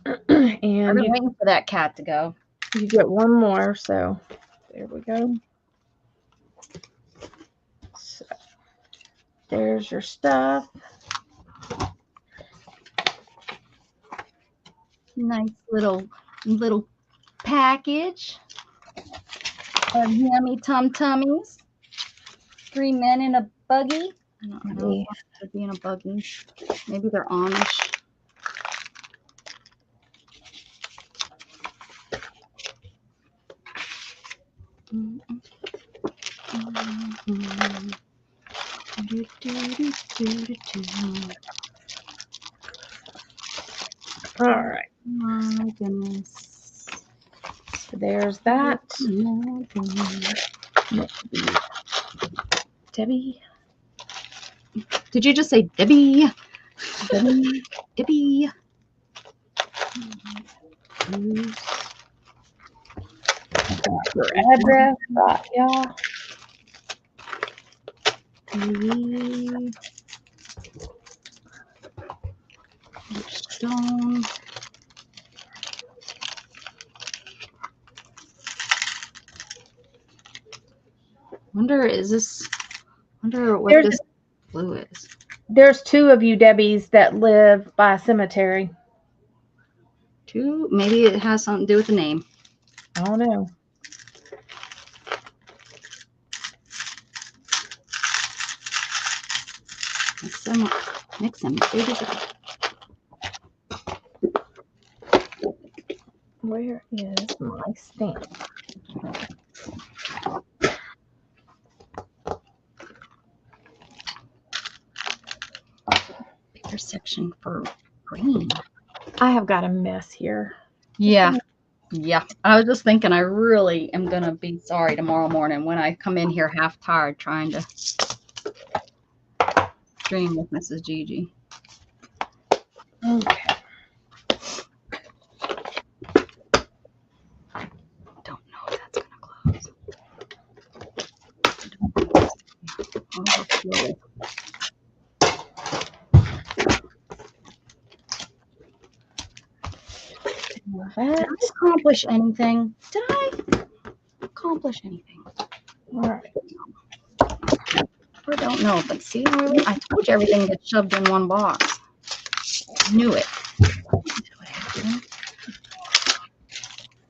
I've And been waiting for that cat to go. you get one more. So there we go. So there's your stuff. Nice little package of yummy tummies. 3 men in a buggy. I don't know if they'd be in a buggy. Maybe they're Amish. All right. My goodness. So there's that. My goodness. Debbie. Did you just say Debbie? Debbie. Debbie. Your address, y'all. Stone. Wonder what this blue is. There's 2 of you Debbies that live by a cemetery. 2? Maybe it has something to do with the name. I don't know. Mix them big as a Where is my stamp? bigger section for green. I have got a mess here. Yeah. Yeah. I was just thinking I really am going to be sorry tomorrow morning when I come in here half tired trying to stream with Mrs. Gigi. Okay. Don't know if that's going to close. Overflow. Did I accomplish anything? Did I accomplish anything? All right. I don't know, but see, I told you everything gets shoved in one box. Knew it.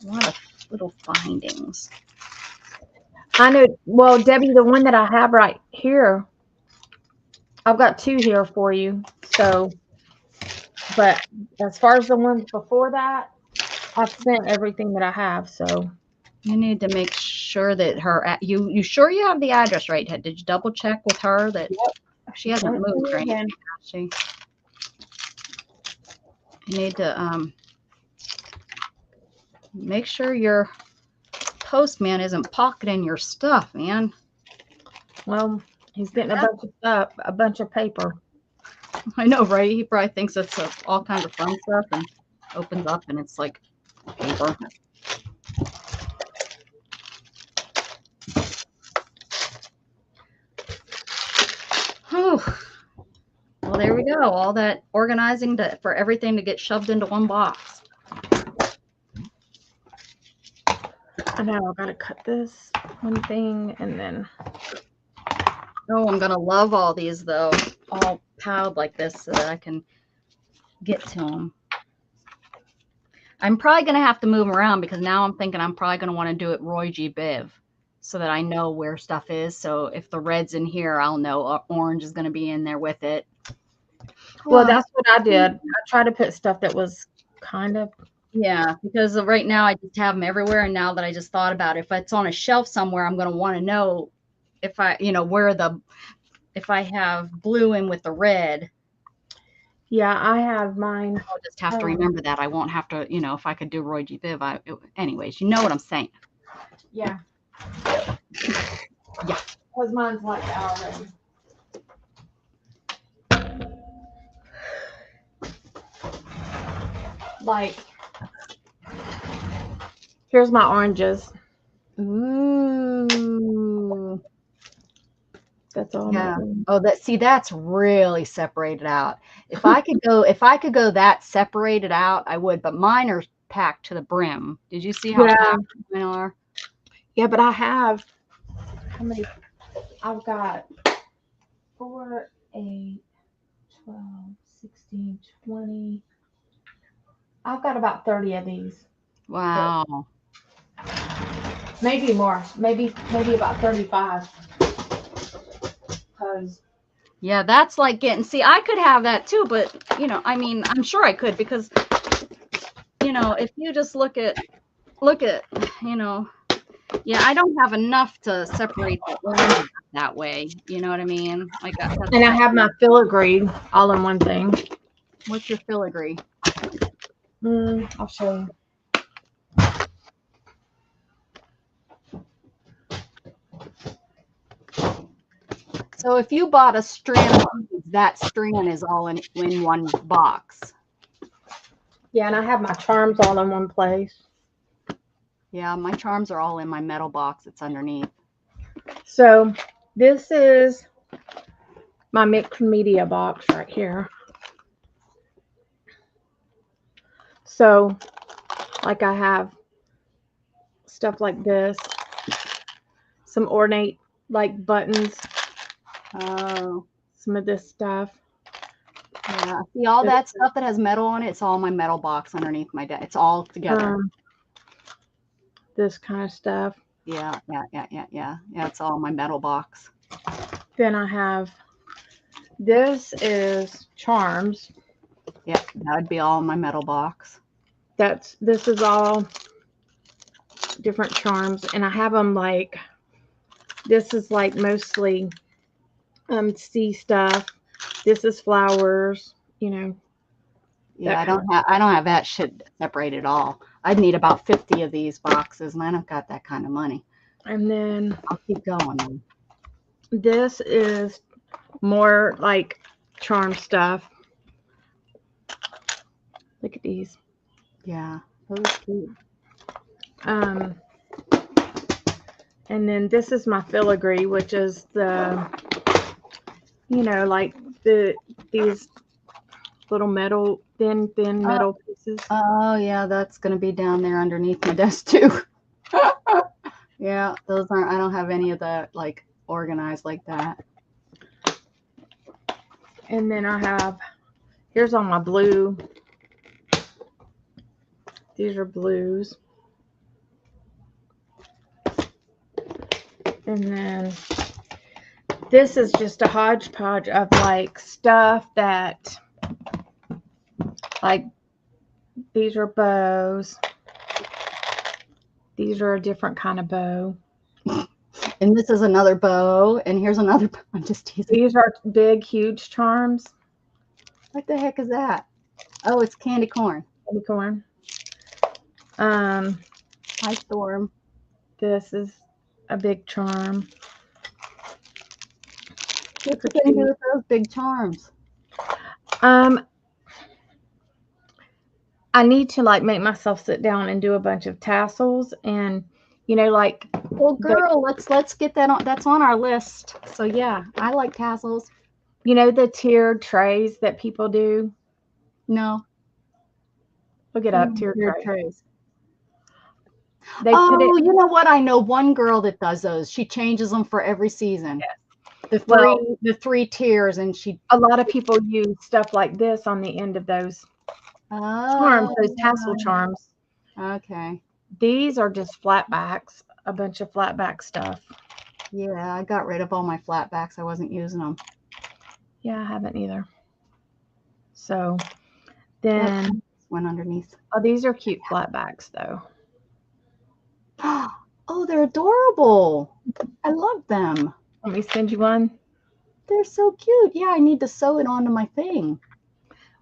A lot of little findings. I know. Well, Debbie, the one that I have right here, I've got two here for you. So, but as far as the ones before that, I've sent everything that I have. So, You need to make sure that you sure you have the address right? Did you double check with her that she hasn't moved or anything? Has she? You need to make sure your postman isn't pocketing your stuff, man. well, he's getting a bunch of paper. I know, right? He probably thinks it's all kinds of fun stuff and opens up and it's like paper. Oh, well, there we go. All that organizing for everything to get shoved into one box. I know. I've got to cut this one thing and then. Oh, I'm gonna love all these though, all piled like this so that I can get to them. I'm probably gonna have to move them around because now I'm thinking I'm probably gonna want to do it Roy G. Biv so that I know where stuff is. So if the red's in here, I'll know orange is gonna be in there with it. Well, that's what I did. I tried to put stuff that was kind of. Yeah, because right now I just have them everywhere, and now that I just thought about it, if it's on a shelf somewhere, I'm gonna want to know if I, if I have blue in with the red. Yeah, I have mine. I'll just have to remember that. I won't have to, if I could do Roy G. Biv. Anyways, you know what I'm saying. Yeah. Yeah. Because mine's like that already. Like, here's my oranges. Ooh. That's all. Yeah. Oh, that's really separated out. If I could go that separated out, I would, but mine are packed to the brim. Did you see how packed mine are? Yeah, but I have how many? I've got 4, 8, 12, 16, 20. I've got about 30 of these. Wow. Maybe more. Maybe about 35. Yeah, that's like see, I could have that too, but I'm sure I could because if you just look at yeah, I don't have enough to separate the oranges that way. You know what I mean? Like and I have my filigree all in one thing. What's your filigree? I'll show you. So if you bought a strand of beads, that strand is all in one box. Yeah, and I have my charms all in one place. Yeah, my charms are all in my metal box. It's underneath. So this is my mixed media box right here. So like I have stuff like this, some ornate like buttons. Oh. Some of this stuff. Yeah. See all that stuff that has metal on it? It's all my metal box underneath my desk. It's all together. This kind of stuff. Yeah. Yeah. It's all my metal box. Then I have This is charms. Yeah, that would be all in my metal box. This is all different charms, and I have them like this is like mostly sea stuff. This is flowers, you know. Yeah, That I don't have that shit separated at all. I'd need about 50 of these boxes, and I don't got that kind of money. And then I'll keep going. this is more like charm stuff. Look at these. Yeah, those are cute. And then this is my filigree, which is the, like these little metal, thin metal pieces. Oh, yeah, that's going to be down there underneath my desk, too. Yeah, those aren't, I don't have any of that, like, organized like that. And then here's all my blue. These are blues. And then this is just a hodgepodge of like stuff that, like, these are bows. These are a different kind of bow. And this is another bow, and here's another bow. I'm just teasing. These are big, huge charms. What the heck is that? Oh, it's candy corn. Candy corn. Hi, Storm. This is a big charm. What's it going to do with those big charms? I need to like make myself sit down and do a bunch of tassels and like Well, girl, let's get that on. That's on our list. So yeah, I like tassels. the tiered trays that people do. No, Look it up, tiered tray. trays. They put it. You know what? I know one girl that does those. She changes them for every season. Yes. The three tiers, and a lot of people use stuff like this on the end of those charms, those tassel charms. Okay. These are just flatbacks, a bunch of flatback stuff. Yeah, I got rid of all my flatbacks. I wasn't using them. Yeah, I haven't either. So then went underneath. Oh, these are cute flatbacks though. Oh, they're adorable. I love them. Let me send you one. They're so cute. Yeah, I need to sew it onto my thing.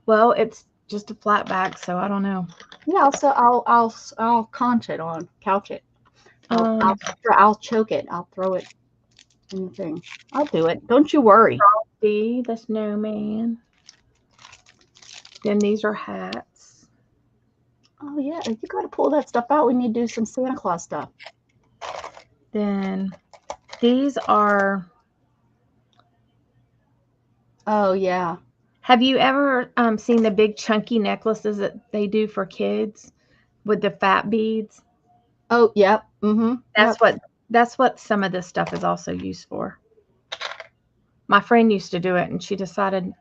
Well, it's just a flat back, so I don't know. Yeah, so I'll couch it. I'll choke it. I'll throw it in the thing. I'll do it. Don't you worry. Frosty the snowman. Then these are hats. Oh yeah, you got to pull that stuff out. We need to do some Santa Claus stuff. Then these are. Oh yeah. Have you ever seen the big chunky necklaces that they do for kids with the fat beads? Oh, yep. Mm-hmm. That's what some of this stuff is also used for. My friend used to do it, and she decided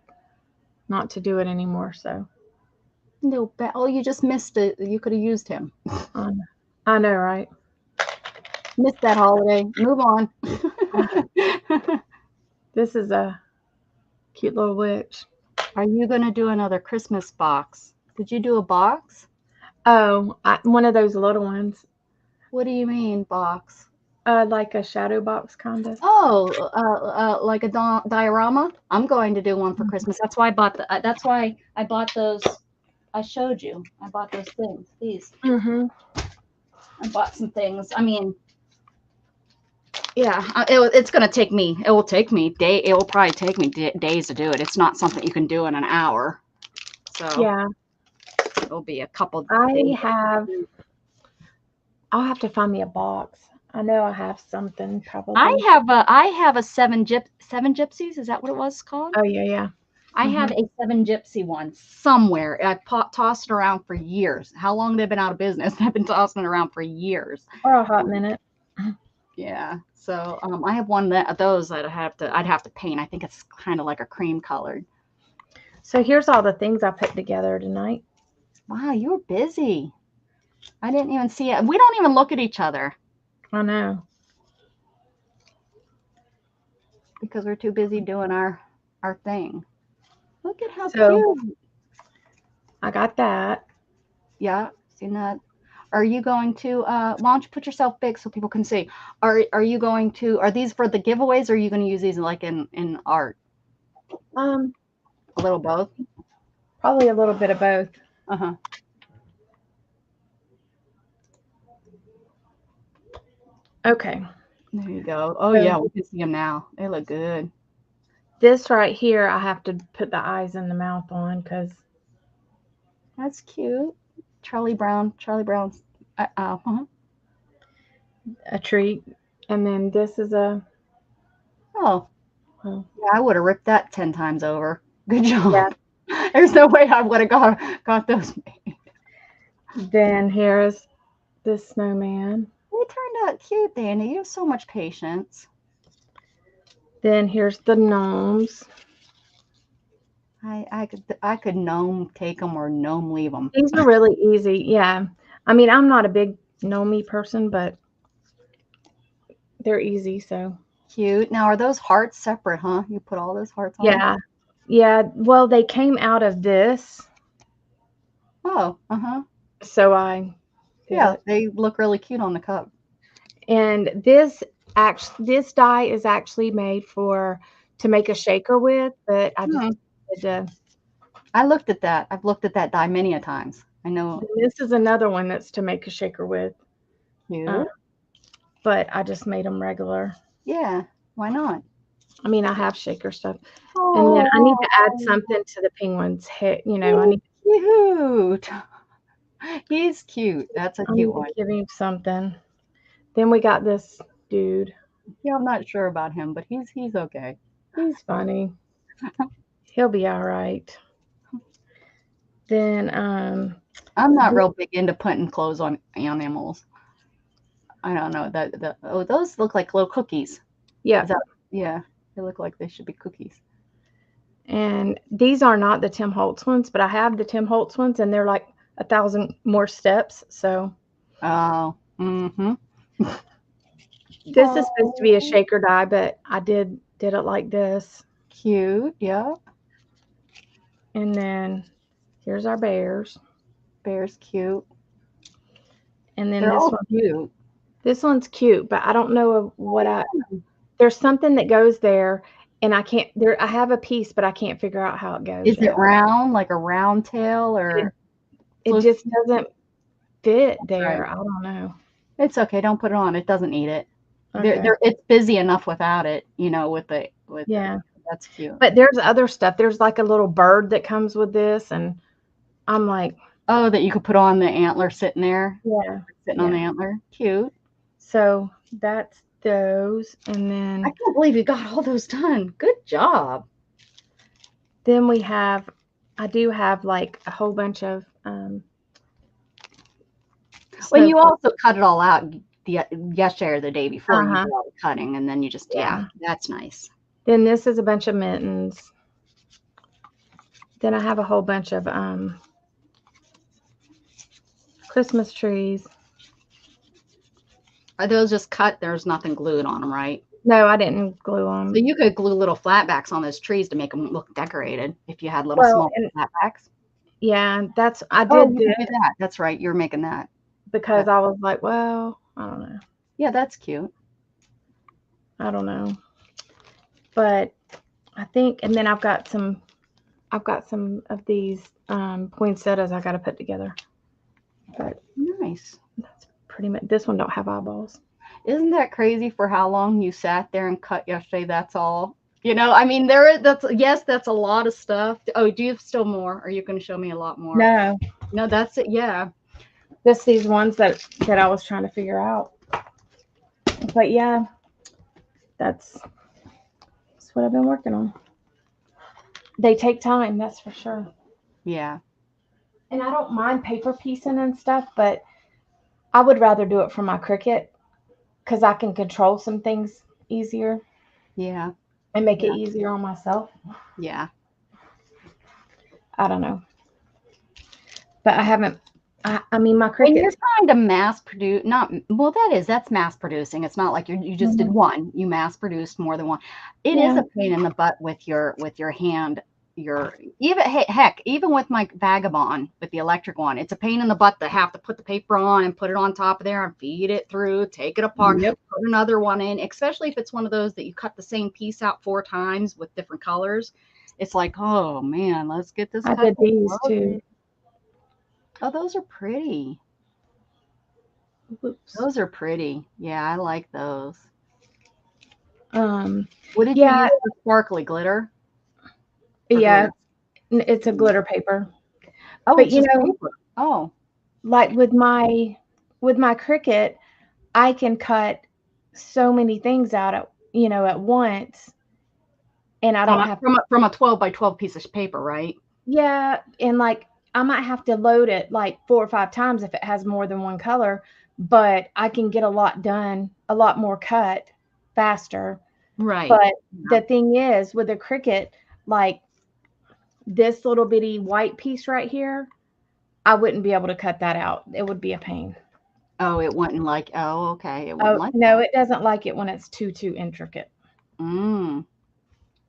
not to do it anymore. So. No, oh, you just missed it. You could have used him. I know, right? Missed that holiday. Move on. This is a cute little witch. Are you going to do another Christmas box? Did you do a box? Oh, one of those little ones. What do you mean box? Like a shadow box kind of. Oh, like a diorama? I'm going to do one for Christmas. That's why I bought those. I showed you. I bought those things. These. Mm-hmm. I bought some things. I mean, yeah, it's gonna take me. It will take me It will probably take me days to do it. It's not something you can do in an hour. So yeah, it'll be a couple. I'll have to find me a box. I know I have something probably. I have a seven gypsies. Is that what it was called? Oh yeah. I have a 7 gypsy one somewhere. I tossed it around for years. How long they've been out of business? I've been tossing it around for years. For a hot minute. Yeah. So I have one of those that I'd have to paint. I think it's kind of like a cream colored. So here's all the things I put together tonight. Wow, you were busy. I didn't even see it. We don't even look at each other. I know. Because we're too busy doing our our thing. Look at how So- cute. I got that. Yeah, seen that. Are you going to why don't you put yourself big so people can see? Are you going to are these for the giveaways or are you going to use these like in art? A little both? Probably a little bit of both. Uh-huh. Okay. There you go. Oh So- yeah, we can see them now. They look good. This right here, I have to put the eyes and the mouth on because That's cute. Charlie Brown's uh-huh. a treat. And then this is a, Oh, well, yeah, I would have ripped that 10 times over. Good job. Yeah. There's no way I would have got those made. then here's this snowman. They turned out cute, Danny. You have so much patience. Then here's the gnomes. I could gnome take them or gnome leave them. These are really easy. Yeah. I mean, I'm not a big gnomey person, but they're easy. So Cute. Now, are those hearts separate, huh? You put all those hearts on? yeah. Yeah. Well, they came out of this. Oh, uh-huh. So I did Yeah, it. they look really cute on the cup. And this die is actually made to make a shaker with, but I just did to. I looked at that. I've looked at that die many a times. I know. This is another one that's to make a shaker with, Cute. but I just made them regular. Yeah, why not? I mean, I have shaker stuff, and then I need to add something to the penguin's head. You know, I need Cute. He's cute. That's a I need cute to one. give him something. Then we got this dude. Yeah, I'm not sure about him, but he's okay. He's funny. He'll be all right. Then I'm not real big into putting clothes on animals. I don't know that. Oh, those look like little cookies. yeah. Is that- Yeah, they look like they should be cookies. And these are not the Tim Holtz ones, but I have the Tim Holtz ones, and they're like 1,000 more steps. So Oh, mm-hmm. this is supposed to be a shaker die, but I did it like this. Cute. Yeah, And then here's our bears. bear's cute. And then They're this all one, cute. this one's cute, but I don't know there's something that goes there, and I can't. I have a piece, but I can't figure out how it goes. Is it yet. round, like a round tail, or It just doesn't fit there. Right. I don't know. It's okay. Don't put it on. It doesn't need it. Okay. It's busy enough without it. Yeah. That's cute. But there's other stuff. There's like a little bird that comes with this, and I'm like, Oh, that you could put on the antler sitting there, yeah. sitting on the antler. Cute. So that's those, and then I can't believe you got all those done. Good job. then I do have like a whole bunch of Well, you snowflakes. also cut it all out yesterday or the day before. You Uh-huh. did all the cutting, and then you just Yeah. that's nice. Then this is a bunch of mittens. Then I have a whole bunch of Christmas trees. Are those just cut? There's nothing glued on them, right? No, I didn't glue them. So you could glue little flatbacks on those trees to make them look decorated if you had little Well, small and- flatbacks. Yeah, I Oh, did you do could do that. That's right. You're making that. because I was like, well, I don't know. Yeah, that's cute. I don't know. But I think, and then I've got some of these poinsettias I got to put together. But Nice. that's pretty much, this one don't have eyeballs. Isn't that crazy for how long you sat there and cut yesterday? That's all. I mean, that's a lot of stuff. Oh, do you have still more? Are you going to show me a lot more? No, No, that's it. Yeah. just these ones that I was trying to figure out. But yeah, that's what I've been working on. They take time, that's for sure. Yeah. And I don't mind paper piecing and stuff, but I would rather do it for my Cricut because I can control some things easier Yeah. and make it easier on myself. Yeah. I don't know. But I haven't I mean, my When you're Cricut. trying to mass produce, not well, that's mass producing. It's not like you just did one. You mass produced more than one. It is Yeah. a pain in the butt with your hand. Your even heck, even with my Vagabond with the electric one, it's a pain in the butt to have to put the paper on and put it on top of there and feed it through, take it apart, Yep. put another one in. Especially if it's one of those that you cut the same piece out 4 times with different colors. It's like, oh man, let's get this I cut. did these too. Oh, those are pretty. Oops. Those are pretty. Yeah, I like those. Um, What did you yeah, use for sparkly glitter? Or yeah, glitter? it's a glitter paper. Oh, But it's just paper. Oh, like with my Cricut, I can cut so many things out at once, and I don't have from a 12 by 12 piece of paper, right? yeah, and like I might have to load it like 4 or 5 times if it has more than one color, but I can get a lot done, a lot more cut faster. Right. But the thing is with a Cricut, like this little bitty white piece right here, I wouldn't be able to cut that out. It would be a pain. Oh, it wouldn't like. Oh, okay. It wouldn't Oh, like no, that. it doesn't like it when it's too intricate. Mm.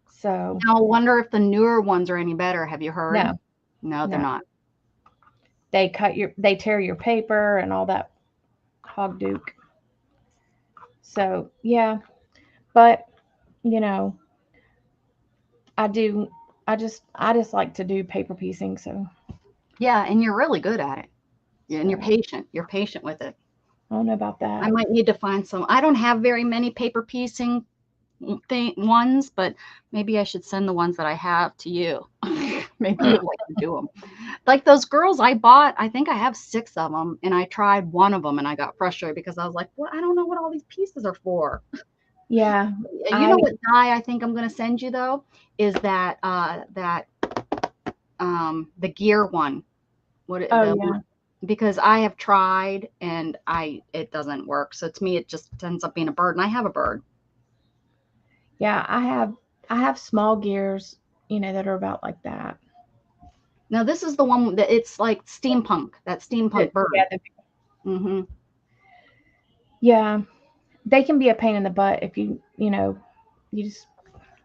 So, Now, I wonder if the newer ones are any better. Have you heard? no, No, they're no. not. They tear your paper and all that hog duke. So, yeah, but you know, I do I just like to do paper piecing, so Yeah, and you're really good at it. Yeah, and you're so, patient. You're patient with it. I don't know about I that. might need to find some. I don't have very many paper piecing ones, but maybe I should send the ones that I have to you. Maybe you'd like to do them. Like those girls I bought, I think I have 6 of them, and I tried one of them and I got frustrated because I was like, "Well, I don't know what all these pieces are for." Yeah, You know I what dye I think I'm going to send you though is the gear one. oh yeah. Because I have tried and it doesn't work. So to me, it just ends up being a bird, and I have a bird. Yeah, I have small gears, that are about like that. Now this is the one that it's like steampunk, that steampunk bird. Yeah, Mm-hmm. yeah, they can be a pain in the butt if you just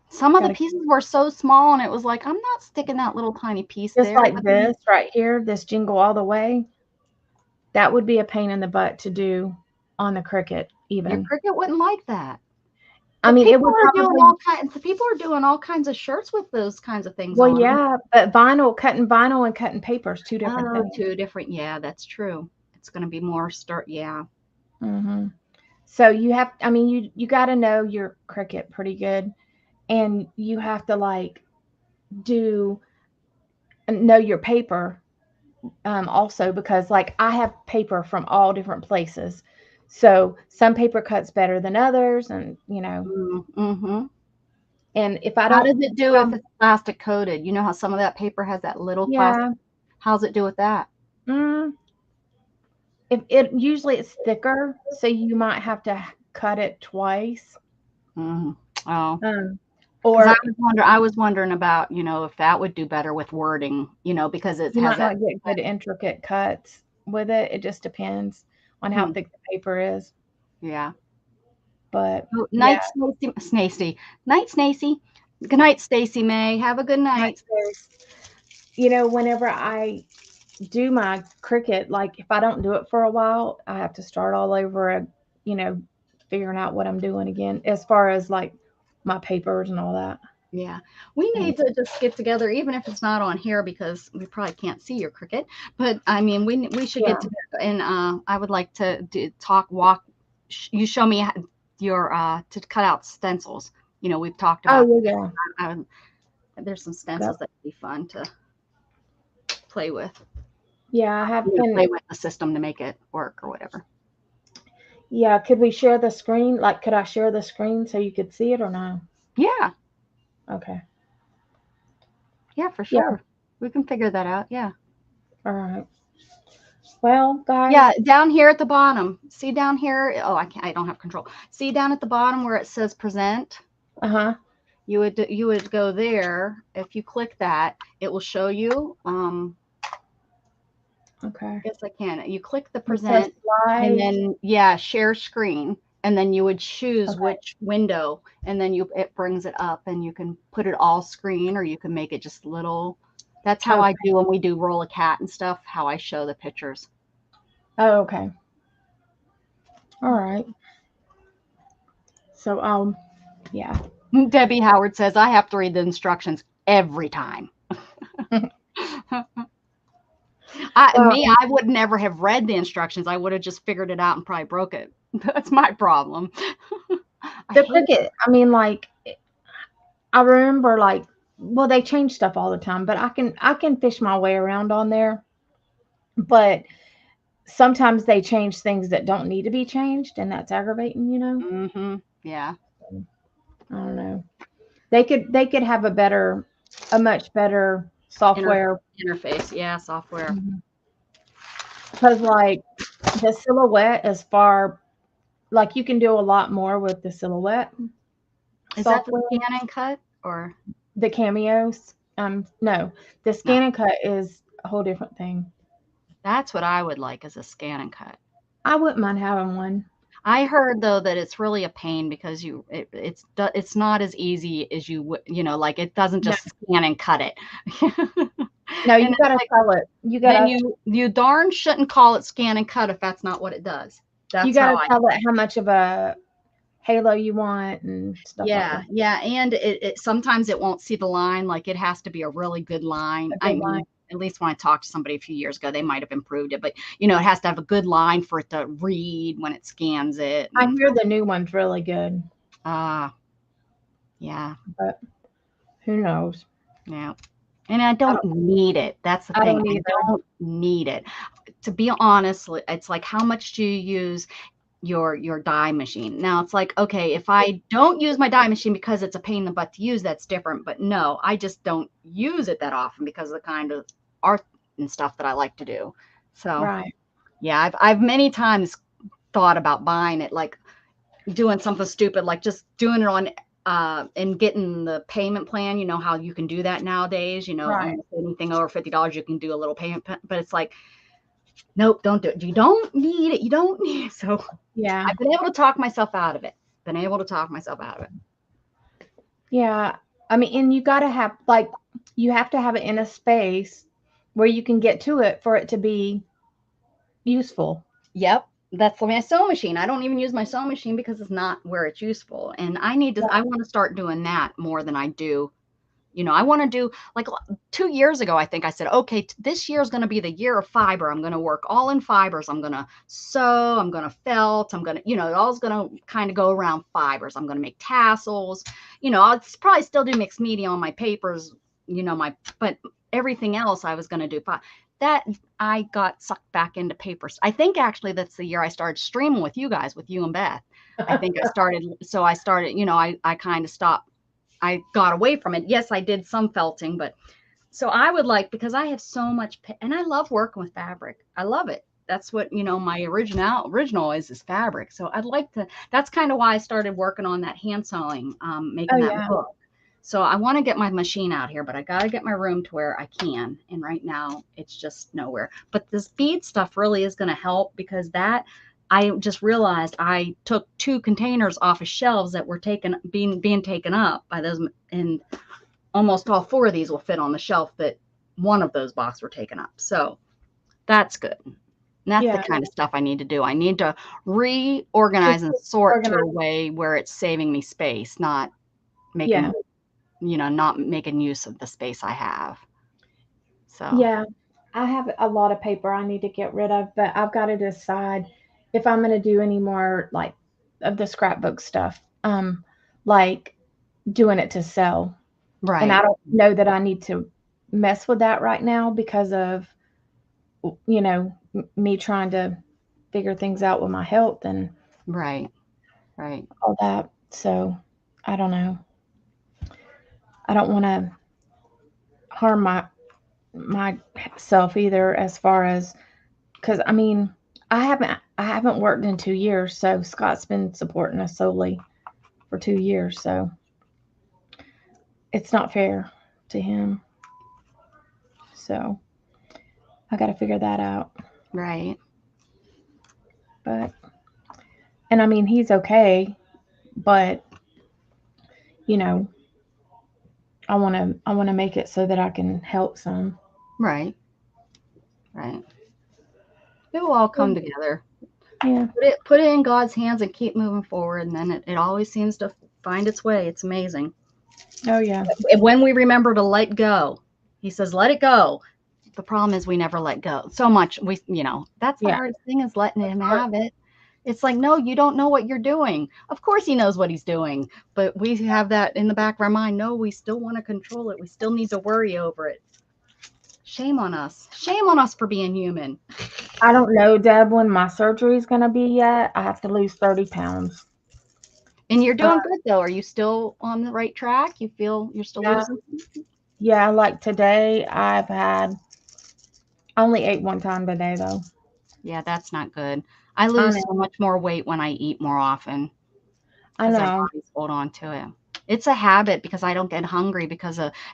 Some of the gotta pieces were so small, and it was like, I'm not sticking that little tiny piece just there. like But then this right here, this jingle all the way. That would be a pain in the butt to do on the Cricut your even. Cricut wouldn't like that. I But mean, it would probably people are doing all kinds of shirts with those kinds of things well, on them. yeah, but cutting vinyl and cutting paper is two different Oh, things. 2 different. Yeah, that's true. It's going to be more yeah. Hmm. So I mean, you got to know your Cricut pretty good, and you have to like do know your paper also because like I have paper from all different places, so some paper cuts better than others, and Mm-hmm. and if I How don't, does it do if it's plastic coated? You know how some of that paper has that little plastic. yeah, How's it do with that? mm, if it usually it's thicker, so you might have to cut it twice. Mm-hmm. Oh, Or I was wondering about, if that would do better with wording, because it you has might that. not get good intricate cuts with it. It just depends on how Hmm, thick the paper is. yeah. But Oh, yeah, night, Stacy. Night, Stacy. Good night, Stacy May. Have a good night. whenever I do my Cricut, like if I don't do it for a while, I have to start all over, figuring out what I'm doing again as far as like my papers and all that. Yeah, we And need to just get together, even if it's not on here, because we probably can't see your Cricut. But I mean, we should yeah. get together, and I would like to walk. You show me your to cut out stencils. We've talked about. Oh yeah, There's some yeah. stencils that would be fun to play with. Yeah, I have Play been. with the system to make it work or whatever. Yeah, could we share the screen? Like, could I share the screen so you could see it or no? Yeah, Okay. yeah, for Yeah. sure. We can figure that out. Yeah. All right. Well, guys. Yeah, down here at the bottom. See down here? Oh, I don't have control. See down at the bottom where it says present? Uh-huh. You would go there. If you click that, it will show you Okay. Yes, I can. You click the It says present and slide. then, yeah, share screen. And then you would choose Okay. which window and then it brings it up and you can put it all screen or you can make it just little. That's how I Okay. do when we do roll a cat and stuff, how I show the pictures. Oh, okay. All right. So, yeah. Debbie Howard says, I have to read the instructions every time. Well, I would never have read the instructions. I would have just figured it out and probably broke it. That's my problem. I the hate cricket, I mean, like, I remember, like, well, they change stuff all the time, but I can fish my way around on there. But sometimes they change things that don't need to be changed, and that's aggravating, you know? Yeah. I don't know. They could have a much better Inter software. interface. Yeah, software. Because like the silhouette is far, like you can do a lot more with the silhouette Is that the software. scan and cut or The cameos, no, the no? scan and cut is a whole different thing. That's what I would like as a scan and cut. I wouldn't mind having one. I heard though that it's really a pain because it's not as easy as you would, like it doesn't No, just scan and cut it. no, And you it's gotta like, tell it. You then gotta you darn shouldn't call it scan and cut if that's not what it does. you That's how gotta I tell it how much of a halo you want and stuff like Yeah, that. yeah, and it sometimes it won't see the line, like, it has to be a really good line. A I good line. mean, at least when I talked to somebody a few years ago, they might have improved it, but, it has to have a good line for it to read when it scans it, I and hear the new one's really good, ah, yeah, but who knows? yeah, and I I don't don't. need it. That's the I thing, don't I either. don't need it. To be honest, it's like, how much do you use your dye machine? Now it's like, okay, if I don't use my dye machine because it's a pain in the butt to use, that's different. But no, I just don't use it that often because of the kind of art and stuff that I like to do. So Right. yeah, I've many times thought about buying it, like doing something stupid, like just doing it on and getting the payment plan. You know how you can do that nowadays, Right. almost anything over $50, you can do a little payment, but it's like, nope, don't do it. You don't need it. You don't need it. So Yeah. I've been able to talk myself out of it. Been able to talk myself out of it. Yeah. I mean, and you gotta have like you have to have it in a space where you can get to it for it to be useful. Yep. That's my sewing machine. I don't even use my sewing machine because it's not where it's useful. And I want to start doing that more than I do. I want to do like 2 years ago, I think I said, okay, this year is going to be the year of fiber. I'm going to work all in fibers. I'm going to sew. I'm going to felt. I'm going to, it all's going to kind of go around fibers. I'm going to make tassels. I'll probably still do mixed media on my papers, but everything else I was going to do. That I got sucked back into papers. I think actually that's the year I started streaming with you guys, with you and Beth. I think I started, I kind of stopped. I got away from it. Yes, I did some felting, but so I would like, because I have so much, and I love working with fabric. I love it. That's what, my original is fabric. So I'd like to, that's kind of why I started working on that hand sewing, making Oh that yeah. book. So I want to get my machine out here, but I got to get my room to where I can. And right now it's just nowhere. But this bead stuff really is going to help because I just realized I took 2 containers off of shelves that were being taken up by those, and almost all 4 of these will fit on the shelf that one of those boxes were taken up. So that's good. And that's the Yeah. kind of stuff I need to do. I need to reorganize Just and sort to organize. a way where it's saving me space, not Yeah. making, not making use of the space I have. So Yeah. I have a lot of paper I need to get rid of, but I've got to decide if I'm going to do any more like of the scrapbook stuff. Like doing it to sell. And I right, don't know that I need to mess with that right now because of me trying to figure things out with my health and right, right. all that. So I don't know. I don't want to harm myself either as far as because I mean I haven't worked in 2 years, so Scott's been supporting us solely for 2 years, so it's not fair to him. So I got to figure that out. Right. But, and I mean, he's okay, but you know, I want to make it so that I can help some. Right. Right. It will all come together. Yeah. Put it in God's hands and keep moving forward, and then it always seems to find its way. It's amazing. Oh yeah. When we remember to let go, he says, let it go. The problem is we never let go. So much that's the Yeah. hardest thing, is letting him have it. It's like, no, you don't know what you're doing. Of course he knows what he's doing, but we have that in the back of our mind. No, we still want to control it. We still need to worry over it. Shame on us. Shame on us for being human. I don't know, Deb, when my surgery is going to be yet. I have to lose 30 pounds. And you're doing good, though. Are you still on the right track? You feel you're still Yeah. losing? Yeah, like today, I only ate one time today, though. Yeah, that's not good. I lose so much more weight when I eat more often. I Because our know. bodies hold on to it. It's a habit because I don't get hungry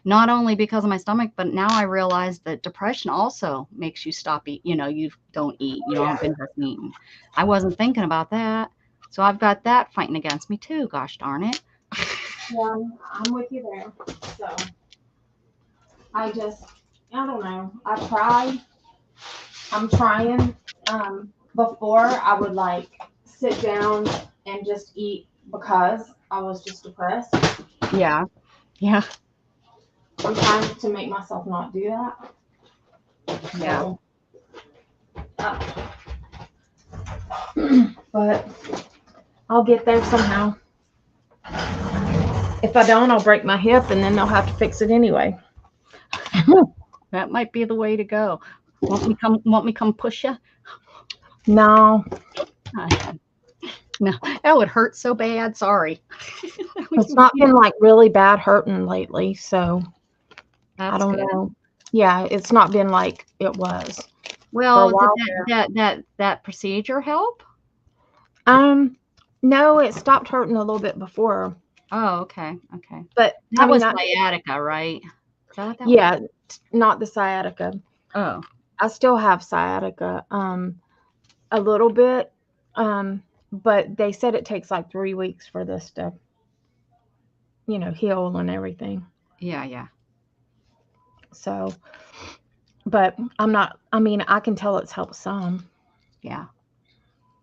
not only because of my stomach, but now I realize that depression also makes you stop eat. You don't eat. You don't have interest in eating. I wasn't thinking about that. So I've got that fighting against me too. Gosh darn it. Yeah, I'm with you there. So I don't know. I'm trying. Before I would like sit down and just eat because I was just depressed. Yeah. Yeah. I'm trying to make myself not do that. Yeah. So, but I'll get there somehow. If I don't, I'll break my hip and then they'll have to fix it anyway. That might be the way to go. Want me come push you? No, No, that would hurt so bad. Sorry. it's not been like really bad hurting lately, so That's I don't good. know. Yeah, it's not been like it was. Well, For a did that procedure help? No, it stopped hurting a little bit before. Oh, okay. Okay. But That was sciatica, right? Is that what that was? Yeah, not the sciatica. Oh. I still have sciatica, a little bit, but they said it takes like 3 weeks for this to, heal and everything. Yeah, yeah. So, but I can tell it's helped some. Yeah.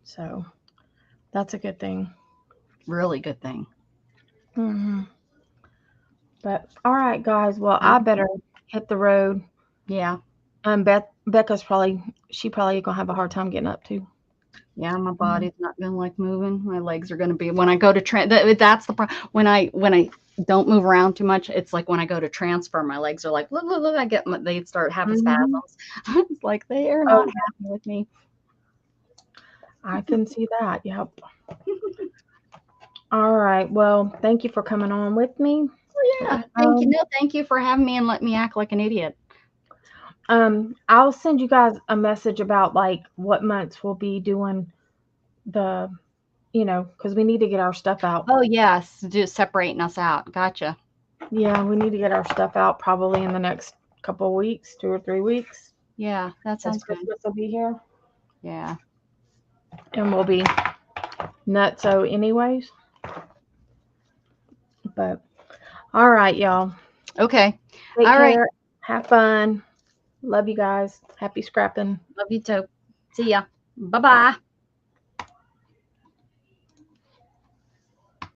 So, that's a good thing. Really good thing. Mm-hmm. But all right, guys. Well, I better hit the road. Yeah. Becca's probably gonna have a hard time getting up too. Yeah, my body's not gonna like moving. My legs are gonna be when I go to that's the problem. When I don't move around too much, it's like when I go to transfer, my legs are like, look, they start having spasms. It's like they are not happy with me. I can see that. Yep. All right. Well, thank you for coming on with me. Yeah. Thank you. No, thank you for having me and letting me act like an idiot. I'll send you guys a message about like what months we'll be doing because we need to get our stuff out. Oh yes, just separating us out. Gotcha. Yeah, we need to get our stuff out probably in the next couple of weeks, 2 or 3 weeks. Yeah, that sounds good. Christmas will be here. Yeah. And we'll be nutso anyways. But all right, y'all. Okay. Take all care. Right. Have fun. Love you guys. Happy scrapping. Love you too. See ya. Bye-bye.